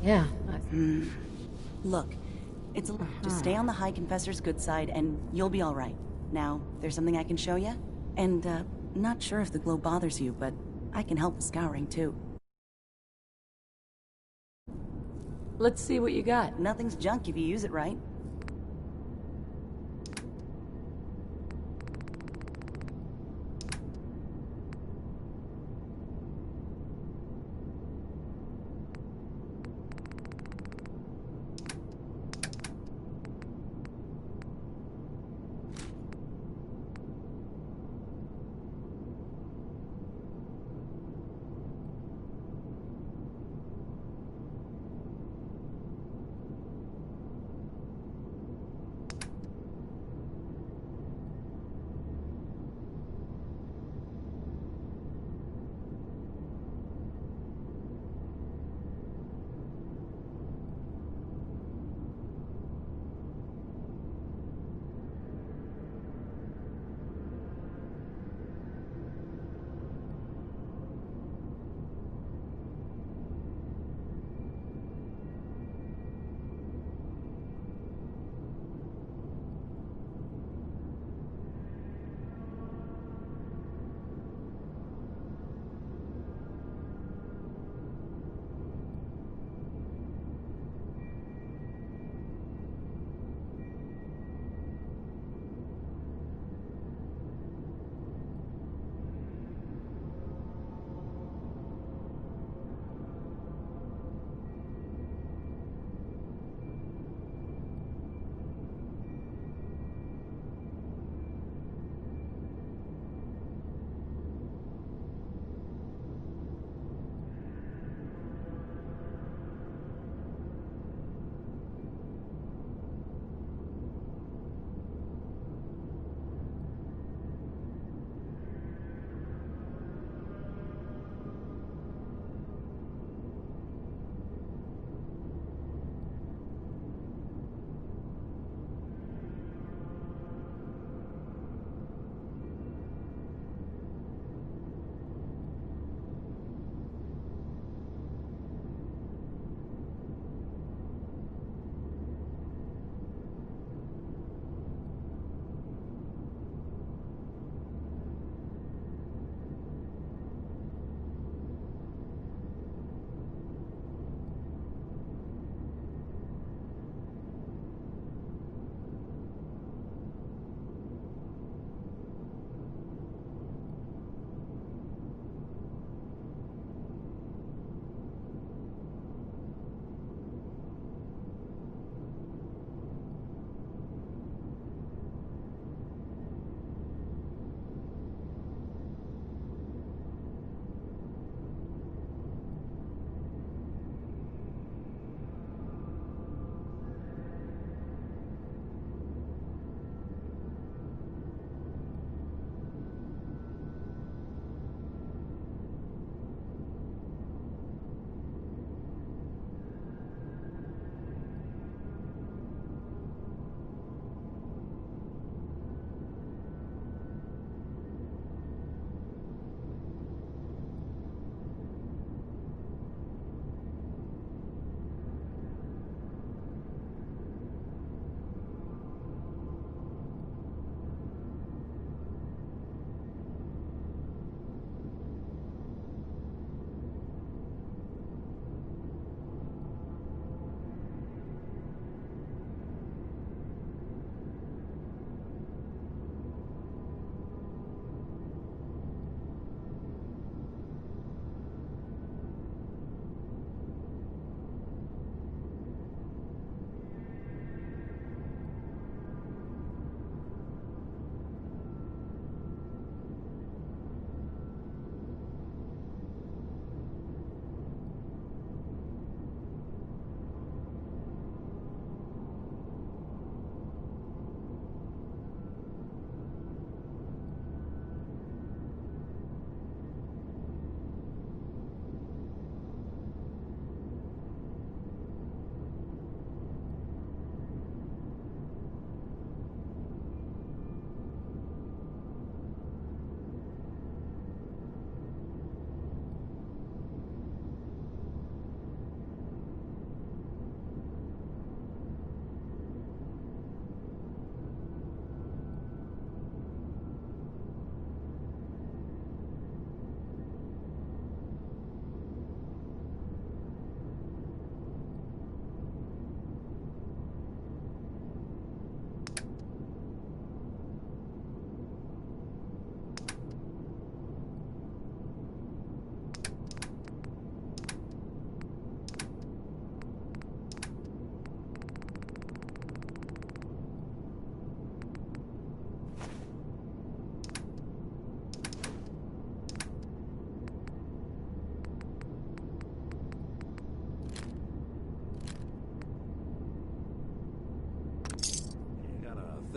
Yeah. Look, it's a... Just stay on the High Confessor's good side and you'll be all right. Now, there's something I can show you? And, not sure if the glow bothers you, but I can help with scouring, too. Let's see what you got. Nothing's junk if you use it right.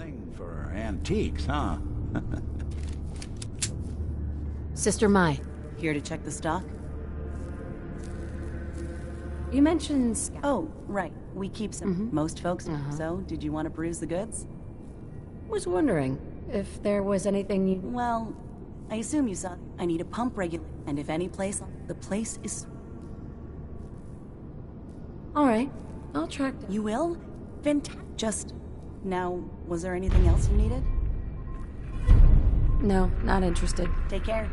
thing for antiques, huh? Sister Mai. Here to check the stock? You mentioned... Oh, right. We keep some. Most folks. So, did you want to peruse the goods? Was wondering if there was anything you... Well, I assume you saw. I need a pump regulator, and if any place, the place is... Alright, I'll track down. You will? Fantastic. Just... Now, was there anything else you needed? No, not interested. Take care.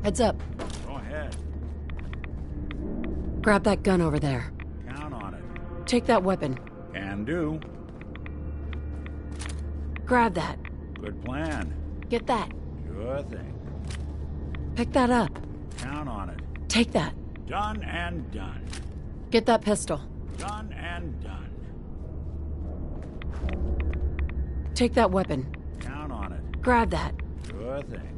Heads up. Go ahead. Grab that gun over there. Count on it. Take that weapon. Can do. Grab that. Good plan. Get that. Sure thing. Pick that up. Count on it. Take that. Done and done. Get that pistol. Done and done. Take that weapon. Count on it. Grab that. Sure thing.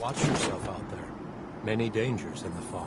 Watch yourself out there. Many dangers in the fog.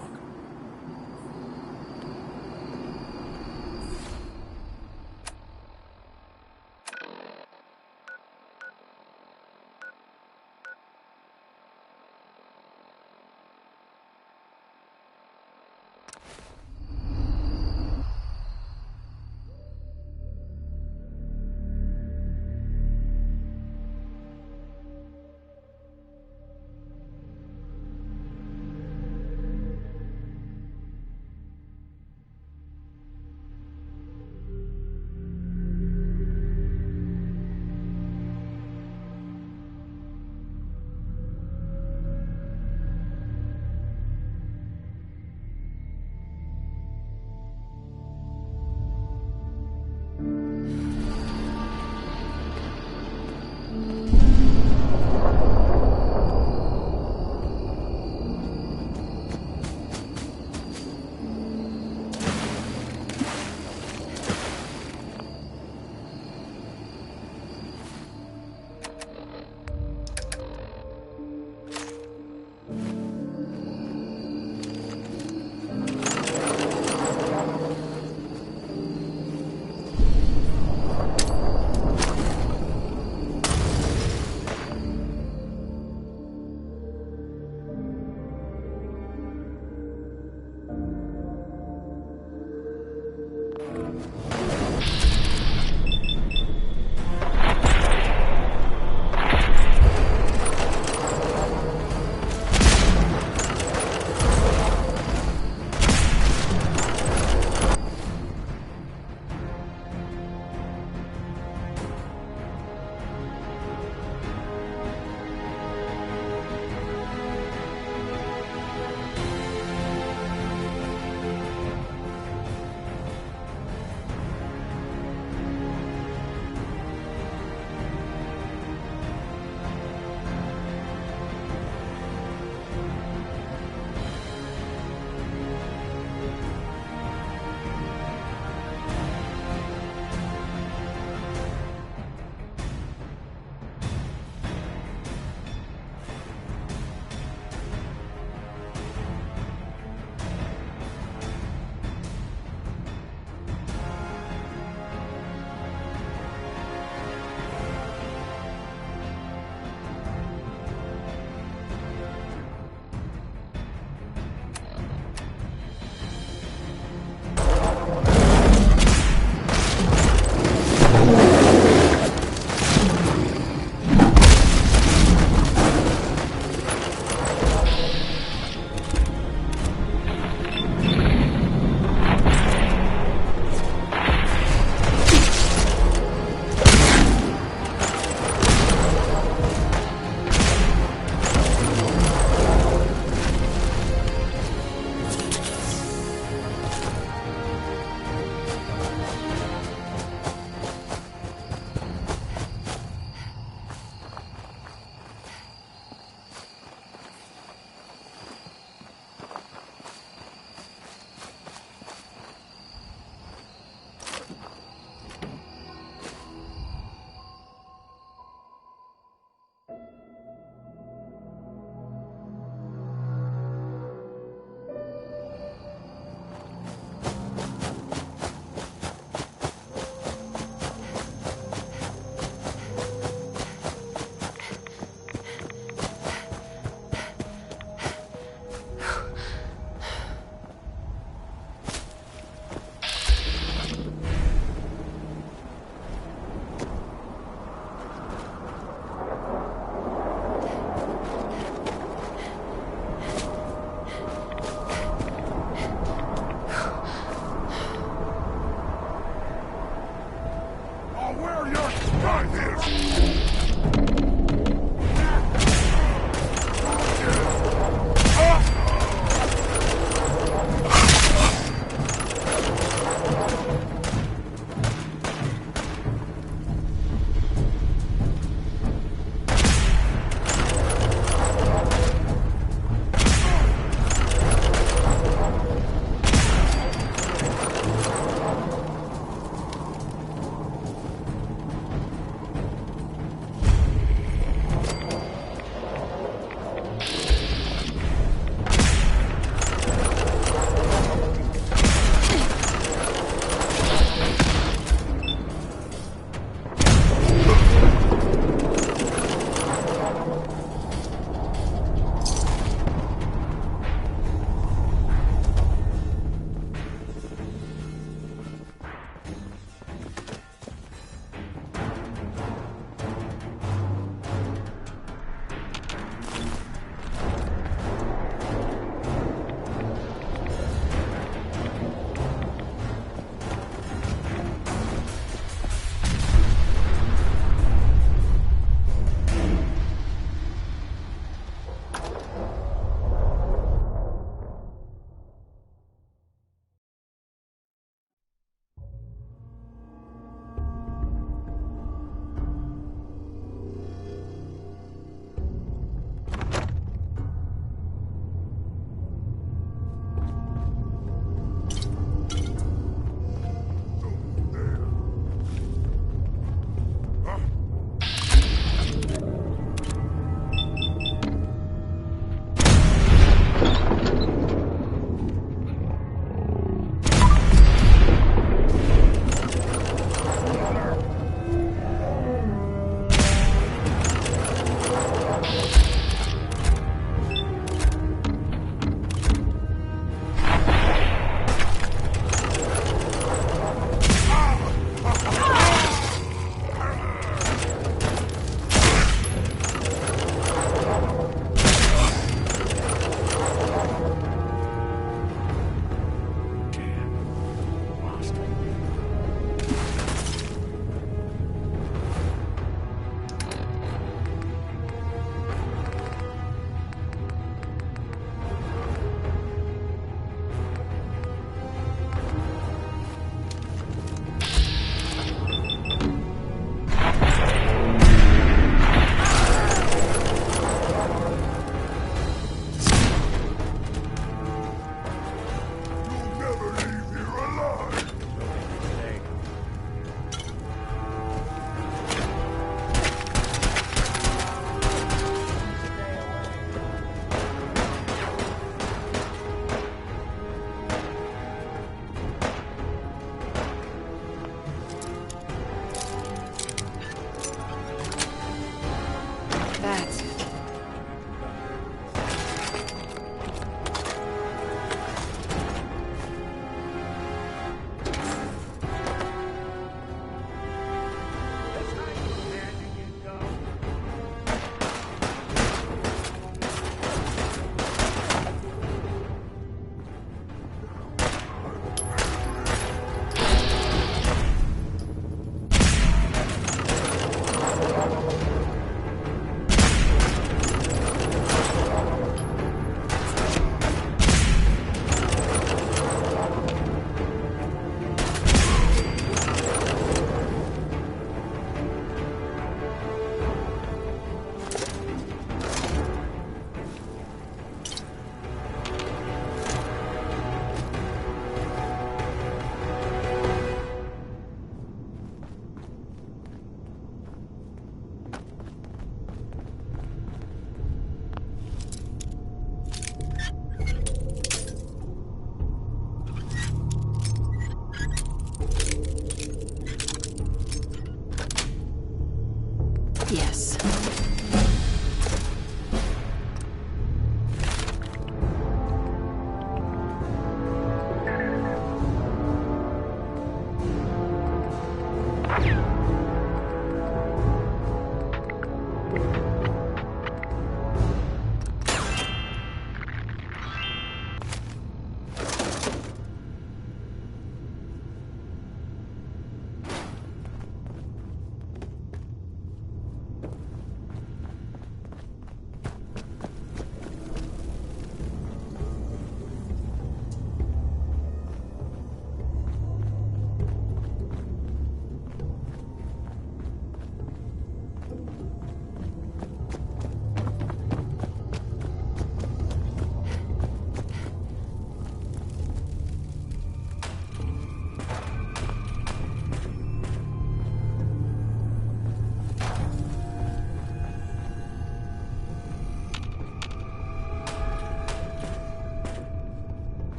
this.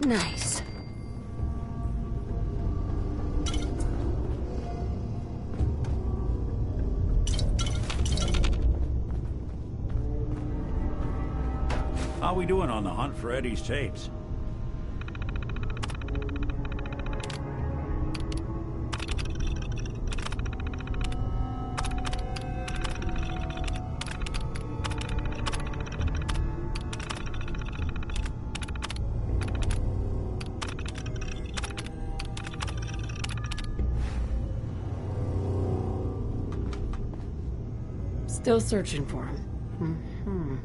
Nice. How we doing on the hunt for Eddie's tapes? Still searching for him. Mm-hmm.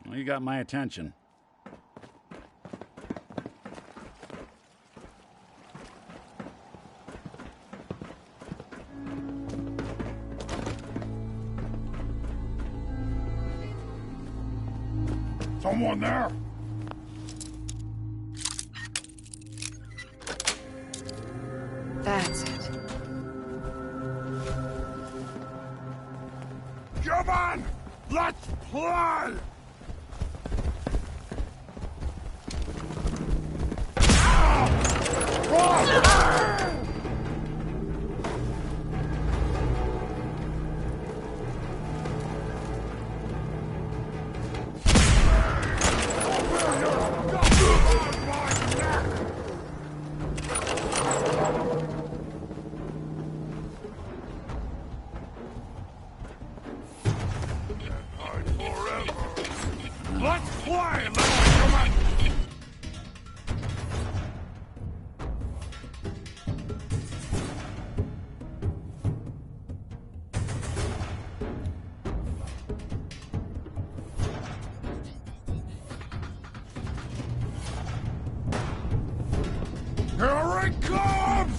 Well, you got my attention. Someone there? That's it. Come on! Let's play! Let's play, little human! Here it comes!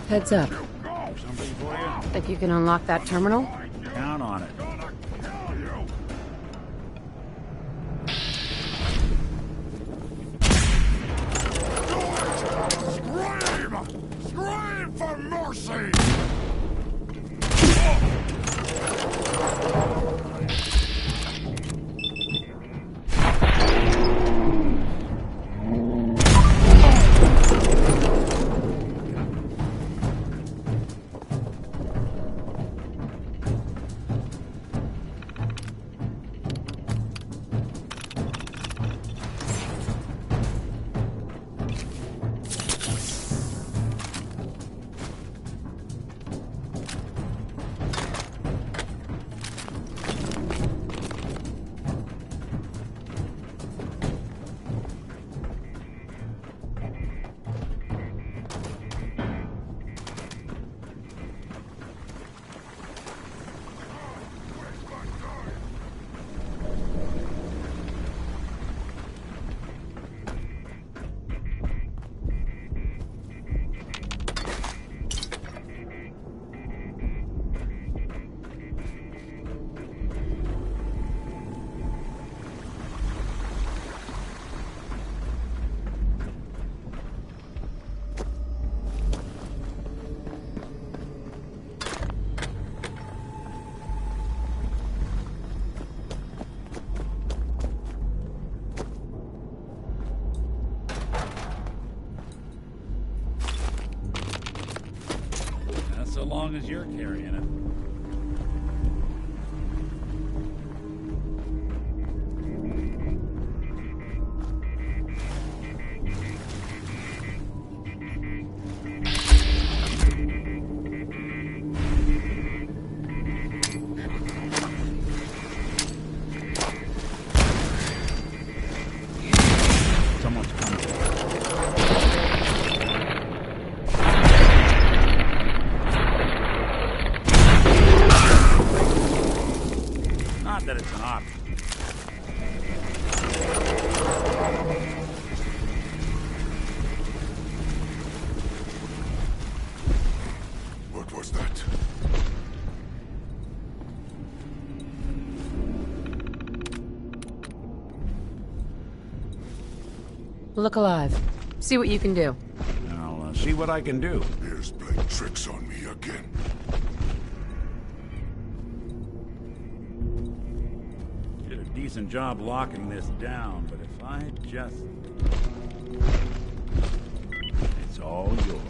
Heads up. Something for you? Think you can unlock that terminal? Count on it. Scream for mercy! So long as you're carrying it. Someone's coming. Not that it's an option. What was that? Look alive. See what you can do. I'll see what I can do. Here's playing tricks on me again. Did a decent job locking this down, but if I just... It's all yours.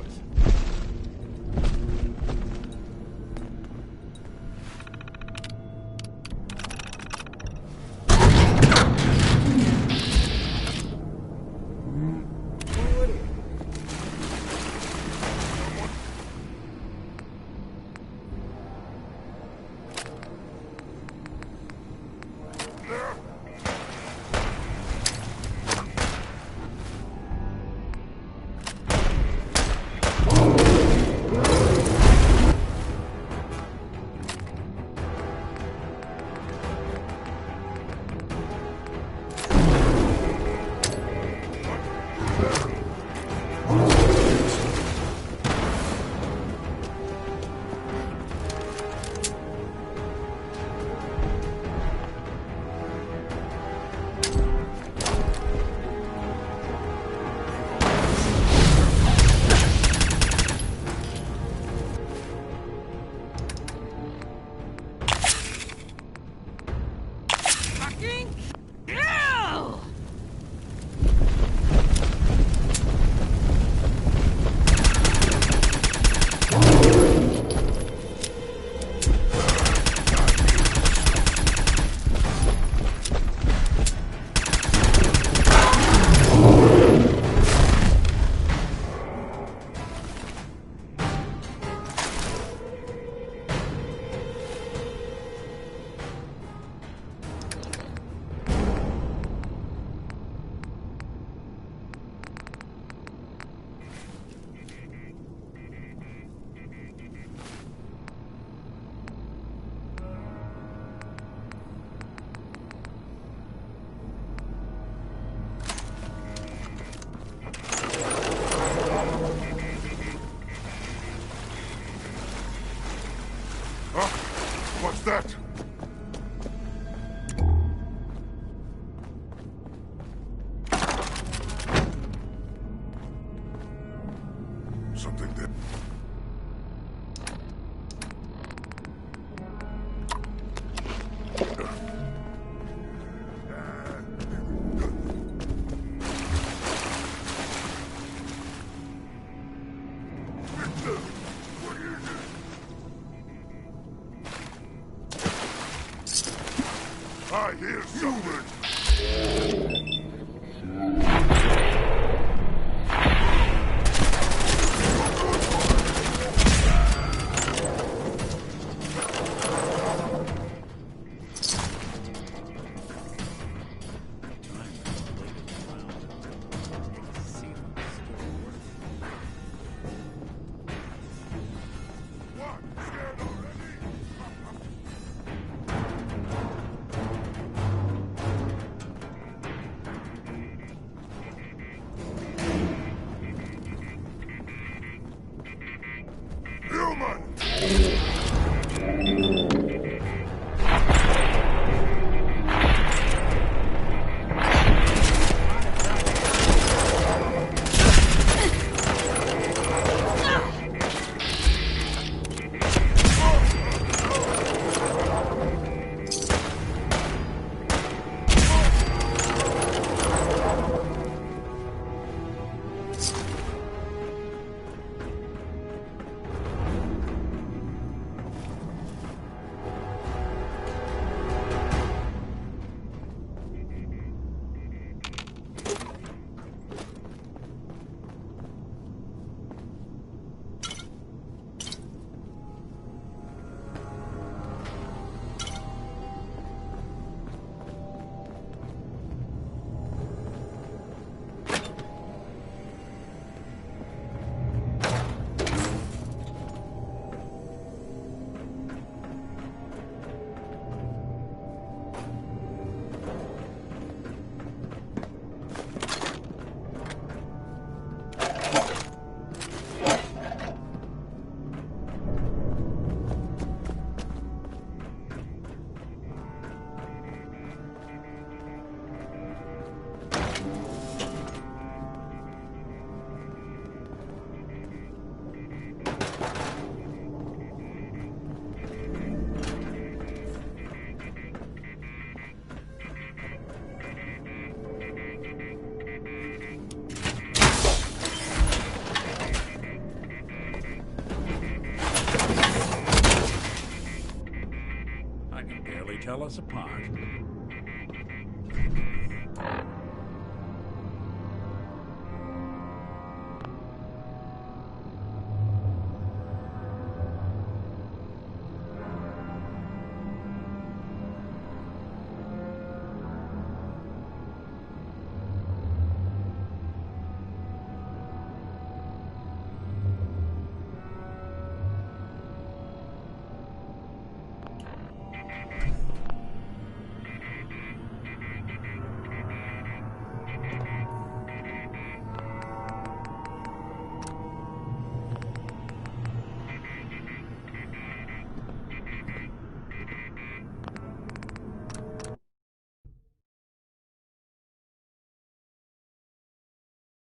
What's that? Something there. I hear something. Tell us apart.